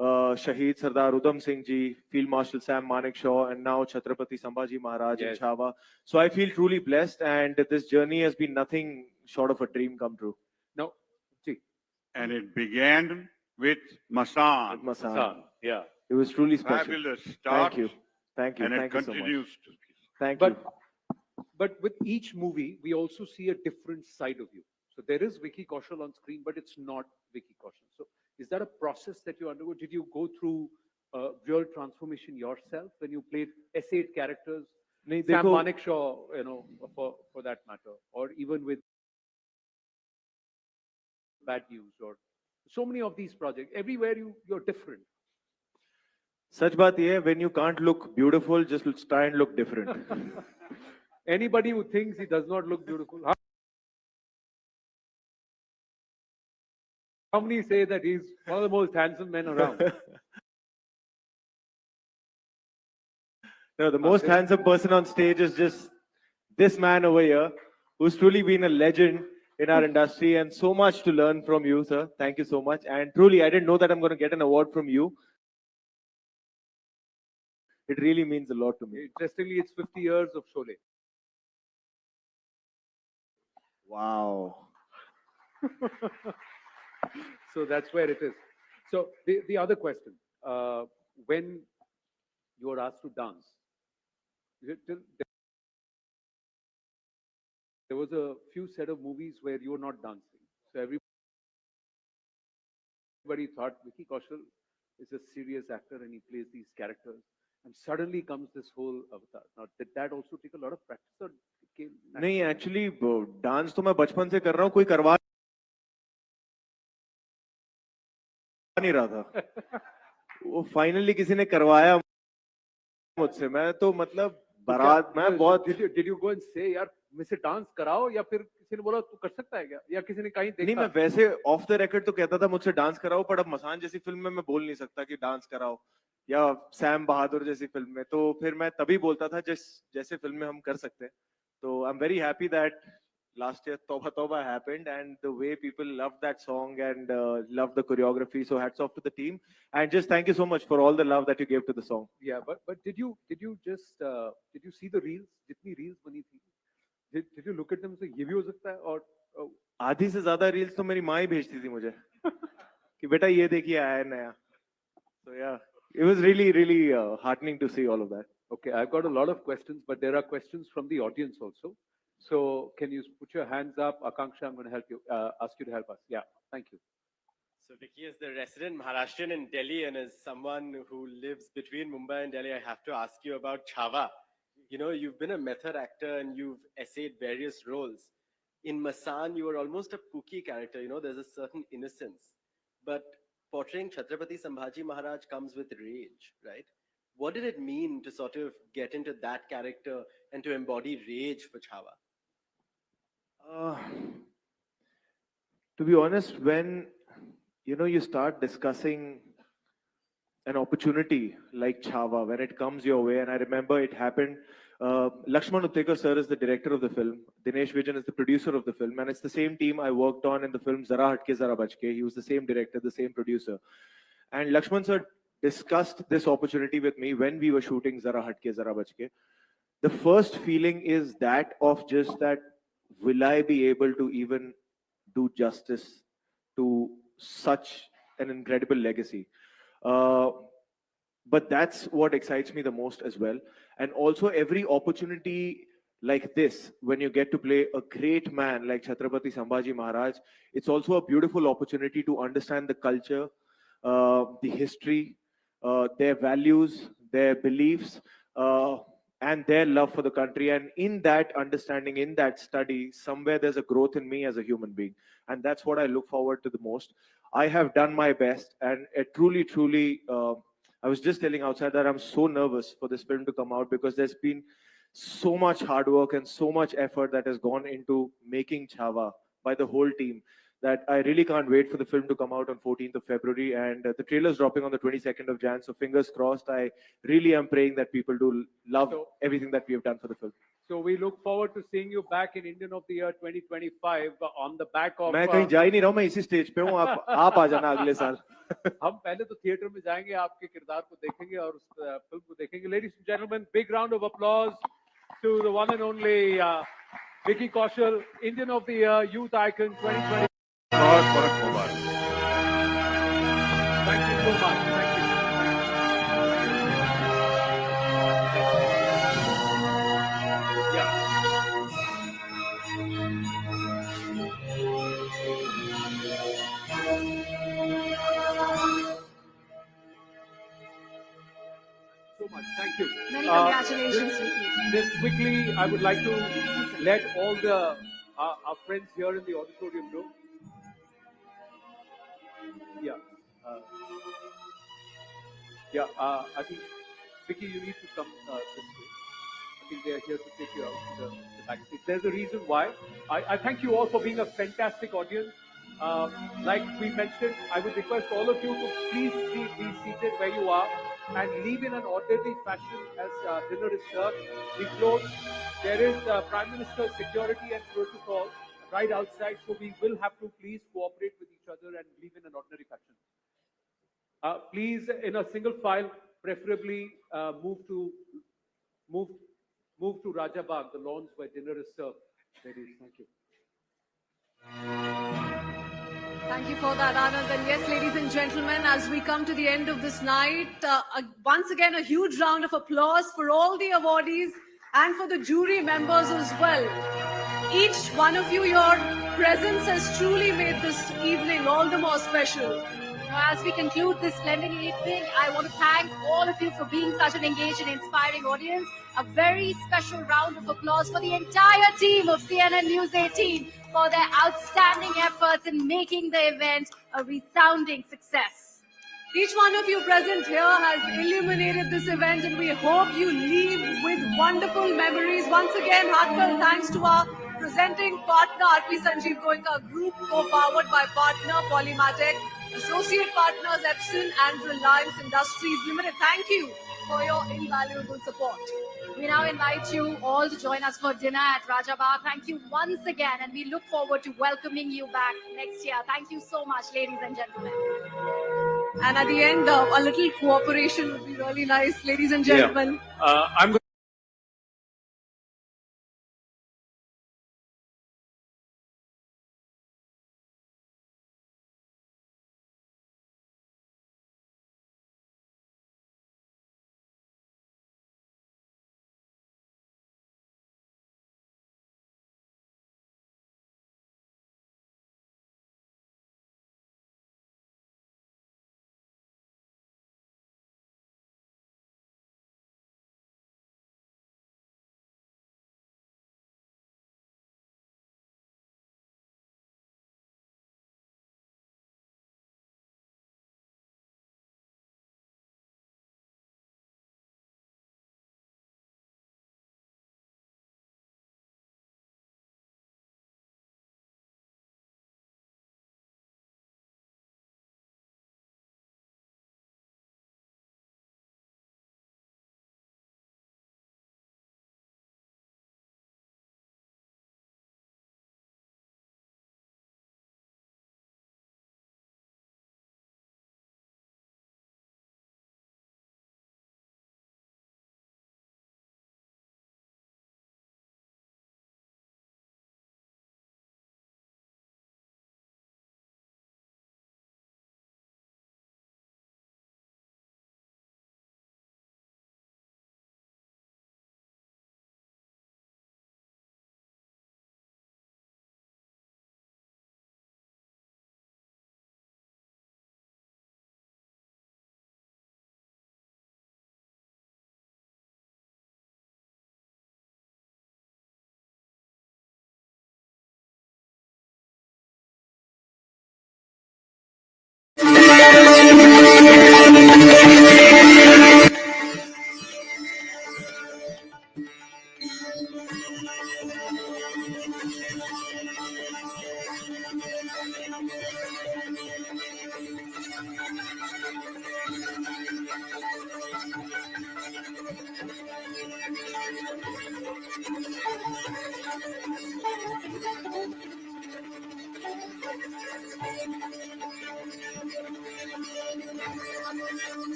Shaheed Sardar Udham Singh ji, Field Marshal Sam Manekshaw, and now Chhatrapati Sambhaji Maharaj in Chhava. So I feel truly blessed, and this journey has been nothing short of a dream come true. Now, And it began with Masan. Masan. Yeah. It was truly special. Fabulous start. Thank you. Thank you. And Thank it you so much. continues to be. Thank you. But with each movie, we also see a different side of you. So there is Vicky Kaushal on screen, but it's not Vicky Kaushal. So is that a process that you undergo? Did you go through real transformation yourself when you played S8 characters? Nahi, Sam dekho- Manekshaw, you know, for that matter, or even with Bad News, or so many of these projects. Everywhere you're different. Such baat ye hai, when you can't look beautiful, just try and look different. Anybody who thinks he does not look beautiful, how many say that he's one of the most handsome men around? No, the most handsome person on stage is just this man over here, who's truly been a legend in our industry, and so much to learn from you, sir. Thank you so much. And truly, I didn't know that I'm going to get an award from you. It really means a lot to me. Interestingly, it's 50 years of Sholay. Wow. So that's where it is. So the other question, when you are asked to dance, there was a few set of movies where you were not dancing. So everybody thought Vicky Kaushal is a serious actor and he plays these characters. And suddenly comes this whole avatar. Now, did that also take a lot of practice, or it came naturally? नहीं, actually, dance तो मैं बचपन से कर रहा हूँ, कोई करवा नहीं रहा था. वो finally किसी ने करवाया मुझसे. मैं तो मतलब बारात में बहुत. Did you go and say, यार मुझसे डांस कराओ, या फिर किसी ने बोला तू कर सकता है क्या, या किसी ने कहीं देखा? नहीं, मैं वैसे ऑफ द रिकॉर्ड तो कहता था मुझसे डांस कराओ, पर अब मसान जैसी फिल्म में मैं बोल नहीं सकता कि डांस कराओ, या सैम बहादुर जैसी फिल्म में. तो फिर मैं तभी बोलता था जैसे फिल्म में हम कर सकते हैं. तो I am very happy that last year Toba Toba happened, and the way people loved that song and loved the choreography. So hats off to the team, and just thank you so much for all the love that you gave to the song. Yeah, but did you just did you see the reels? Jitni reels bani thi, did you look at them and say ये भी हो सकता है? और आधी से ज्यादा reels तो मेरी माँ ही भेजती थी मुझे कि बेटा ये देखिए आया है नया. So yeah, it was really heartening to see all of that. Okay, I've got a lot of questions, but there are questions from the audience also. So can you put your hands up? Akanksha, I'm going to help you, ask you to help us. Yeah, thank you. So Vicky, as the resident Maharashtrian in Delhi and as someone who lives between Mumbai and Delhi, I have to ask you about Chhava. You know, you've been a method actor and you've essayed various roles. In Masan, you were almost a kooky character. You know, there's a certain innocence. But portraying Chhatrapati Sambhaji Maharaj comes with rage, right? What did it mean to sort of get into that character and to embody rage for Chhava? To be honest, when you start discussing an opportunity like Chhava, when it comes your way, and I remember it happened. Lakshman Uttekar sir is the director of the film. Dinesh Vijan is the producer of the film, and it's the same team I worked on in the film Zara Hatke Zara Bachke. He was the same director, the same producer, and Lakshman sir discussed this opportunity with me when we were shooting Zara Hatke Zara Bachke. The first feeling is that of just that, will I be able to even do justice to such an incredible legacy? But that's what excites me the most as well. And also every opportunity like this, when you get to play a great man like Chhatrapati Sambhaji Maharaj, it's also a beautiful opportunity to understand the culture, the history, their values, their beliefs, and their love for the country. And in that understanding, in that study, somewhere there's a growth in me as a human being. And that's what I look forward to the most. I have done my best, and it truly, I was just telling outside that I'm so nervous for this film to come out, because there's been so much hard work and so much effort that has gone into making Chhava by the whole team, that I really can't wait for the film to come out on 14th of February, and the trailer's dropping on the 22nd of Jan. So fingers crossed. I really am praying that people do love everything that we have done for the film. So we look forward to seeing you back in Indian of the Year 2025 on the back of. मैं कहीं जा ही नहीं रहा हूँ, मैं इसी stage पे हूँ, आप आ जाना अगले साल. हम पहले तो थिएटर में जाएंगे, आपके किरदार को देखेंगे और उस फिल्म को देखेंगे. Ladies and gentlemen, big round of applause to the one and only Vicky Kaushal, Indian of the Year, Youth Icon 2020. Thank you so much. Thank you. So much. Thank you. Many congratulations, Vicky. Just quickly, I would like to let all the our friends here in the auditorium know. I think, Vicky, you need to come this way. I think they are here to take you out to the backstage. There's a reason why. I thank you all for being a fantastic audience. Like we mentioned, I would request all of you to please be seated where you are and leave in an orderly fashion as dinner is served. We close. There is Prime Minister's security and protocol right outside, so we will have to please cooperate with each other and leave in an ordinary fashion. Please, in a single file, preferably move to Rajabagh, the lawns where dinner is served. Ladies, thank you. Thank you for that, Anand. And yes, ladies and gentlemen, as we come to the end of this night, once again, a huge round of applause for all the awardees and for the jury members as well. Each one of you, your presence has truly made this evening all the more special. As we conclude this splendid evening, I want to thank all of you for being such an engaged and inspiring audience. A very special round of applause for the entire team of CNN News 18 for their outstanding efforts in making the event a resounding success. Each one of you present here has illuminated this event, and we hope you leave with wonderful memories. Once again, heartfelt thanks to our presenting partner, RP Sanjeev Goenka Group, co-powered by partner Polymatic, associate partners Epson and Reliance Industries Limited. Thank you for your invaluable support. We now invite you all to join us for dinner at Rajabagh. Thank you once again, and we look forward to welcoming you back next year. Thank you so much, ladies and gentlemen. And at the end, a little cooperation would be really nice, ladies and gentlemen. I'm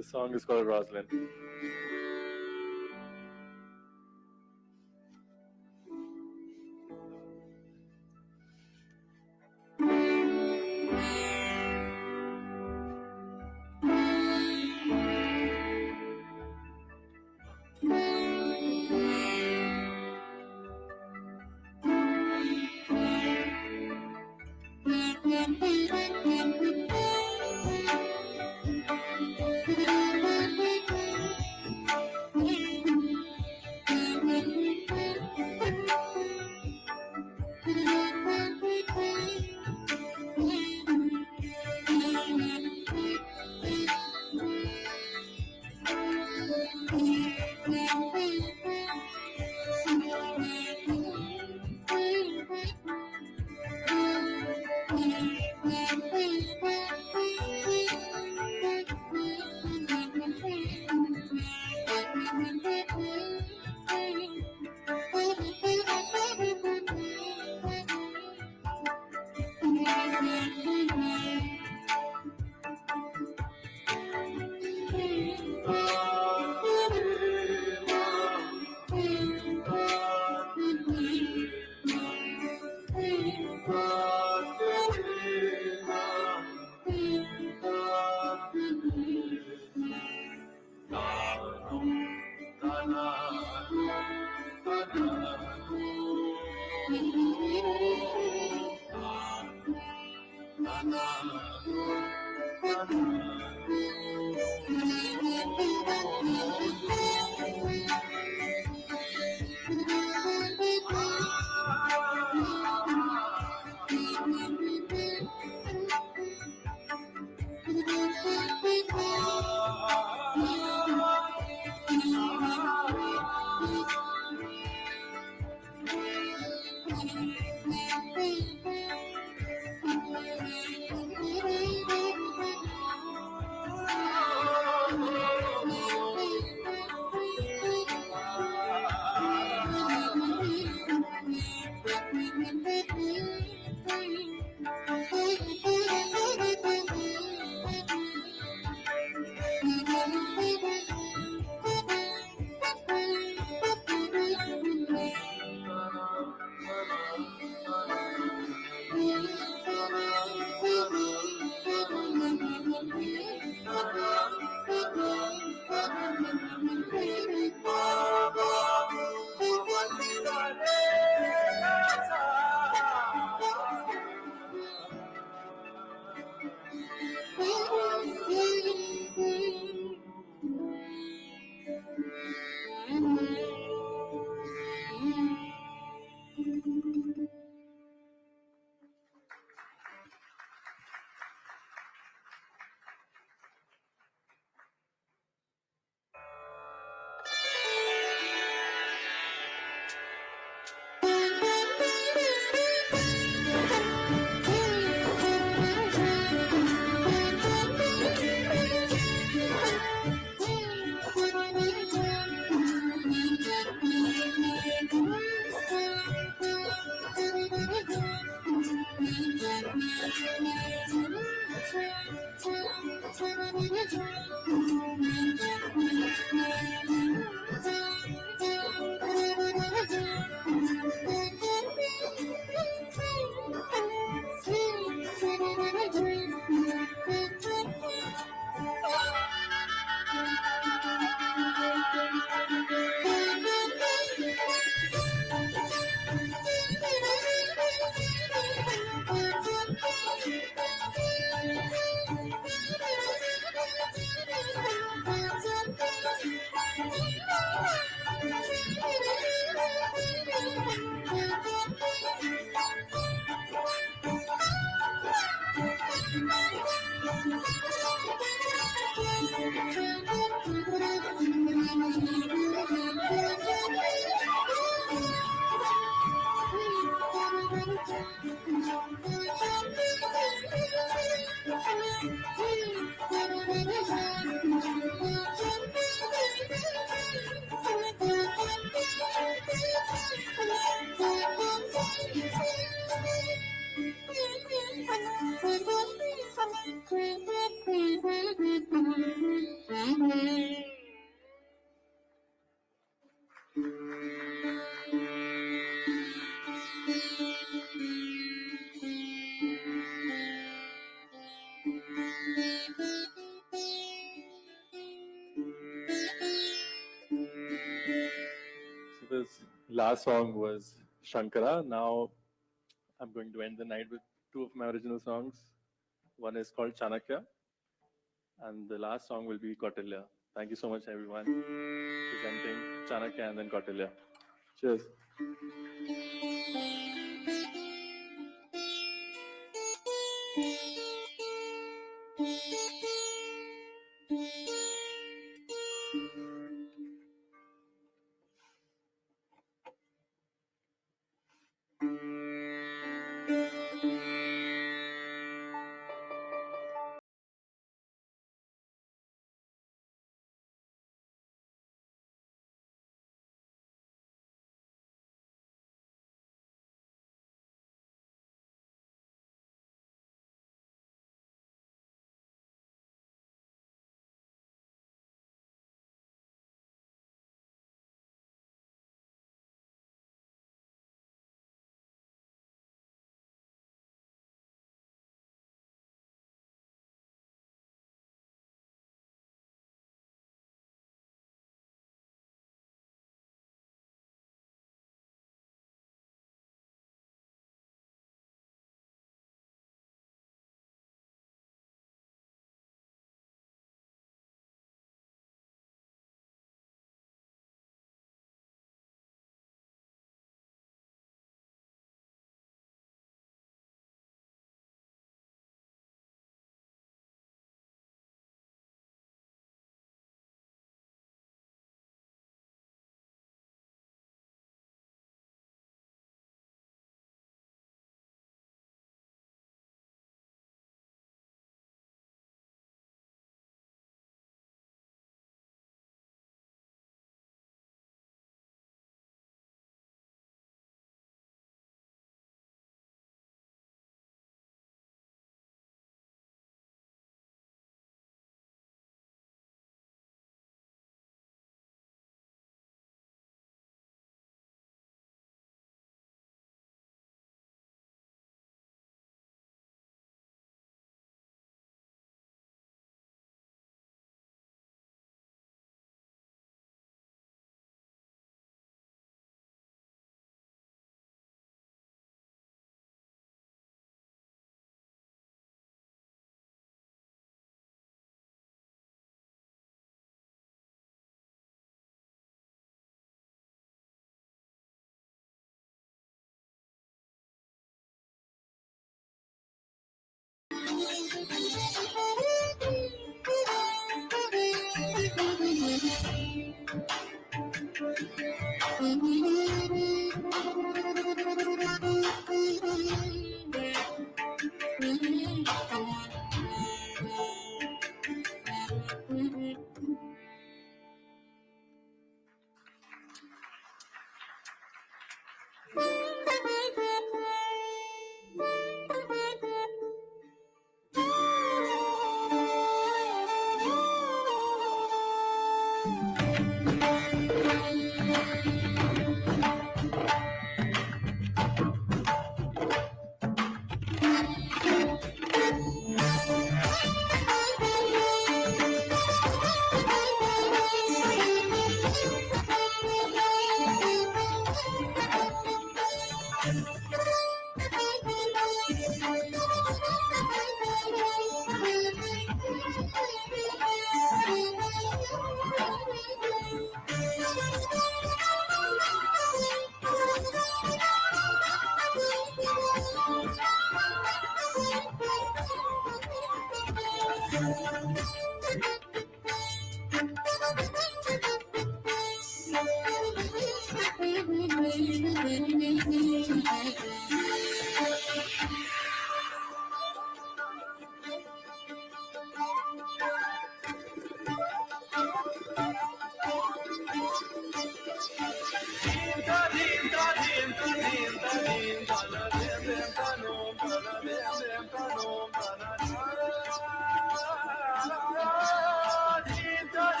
This song is called Rosalind. So this last song was Shankara. Now I'm going to end the night with two of my original songs. One is called Chanakya, and the last song will be Kautilya. Thank you so much, everyone, presenting Chanakya and then Kautilya. Cheers.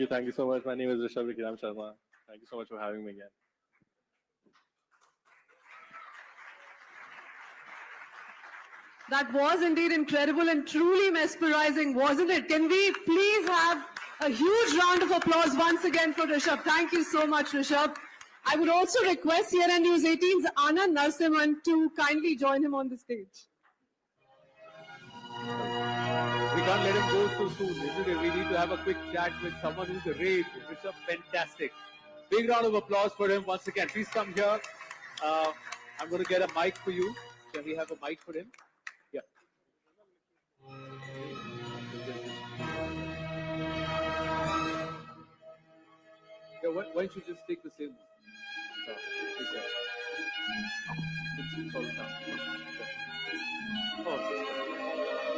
Thank you so much. My name is Rishabh Vikram Sharma. Thank you so much for having me again. That was indeed incredible and truly mesmerizing, wasn't it? Can we please have a huge round of applause once again for Rishabh? Thank you so much, Rishabh. I would also request CNN-News18's Anand Narasimhan to kindly join him on the stage. We can't let him go so soon, isn't it? We need to have a quick chat with someone who's a rage. Rishabh, fantastic. Big round of applause for him once again. Please come here. I'm going to get a mic for you. Can we have a mic for him? Yeah. Yeah, why don't you just take the same one?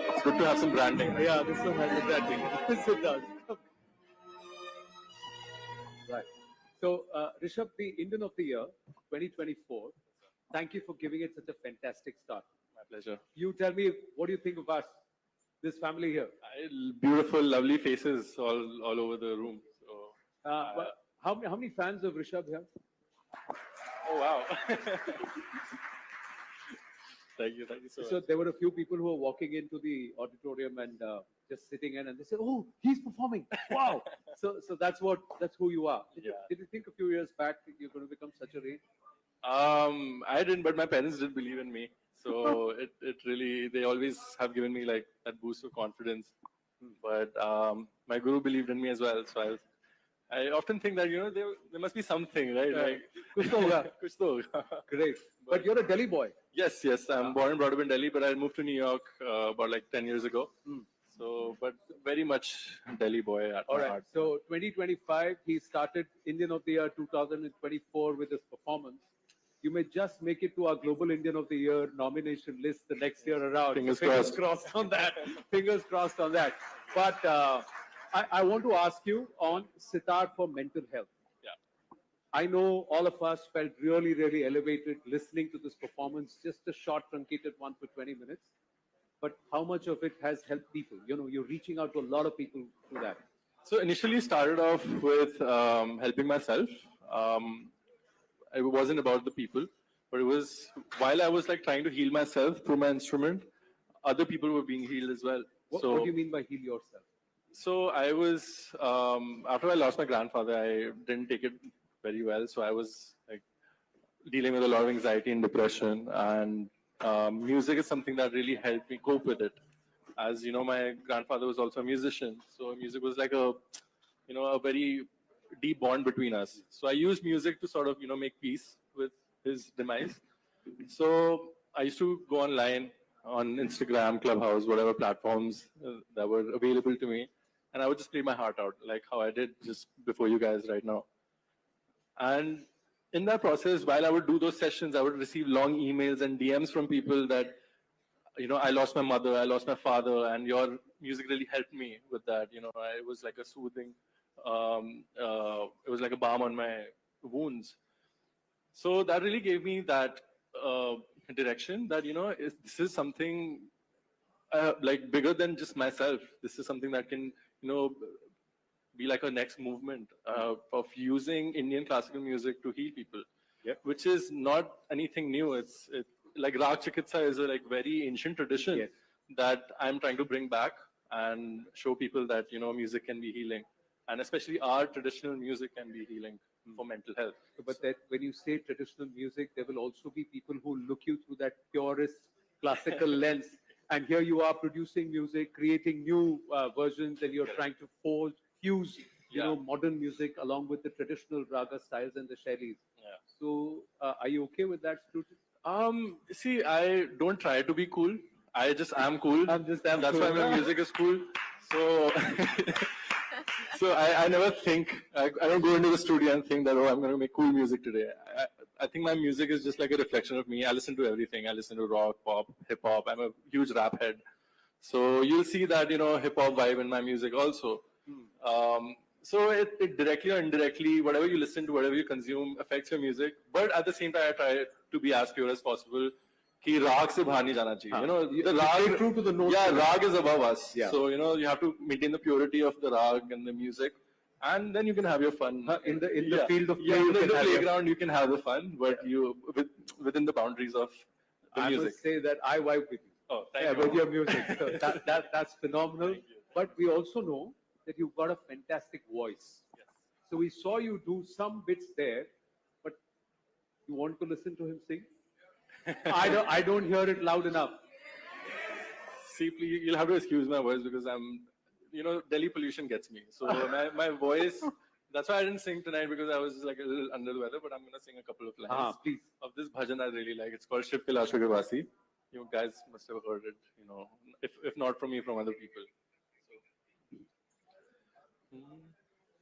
It's good to have some branding. Yeah, this one has the branding. Yes, it does. Right. So, Rishabh, the Indian of the Year 2024, thank you for giving it such a fantastic start. My pleasure. You tell me, what do you think of us, this family here? Beautiful, lovely faces all over the room. So, but how many fans of Rishabh here? oh, wow. Thank you so much. So there were a few people who were walking into the auditorium and just sitting in, and they said, "Oh, he's performing! Wow!" so that's who you are. Did you think a few years back that you're going to become such a rage? I didn't, but my parents did believe in me. So it really, they always have given me like that boost of confidence. But my guru believed in me as well. So I often think that, there must be something, right? Like, Kuch to hoga. Kuch to hoga. Great. But you're a Delhi boy. Yes. I'm born and brought up in Delhi, but I moved to New York about like 10 years ago. So, but very much Delhi boy at All my right. heart. So 2025, he started Indian of the Year 2024 with his performance. You may just make it to our Global Indian of the Year nomination list the next year around. Fingers crossed on that. Fingers crossed on that. But I want to ask you on Sitar for mental health. Yeah. I know all of us felt really, really elevated listening to this performance, just a short truncated one for 20 minutes. But how much of it has helped people? You're reaching out to a lot of people through that. So initially started off with helping myself. It wasn't about the people, but it was while I was like trying to heal myself through my instrument, other people were being healed as well. What do you mean by heal yourself? So I was, after I lost my grandfather, I didn't take it very well. So I was like dealing with a lot of anxiety and depression, and music is something that really helped me cope with it. As you know, my grandfather was also a musician. So music was like a very deep bond between us. So I used music to sort of, make peace with his demise. So I used to go online on Instagram, Clubhouse, whatever platforms that were available to me. And I would just play my heart out, like how I did just before you guys right now. And in that process, while I would do those sessions, I would receive long emails and DMs from people that, I lost my mother, I lost my father, and your music really helped me with that. It was like a soothing, it was like a balm on my wounds. So that really gave me that direction that, this is something like bigger than just myself. This is something that can, be like a next movement of using Indian classical music to heal people, which is not anything new. It's like Rag Chikitsa is a like very ancient tradition that I'm trying to bring back and show people that, music can be healing. And especially our traditional music can be healing for mental health. But that when you say traditional music, there will also be people who look you through that purist classical lens. And here you are producing music, creating new versions, and you're trying to fuse, modern music along with the traditional raga styles and the shailis. Yeah. So, are you okay with that scrutiny? See, I don't try to be cool. I just am cool. That's cool. why my music is cool. So, so I never think, I don't go into the studio and think that, I'm going to make cool music today. I think my music is just like a reflection of me. I listen to everything. I listen to rock, pop, hip hop. I'm a huge rap head. So you'll see that, hip hop vibe in my music also. So it directly or indirectly, whatever you listen to, whatever you consume affects your music. But at the same time, I try to be as pure as possible. Ki raag se bahar nahi jana chahiye. The raag, true to the notes. yeah, raag is above us. Yeah. So, you have to maintain the purity of the raag and the music. And then you can have your fun. In the field of play, in the playground, you can have the fun, but within the boundaries of the I music. must say that I vibe with you. Oh, thank you. With your music. So that's phenomenal. But we also know that you've got a fantastic voice. Yes. So we saw you do some bits there, but you want to listen to him sing? I don't hear it loud enough. See, please, you'll have to excuse my voice because I'm, Delhi pollution gets me. So my voice, that's why I didn't sing tonight, because I was just like a little under the weather, but I'm going to sing a couple of lines Please. of this bhajan I really like. It's called Shiv Kailash Ke Vasi. You guys must have heard it, if not from me, from other people.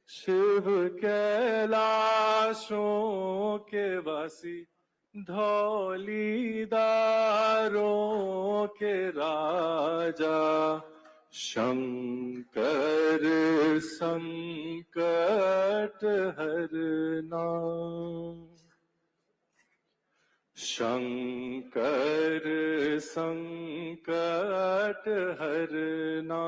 Shiv Kailashon ke vasi, dhaulidaron ke raja, Shankar sankat harna, Shankar sankat harna.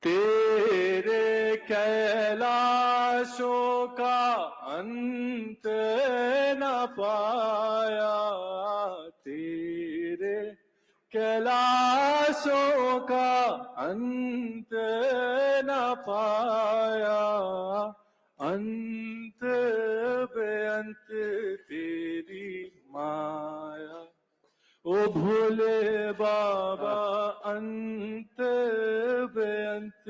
तेरे कैलाशों का अंत न पाया, तेरे कैलाशों का अंत न पाया, अंत बेअंत तेरी माया. ओ भोले बाबा अंत बेअंत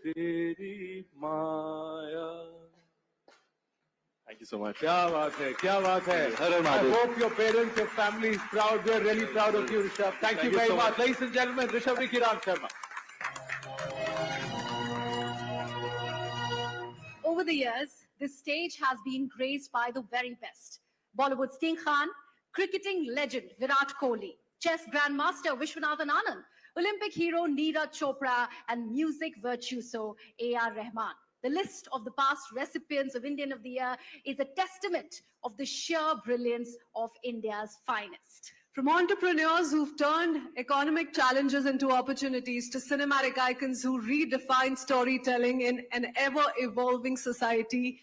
तेरी माया. Thank you so much. Kya baat hai, kya baat hai. I hope your parents, your family is proud. We're really proud of you, Rishabh. Thank you very so much. Ladies and gentlemen, Rishabh Vikiran Sharma. Over the years, this stage has been graced by the very best. Bollywood Sting Khan, cricketing legend Virat Kohli, chess grandmaster Vishwanathan Anand, Olympic hero Neeraj Chopra, and music virtuoso A.R. Rahman. The list of the past recipients of Indian of the Year is a testament of the sheer brilliance of India's finest. From entrepreneurs who've turned economic challenges into opportunities to cinematic icons who redefine storytelling in an ever-evolving society,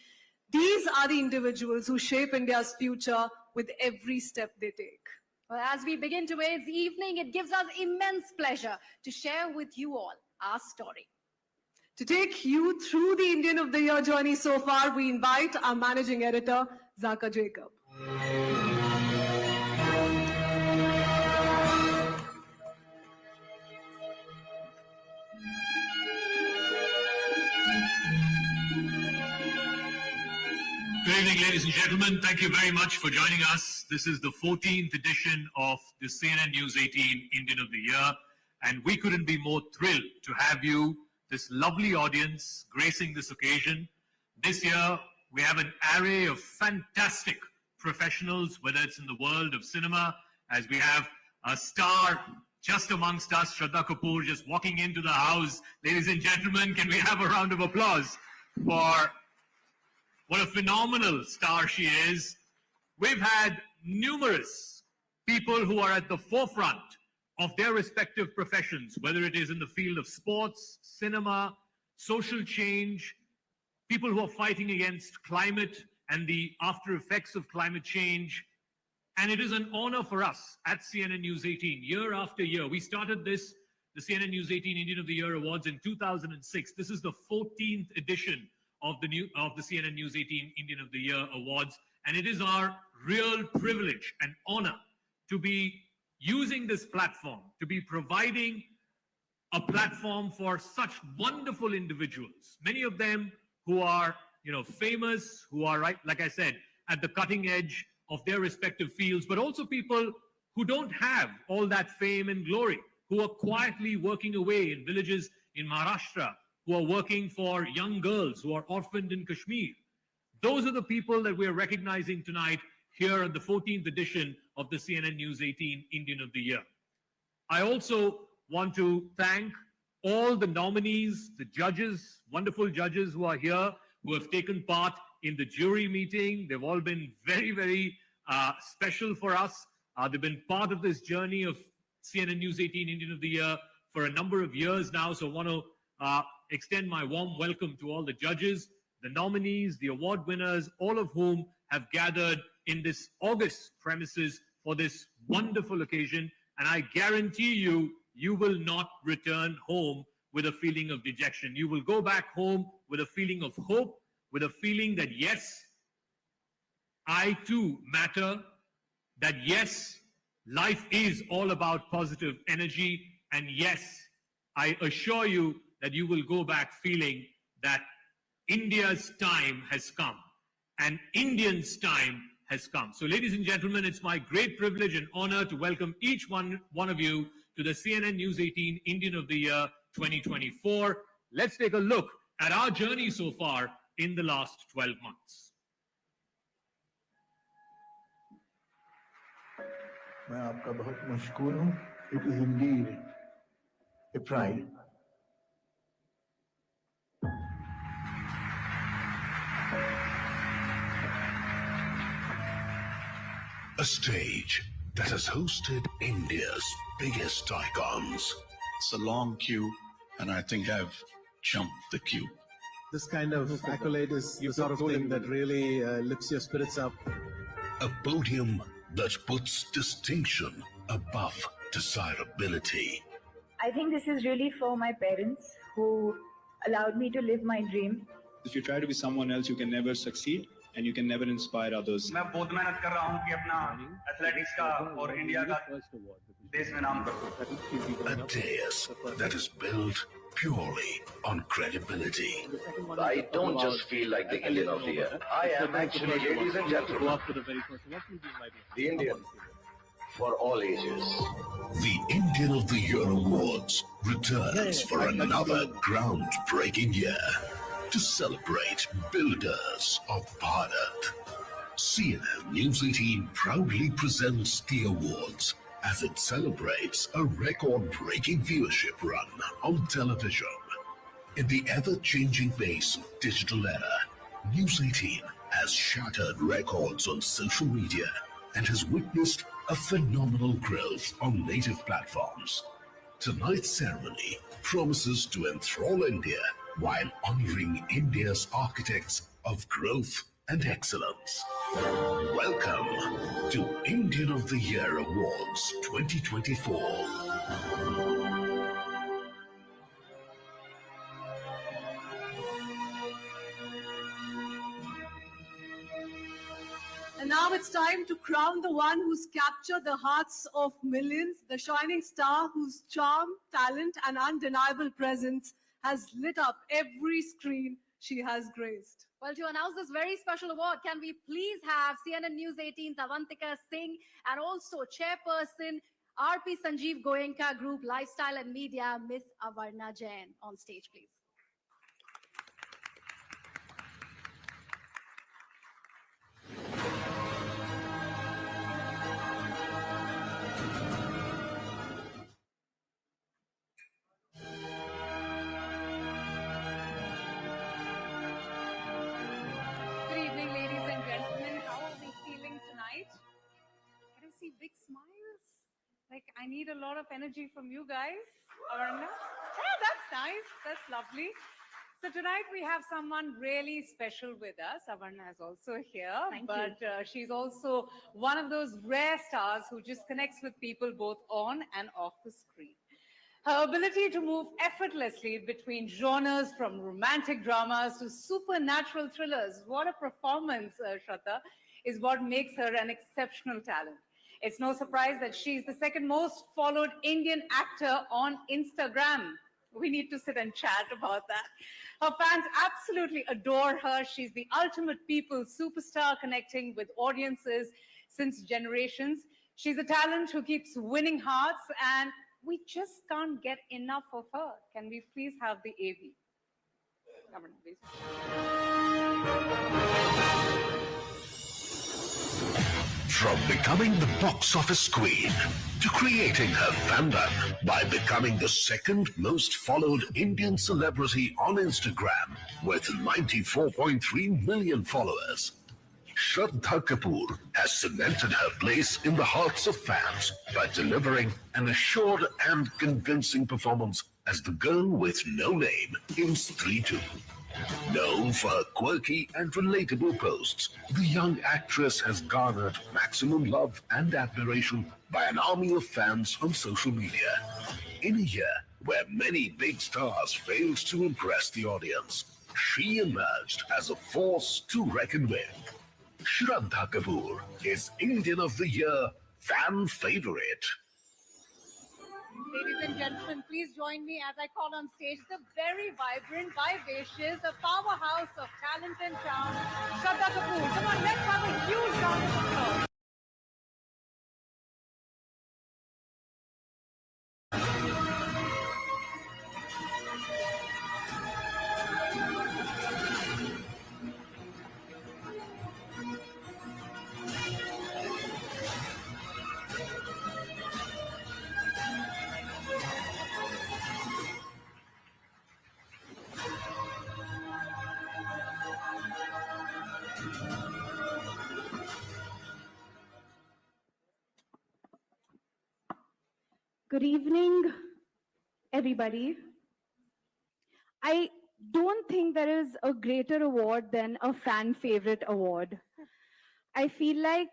these are the individuals who shape India's future with every step they take. Well, as we begin today's evening, it gives us immense pleasure to share with you all our story. To take you through the Indian of the Year journey so far, we invite our managing editor, Zaka Jacob. Good evening, ladies and gentlemen. Thank you very much for joining us. This is the 14th edition of the CNN-News18 Indian of the Year, and we couldn't be more thrilled to have you, this lovely audience, gracing this occasion. This year, we have an array of fantastic professionals, whether it's in the world of cinema, as we have a star just amongst us, Shraddha Kapoor, just walking into the house. Ladies and gentlemen, can we have a round of applause for what a phenomenal star she is. We've had numerous people who are at the forefront of their respective professions, whether it is in the field of sports, cinema, social change, people who are fighting against climate and the after effects of climate change, And it is an honor for us at CNN News 18, year after year. We started this, the CNN News 18 Indian of the Year Awards in 2006. This is the 14th edition of the CNN News 18 Indian of the Year Awards. And it is our real privilege and honor to be using this platform, to be providing a platform for such wonderful individuals, many of them who are, famous, who are, right, like I said, at the cutting edge of their respective fields, but also people who don't have all that fame and glory, who are quietly working away in villages in Maharashtra, who are working for young girls who are orphaned in Kashmir. Those are the people that we are recognizing tonight here at the 14th edition of the CNN News 18 Indian of the Year. I also want to thank all the nominees, the judges, wonderful judges who are here, who have taken part in the jury meeting. They've all been very, very special for us. They've been part of this journey of CNN News 18 Indian of the Year for a number of years now. So I want to extend my warm welcome to all the judges, the nominees, the award winners, all of whom have gathered in this August premises for this wonderful occasion. And I guarantee you, you will not return home with a feeling of dejection. You will go back home with a feeling of hope, with a feeling that yes, I too matter, that yes, life is all about positive energy, and yes, I assure you that you will go back feeling that India's time has come and Indians' time has come. So ladies and gentlemen, it's my great privilege and honor to welcome each one of you to the CNN News 18 Indian of the Year 2024. Let's take a look at our journey so far in the last 12 months. मैं आपका बहुत मशकूर हूं. It is indeed a pride. A stage that has hosted India's biggest icons. It's a long queue, and I think I've jumped the queue. This kind of accolade is the sort of thing that really lifts your spirits up. A podium that puts distinction above desirability. I think this is really for my parents who allowed me to live my dream. If you try to be someone else, you can never succeed and you can never inspire others. मैं बहुत मेहनत कर रहा हूँ कि अपना athletics का और इंडिया का देश में नाम करूँ. A dais that is built purely on credibility. I don't just feel like the Indian of the Year. I am actually, ladies and gentlemen, the Indian for all ages. The Indian of the Year Awards returns for another groundbreaking year to celebrate builders of Bharat. CNN News 18 proudly presents the awards as it celebrates a record-breaking viewership run on television. In the ever-changing pace of digital era, News 18 has shattered records on social media and has witnessed a phenomenal growth on native platforms. Tonight's ceremony promises to enthrall India while honoring India's architects of growth and excellence. Welcome to Indian of the Year Awards 2024. And now it's time to crown the one who's captured the hearts of millions, the shining star whose charm, talent, and undeniable presence has lit up every screen she has graced. Well, to announce this very special award, can we please have CNN News 18's Avantika Singh and also Chairperson RP Sanjeev Goenka Group Lifestyle and Media, Miss Avarna Jain on stage, please. See big smiles. Like I need a lot of energy from you guys. Avarna. Yeah, that's nice. That's lovely. So tonight we have someone really special with us. Avarna is also here, she's also one of those rare stars who just connects with people both on and off the screen. Her ability to move effortlessly between genres from romantic dramas to supernatural thrillers, what a performance, Shraddha, is what makes her an exceptional talent. It's no surprise that she's the second most followed Indian actor on Instagram. We need to sit and chat about that. Her fans absolutely adore her. She's the ultimate people superstar, connecting with audiences since generations. She's a talent who keeps winning hearts, and we just can't get enough of her. Can we please have the AV? Avarna, please. From becoming the box office queen to creating her fandom by becoming the second most followed Indian celebrity on Instagram with 94.3 million followers, Shraddha Kapoor has cemented her place in the hearts of fans by delivering an assured and convincing performance as the girl with no name in Stree 2. Known for her quirky and relatable posts, the young actress has garnered maximum love and admiration by an army of fans on social media. In a year where many big stars failed to impress the audience, she emerged as a force to reckon with. Shraddha Kapoor is Indian of the Year fan favorite. Ladies and gentlemen, please join me as I call on stage the very vibrant, vivacious, the powerhouse of talent and charm, Shraddha Kapoor. Come on, let's have a huge round of applause. Good evening, everybody. I don't think there is a greater award than a fan favorite award. I feel like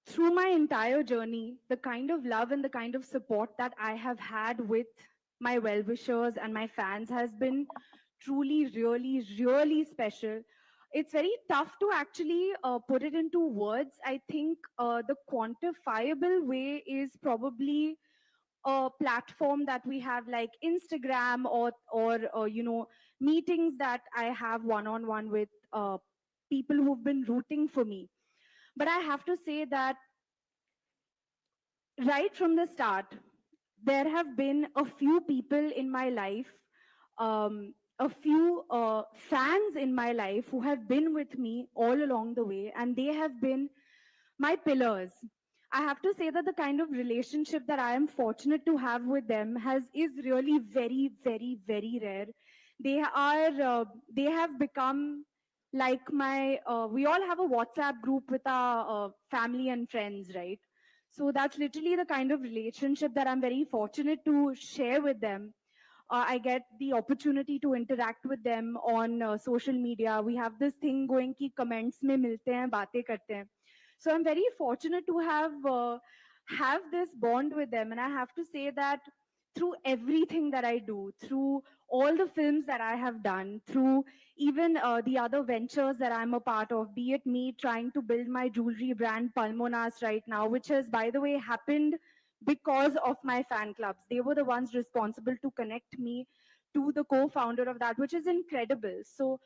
through my entire journey, the kind of love and the kind of support that I have had with my well-wishers and my fans has been truly, really, really special. It's very tough to actually put it into words. I think the quantifiable way is probably a platform that we have like Instagram or you know, meetings that I have one-on-one with people who've been rooting for me. But I have to say that right from the start, there have been a few people in my life, a few fans in my life who have been with me all along the way, and they have been my pillars. I have to say that the kind of relationship that I am fortunate to have with them is really very, very, very rare. They have become like my, we all have a WhatsApp group with our family and friends, right? So that's literally the kind of relationship that I'm very fortunate to share with them. I get the opportunity to interact with them on social media. We have this thing going ki comments mein milte hain, baatein karte hain. So I'm very fortunate to have this bond with them. And I have to say that through everything that I do, through all the films that I have done, through even the other ventures that I'm a part of, be it me trying to build my jewelry brand Palmonas right now, which has, by the way, happened because of my fan clubs. They were the ones responsible to connect me to the co-founder of that, which is incredible. So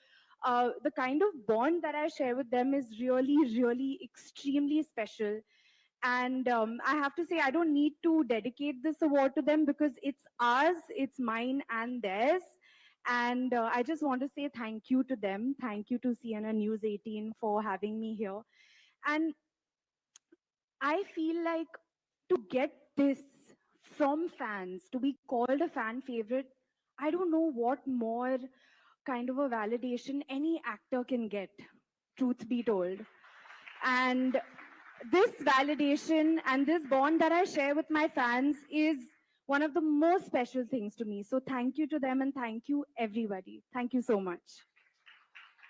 the kind of bond that I share with them is really, really extremely special. And I have to say, I don't need to dedicate this award to them because it's ours, it's mine and theirs. And I just want to say thank you to them. Thank you to CNN-News18 for having me here. And I feel like to get this from fans, to be called a fan favorite, I don't know what more kind of a validation any actor can get, truth be told. And this validation and this bond that I share with my fans is one of the most special things to me. So thank you to them and thank you everybody. Thank you so much.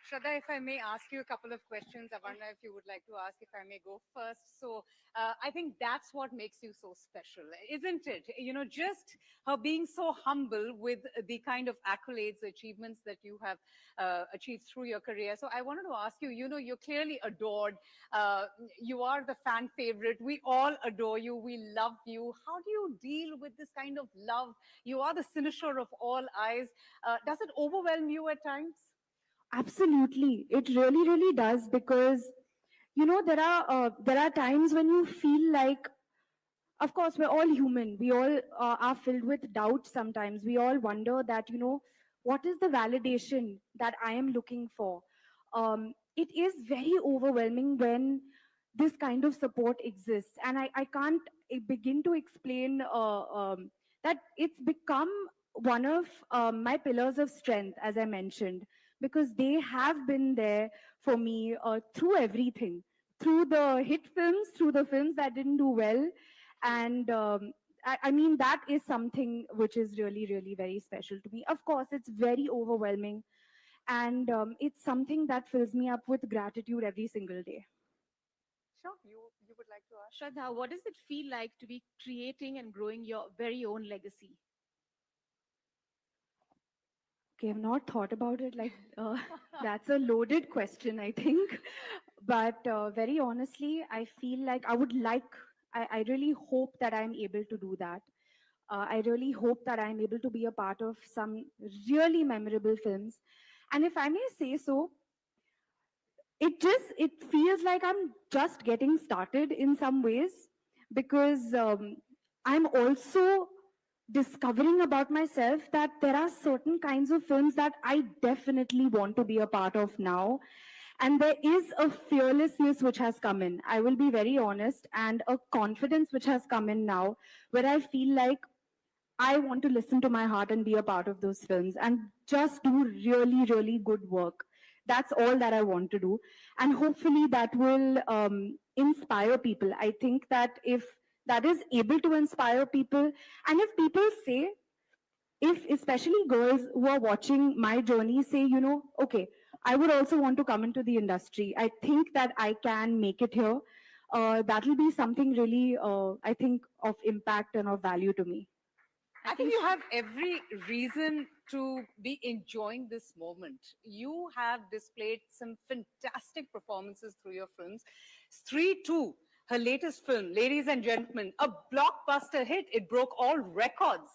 Shraddha, if I may ask you a couple of questions, Avarna, if you would like to ask, if I may go first. So I think that's what makes you so special, isn't it? You know, just her being so humble with the kind of accolades, achievements that you have achieved through your career. So I wanted to ask you, you know, you're clearly adored. You are the fan favorite. We all adore you. We love you. How do you deal with this kind of love? You are the cynosure of all eyes. Does it overwhelm you at times? Absolutely. It really, really does, because, you know, there are times when you feel like, of course, we're all human. We all are filled with doubt sometimes. We all wonder that, you know, what is the validation that I am looking for? It is very overwhelming when this kind of support exists. And I can't begin to explain that it's become one of my pillars of strength, as I mentioned, because they have been there for me through everything, through the hit films, through the films that didn't do well. And I mean, that is something which is really, really very special to me. Of course, it's very overwhelming. And it's something that fills me up with gratitude every single day. Sure, you would like to ask? Shraddha, what does it feel like to be creating and growing your very own legacy? Okay, I've not thought about it like that's a loaded question, I think. But very honestly, I feel like I really hope that I'm able to do that. I really hope that I'm able to be a part of some really memorable films. And if I may say so, it feels like I'm just getting started in some ways, because I'm also discovering about myself that there are certain kinds of films that I definitely want to be a part of now. And there is a fearlessness which has come in, I will be very honest, and a confidence which has come in now, where I feel like I want to listen to my heart and be a part of those films and just do really, really good work. That's all that I want to do. And hopefully that will inspire people. I think that if that is able to inspire people, and if people say, if especially girls who are watching my journey say, you know, okay, I would also want to come into the industry. I think that I can make it here. That will be something really, I think, of impact and of value to me. I think you have every reason to be enjoying this moment. You have displayed some fantastic performances through your films. Stree 2, her latest film, ladies and gentlemen, a blockbuster hit. It broke all records.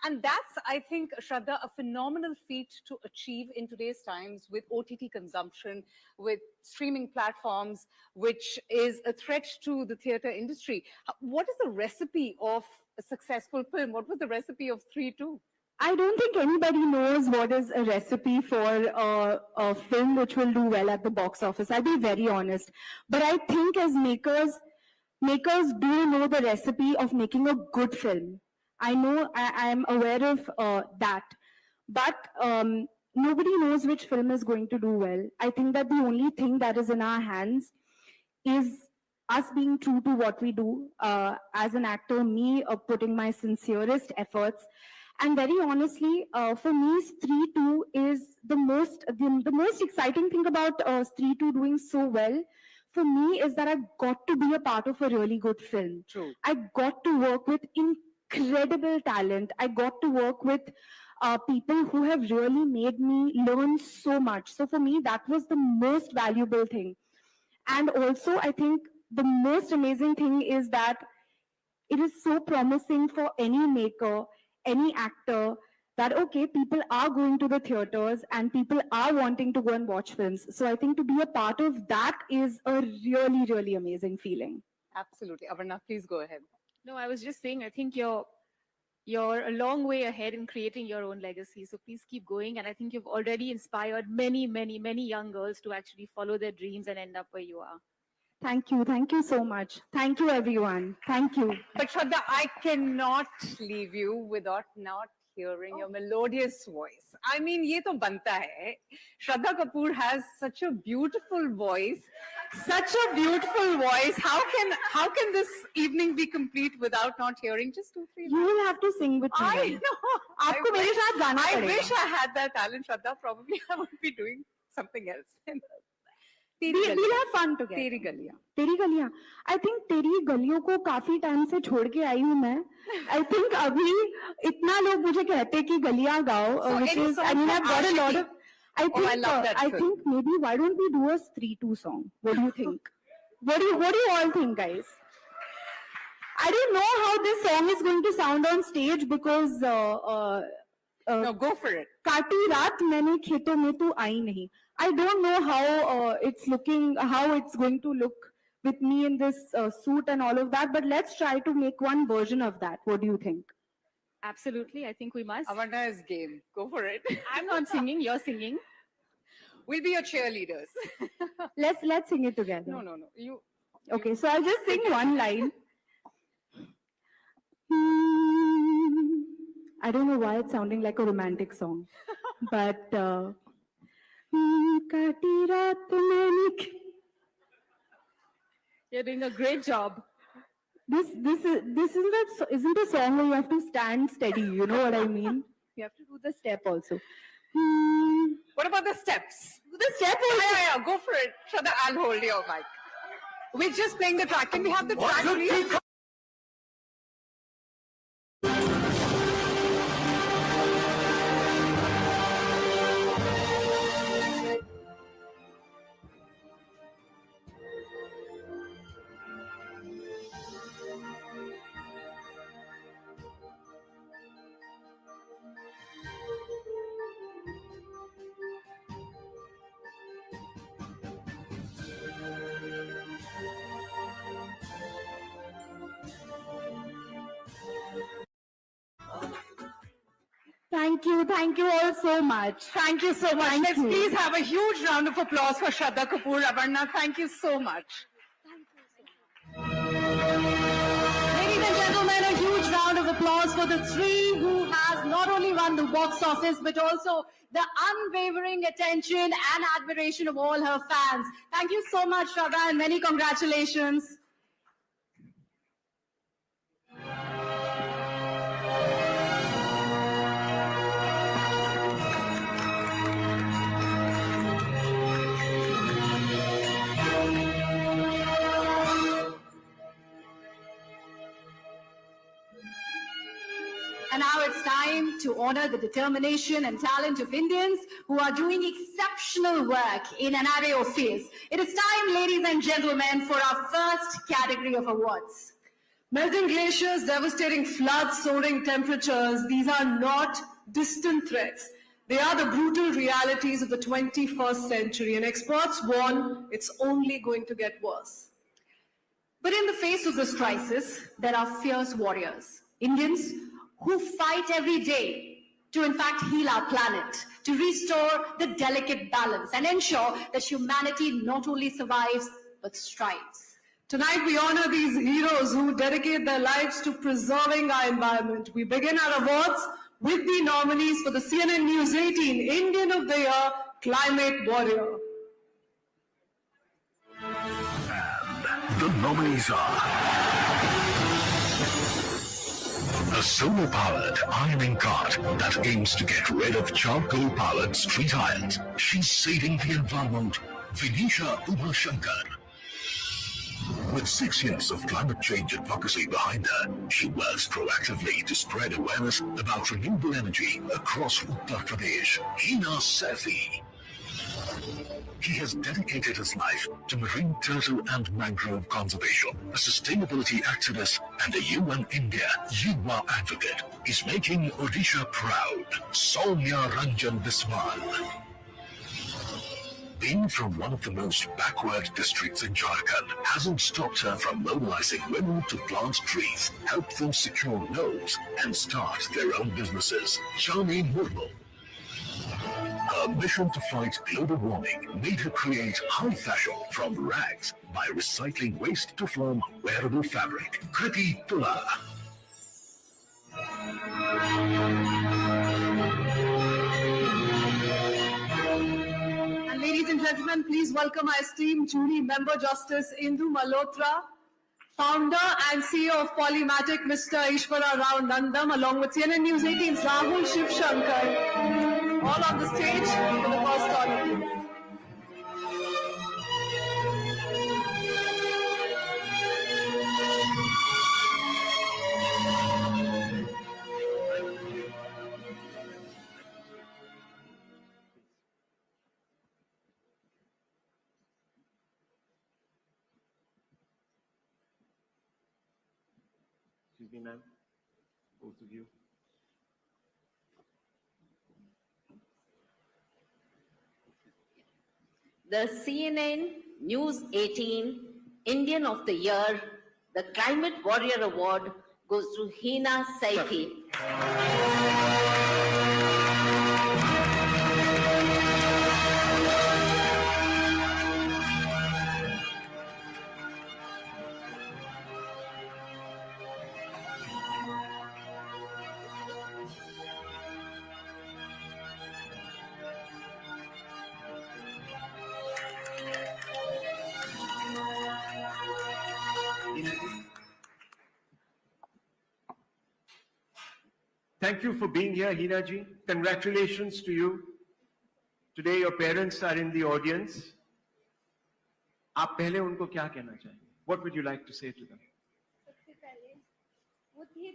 And that's, I think, Shraddha, a phenomenal feat to achieve in today's times with OTT consumption, with streaming platforms, which is a threat to the theater industry. What is the recipe of a successful film? What was the recipe of Stree 2? I don't think anybody knows what is a recipe for a film which will do well at the box office. I'll be very honest. But I think as makers do know the recipe of making a good film. I know, I am aware of that. But nobody knows which film is going to do well. I think that the only thing that is in our hands is us being true to what we do. As an actor, me putting my sincerest efforts. And very honestly, for me, Stree 2 is the most exciting thing about Stree 2 doing so well. For me, is that I got to be a part of a really good film. True. I got to work with incredible talent. I got to work with people who have really made me learn so much. So for me, that was the most valuable thing. And also, I think the most amazing thing is that it is so promising for any maker, any actor, that, okay, people are going to the theaters and people are wanting to go and watch films. So I think to be a part of that is a really, really amazing feeling. Absolutely. Avarna, please go ahead. No, I was just saying, I think you're a long way ahead in creating your own legacy. So please keep going. And I think you've already inspired many, many, many young girls to actually follow their dreams and end up where you are. Thank you. Thank you so much. Thank you, everyone. Thank you. But Shraddha, I cannot leave you without not hearing your melodious voice. I mean, ye to banta hai. Shraddha Kapoor has such a beautiful voice. Such a beautiful voice. How can this evening be complete without not hearing just 2-3 lines? You will have to sing with me. I know. आपको मेरे साथ गाना I पड़ेगा. wish I had that talent, Shraddha. Probably I would be doing something else. We'll have fun together. तेरी गलियां. तेरी गलियां. I think तेरी गलियों को काफी टाइम से छोड़ के आई हूँ मैं. I think अभी इतना लोग मुझे कहते हैं कि गलियां गाओ, which is, I mean, I've got a lot of. I think, I love that I film. think maybe why don't we do a 3-2 song? What do you think? What do you all think, guys? I don't know how this song is going to sound on stage because No, go for it. काटी रात मैंने खेतों में तू आई नहीं. I don't know how how it's going to look with me in this suit and all of that, but let's try to make one version of that. What do you think? Absolutely, I think we must. Avarna is game. Go for it. I'm not singing, you're singing. We'll be your cheerleaders. Let's sing it together. No. You. Okay, so I'll just sing one line. I don't know why it's sounding like a romantic song, but काटी रात मैंने. You're doing a great job. This isn't a song where you have to stand steady. You know what I mean? You have to do the step also. What about the steps? The step also. Yeah, go for it. Shraddha, I'll hold your mic. We're just playing the track. Can we have the track, please? Thank you all so much. Thank you so much. Thank Let's you. please have a huge round of applause for Shraddha Kapoor. Avarna, thank you so much. Ladies and gentlemen, a huge round of applause for the three who has not only won the box office, but also the unwavering attention and admiration of all her fans. Thank you so much, Shraddha, and many congratulations. And now it's time to honor the determination and talent of Indians who are doing exceptional work in an array of fields. It is time, ladies and gentlemen, for our first category of awards. Melting glaciers, devastating floods, soaring temperatures, these are not distant threats. They are the brutal realities of the 21st century, and experts warn it's only going to get worse. But in the face of this crisis, there are fierce warriors, Indians who fight every day to in fact heal our planet, to restore the delicate balance and ensure that humanity not only survives, but strives. Tonight we honor these heroes who dedicate their lives to preserving our environment. We begin our awards with the nominees for the CNN-News18 Indian of the Year Climate Warrior. And the nominees are a solar-powered ironing cart that aims to get rid of charcoal-powered street irons. She's saving the environment. Vinisha Umashankar. With 6 years of climate change advocacy behind her, she works proactively to spread awareness about renewable energy across Uttar Pradesh. Hina Safi. He has dedicated his life to marine turtle and mangrove conservation, a sustainability activist and a UN India Yuva advocate. He's making Odisha proud. Soumya Ranjan Biswal. Being from one of the most backward districts in Jharkhand hasn't stopped her from mobilizing women to plant trees, help them secure loans, and start their own businesses. Shani Murmu. Her mission to fight global warming made her create high fashion from rags by recycling waste to form wearable fabric. Kriti Tula. gentlemen, please welcome our esteemed jury member Justice Indu Malhotra, founder and CEO of Polymatic, Mr. Ishwara Rao Nandam, along with CNN News 18's Rahul Shiv Shankar, all on the stage for the first audience. Excuse me, ma'am. Both of you. The CNN News 18 Indian of the Year, the Climate Warrior Award goes to Hina Saifi. Thank you for being here, Hina ji. Congratulations to you. Today your parents are in the audience. आप पहले उनको क्या कहना चाहेंगे? What would you like to say to them? सबसे पहले वो थे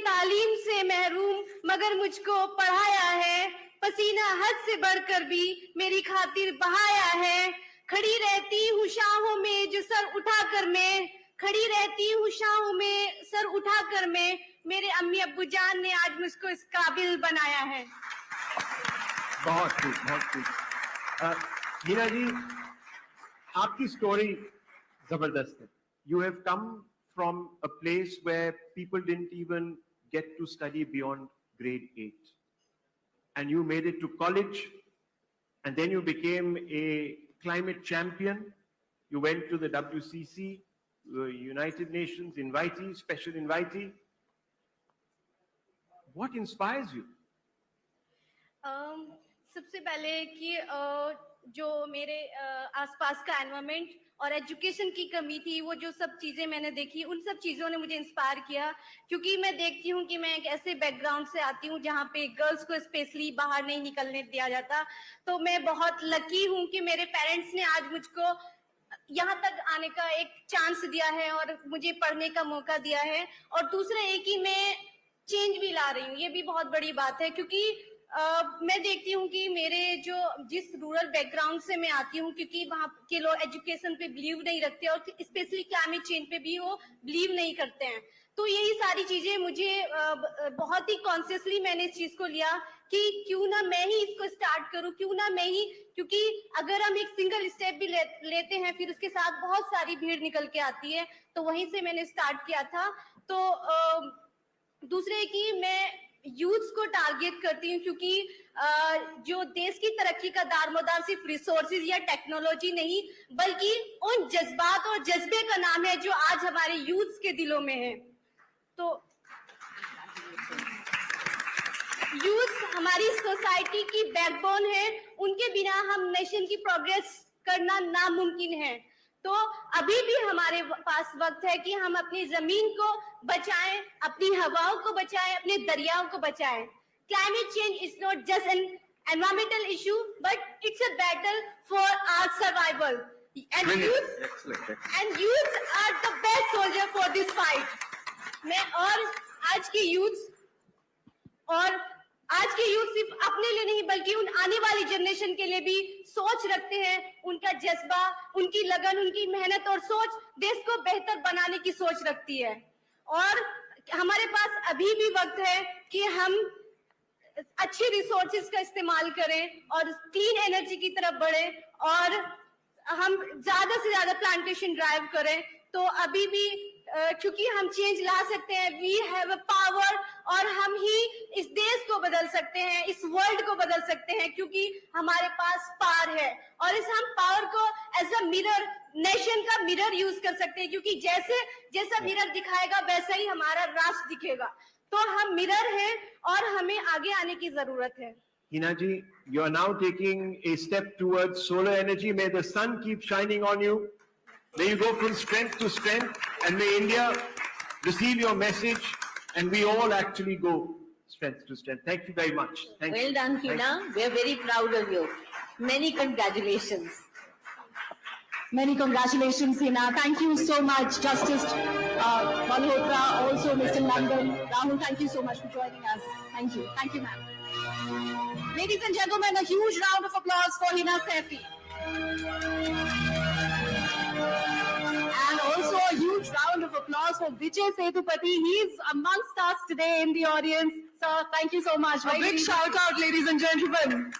तालीम से महरूम मगर मुझको पढ़ाया है, पसीना हद से बढ़कर भी मेरी खातिर बहाया है, खड़ी रहती हूँ शाहों में जो सर उठाकर मैं, खड़ी रहती हूँ शाहों में सर उठाकर मैं, मेरे अम्मी अब्बू जान ने आज मुझको इस काबिल बनाया है। बहुत खूब। हीना जी, आपकी स्टोरी जबरदस्त है। You have come from a place where people didn't even get to study beyond grade 8. And you made it to college, and then you became a climate champion. You went to the WCC, United Nations invitee, special invitee. What inspires you? सबसे पहले कि जो मेरे आसपास का environment और education की कमी थी, वो जो सब चीजें मैंने देखी, उन सब चीजों ने मुझे इंस्पायर किया, क्योंकि मैं देखती हूँ कि मैं एक ऐसे बैकग्राउंड से आती हूँ जहाँ पे गर्ल्स को स्पेशली बाहर नहीं निकलने दिया जाता। तो मैं बहुत लकी हूँ कि मेरे पेरेंट्स ने आज मुझको यहाँ तक आने का एक चांस दिया है और मुझे पढ़ने का मौका दिया है। और दूसरा एक ही मैं चेंज भी ला रही हूँ, ये भी बहुत बड़ी बात है, क्योंकि मैं देखती हूँ कि मेरे जिस रूरल बैकग्राउंड से मैं आती हूँ, क्योंकि वहाँ के लोग एजुकेशन पे बिलीव नहीं रखते और स्पेशली क्लाइमेट चेंज पे भी वो बिलीव नहीं करते हैं। तो यही सारी चीजें मुझे बहुत ही कॉन्शियसली मैंने इस चीज को लिया कि क्यों ना मैं ही इसको स्टार्ट करूं, क्यों ना मैं ही, क्योंकि अगर हम एक सिंगल स्टेप भी लेते हैं फिर उसके साथ बहुत सारी भीड़ निकल के आती है। तो वहीं से मैंने स्टार्ट किया था। तो दूसरे की मैं यूथ्स को टारगेट करती हूँ, क्योंकि जो देश की तरक्की का दारोमदार सिर्फ रिसोर्सेज या टेक्नोलॉजी नहीं, बल्कि उन जज्बात और जज्बे का नाम है जो आज हमारे यूथ्स के दिलों में है। तो यूथ हमारी सोसाइटी की बैकबोन है, उनके बिना हम नेशन की प्रोग्रेस करना नामुमकिन है। तो अभी भी हमारे पास वक्त है कि हम अपनी जमीन को बचाएं, अपनी हवाओं को बचाएं, अपने दरियाओं को बचाएं। Climate change is not just an environmental issue, but it's a battle for our survival. And youths are the best soldier for this fight. मैं और आज के यूथ सिर्फ अपने लिए नहीं बल्कि उन आने वाली जनरेशन के लिए भी सोच रखते हैं। उनका जज्बा, उनकी लगन, उनकी मेहनत और सोच देश को बेहतर बनाने की सोच रखती है। और हमारे पास अभी भी वक्त है कि हम अच्छे रिसोर्सेज का इस्तेमाल करें और क्लीन एनर्जी की तरफ बढ़े और हम ज्यादा से ज्यादा प्लांटेशन ड्राइव करें। तो अभी भी क्योंकि हम चेंज ला सकते हैं, वी हैव अ पावर, और हम ही इस देश को बदल सकते हैं, इस वर्ल्ड को बदल सकते हैं, क्योंकि हमारे पास पावर है। और इस हम पावर को एज अ मिरर, नेशन का मिरर यूज कर सकते हैं, क्योंकि जैसा मिरर दिखाएगा वैसा ही हमारा राष्ट्र दिखेगा। तो हम मिरर हैं और हमें आगे आने की जरूरत है। Hinaji, you are now taking a step towards solar energy. May the sun keep shining on you. May you go from strength to strength, and may India receive your message, and we all actually go strength to strength. Thank you very much. Thank Well you. done, Hina. We are very proud of you. Many congratulations. Many congratulations, Hina. Thank you so much, Justice Malhotra, also Mr. London. Rahul, thank you so much for joining us. Thank you. Thank you, ma'am. Ladies and gentlemen, a huge round of applause for Hina Saifi. And also a huge round of applause for Vijay Sethupathi. He's amongst us today in the audience. Sir, thank you so much. A big shout out, ladies and gentlemen.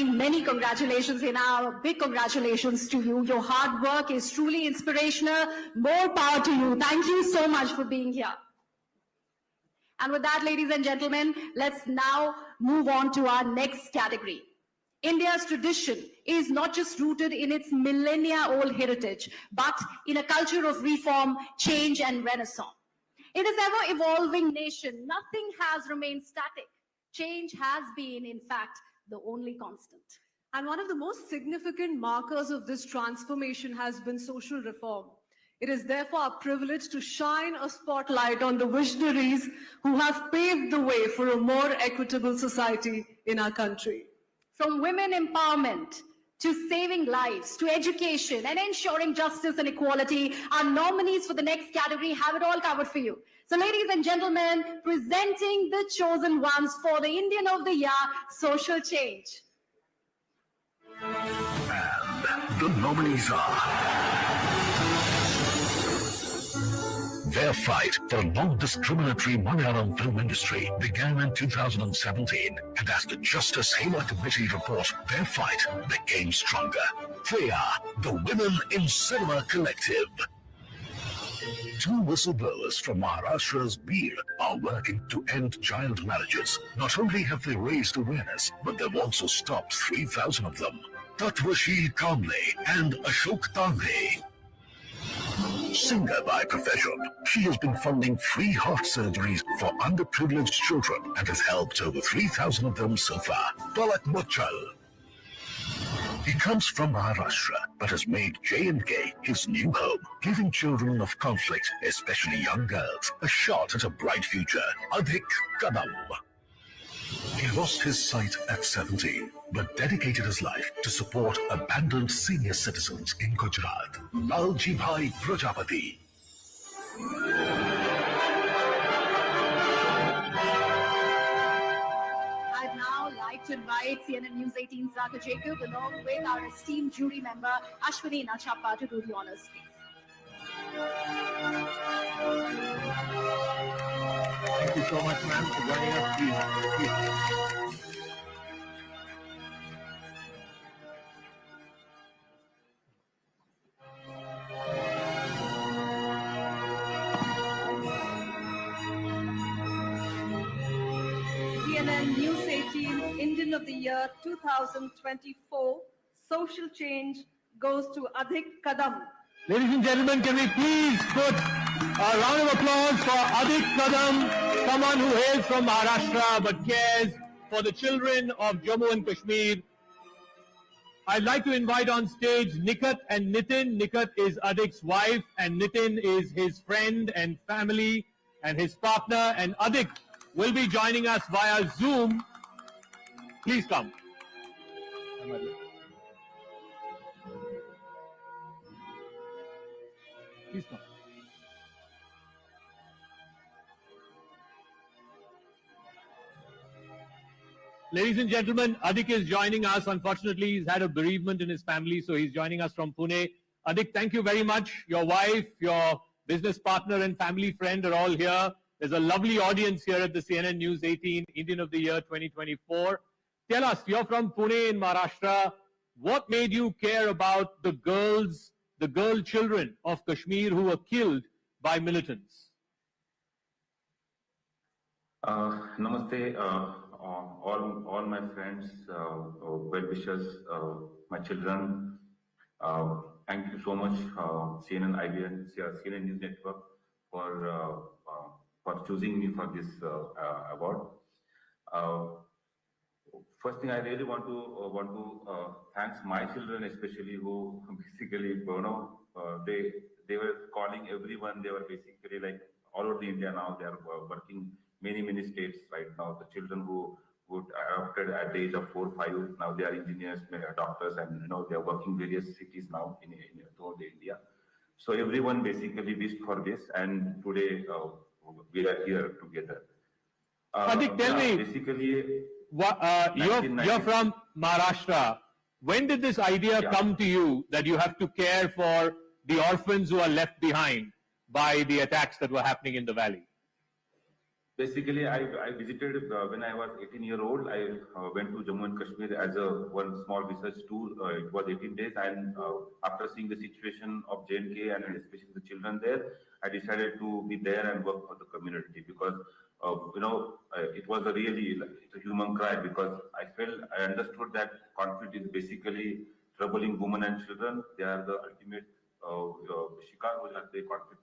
Many congratulations, Hina. Big congratulations to you. Your hard work is truly inspirational. More power to you. Thank you so much for being here. And with that, ladies and gentlemen, let's now move on to our next category. India's tradition is not just rooted in its millennia-old heritage, but in a culture of reform, change, and renaissance. In this ever-evolving nation, nothing has remained static. Change has been, in fact, the only constant. And one of the most significant markers of this transformation has been social reform. It is therefore our privilege to shine a spotlight on the visionaries who have paved the way for a more equitable society in our country. From women empowerment to saving lives, to education and ensuring justice and equality, our nominees for the next category have it all covered for you. So ladies and gentlemen, presenting the chosen ones for the Indian of the Year, Social Change. And the nominees are... Their fight for a non-discriminatory Malayalam film industry began in 2017, and as the Justice Hela Committee report, their fight became stronger. They are the Women in Cinema Collective. Two whistleblowers from Maharashtra's Bir are working to end child marriages. Not only have they raised awareness, but they've also stopped 3,000 of them. Tatvashil Kamble and Ashok Tangre. Singer by profession, she has been funding free heart surgeries for underprivileged children and has helped over 3,000 of them so far. Palak Mochal. He comes from Maharashtra but has made J&K his new home, giving children of conflict, especially young girls, a shot at a bright future. Adhik Kadam. He lost his sight at 17, but dedicated his life to support abandoned senior citizens in Gujarat. Lalji Bhai Prajapati. I'd now like to invite CNN-News18's Zaka Jacob along with our esteemed jury member Ashwini Nachappa to do the honors, please. Thank you so much, ma'am, for joining us. Please. CNN-News18 Indian of the Year 2024 Social Change goes to Adhik Kadam. Ladies and gentlemen, can we please put a round of applause for Adhik Kadam, someone who hails from Maharashtra but cares for the children of Jammu and Kashmir. I'd like to invite on stage Nikat and Nitin. Nikat is Adhik's wife and Nitin is his friend and family and his partner, and Adhik will be joining us via Zoom. Please come. Please come. Ladies and gentlemen, Adhik is joining us. Unfortunately, he's had a bereavement in his family, so he's joining us from Pune. Adhik, thank you very much. Your wife, your business partner and family friend are all here. There's a lovely audience here at the CNN News 18 Indian of the Year 2024. Tell us, you're from Pune in Maharashtra. What made you care about the girl children of Kashmir who were killed by militants? Namaste, all my friends, well-wishers, my children. Thank you so much, CNN IBN, CNN News Network, for choosing me for this award. First thing, I really want to thank my children, especially who basically, they were calling everyone. They were basically like all over the India now. They are working many states right now. The children who adopted at the age of 4, 5, now they are engineers, doctors, and they are working various cities now in throughout India. So everyone basically wished for this, and today we are here together. Adik, tell me, basically, you're from Maharashtra. When did this idea come to you that you have to care for the orphans who are left behind by the attacks that were happening in the valley? Basically, I visited when I was 18-year-old. I went to Jammu and Kashmir as one small research tour. It was 18 days, and after seeing the situation of J&K and especially the children there, I decided to be there and work for the community because it was it's a human cry, because I understood that conflict is basically troubling women and children. They are the ultimate shikar ho jate conflict,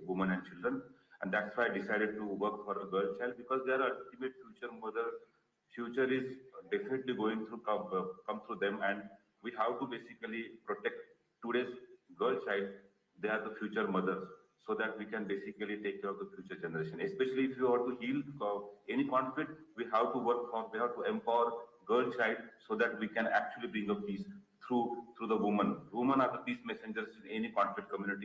women and children. And that's why I decided to work for a girl child, because they are ultimate future mother. Future is definitely going through come through them, and we have to basically protect today's girl child. They are the future mothers, so that we can basically take care of the future generation. Especially if you want to heal any conflict, we have to empower girl child so that we can actually bring a peace through the woman. Women are the peace messengers in any conflict community.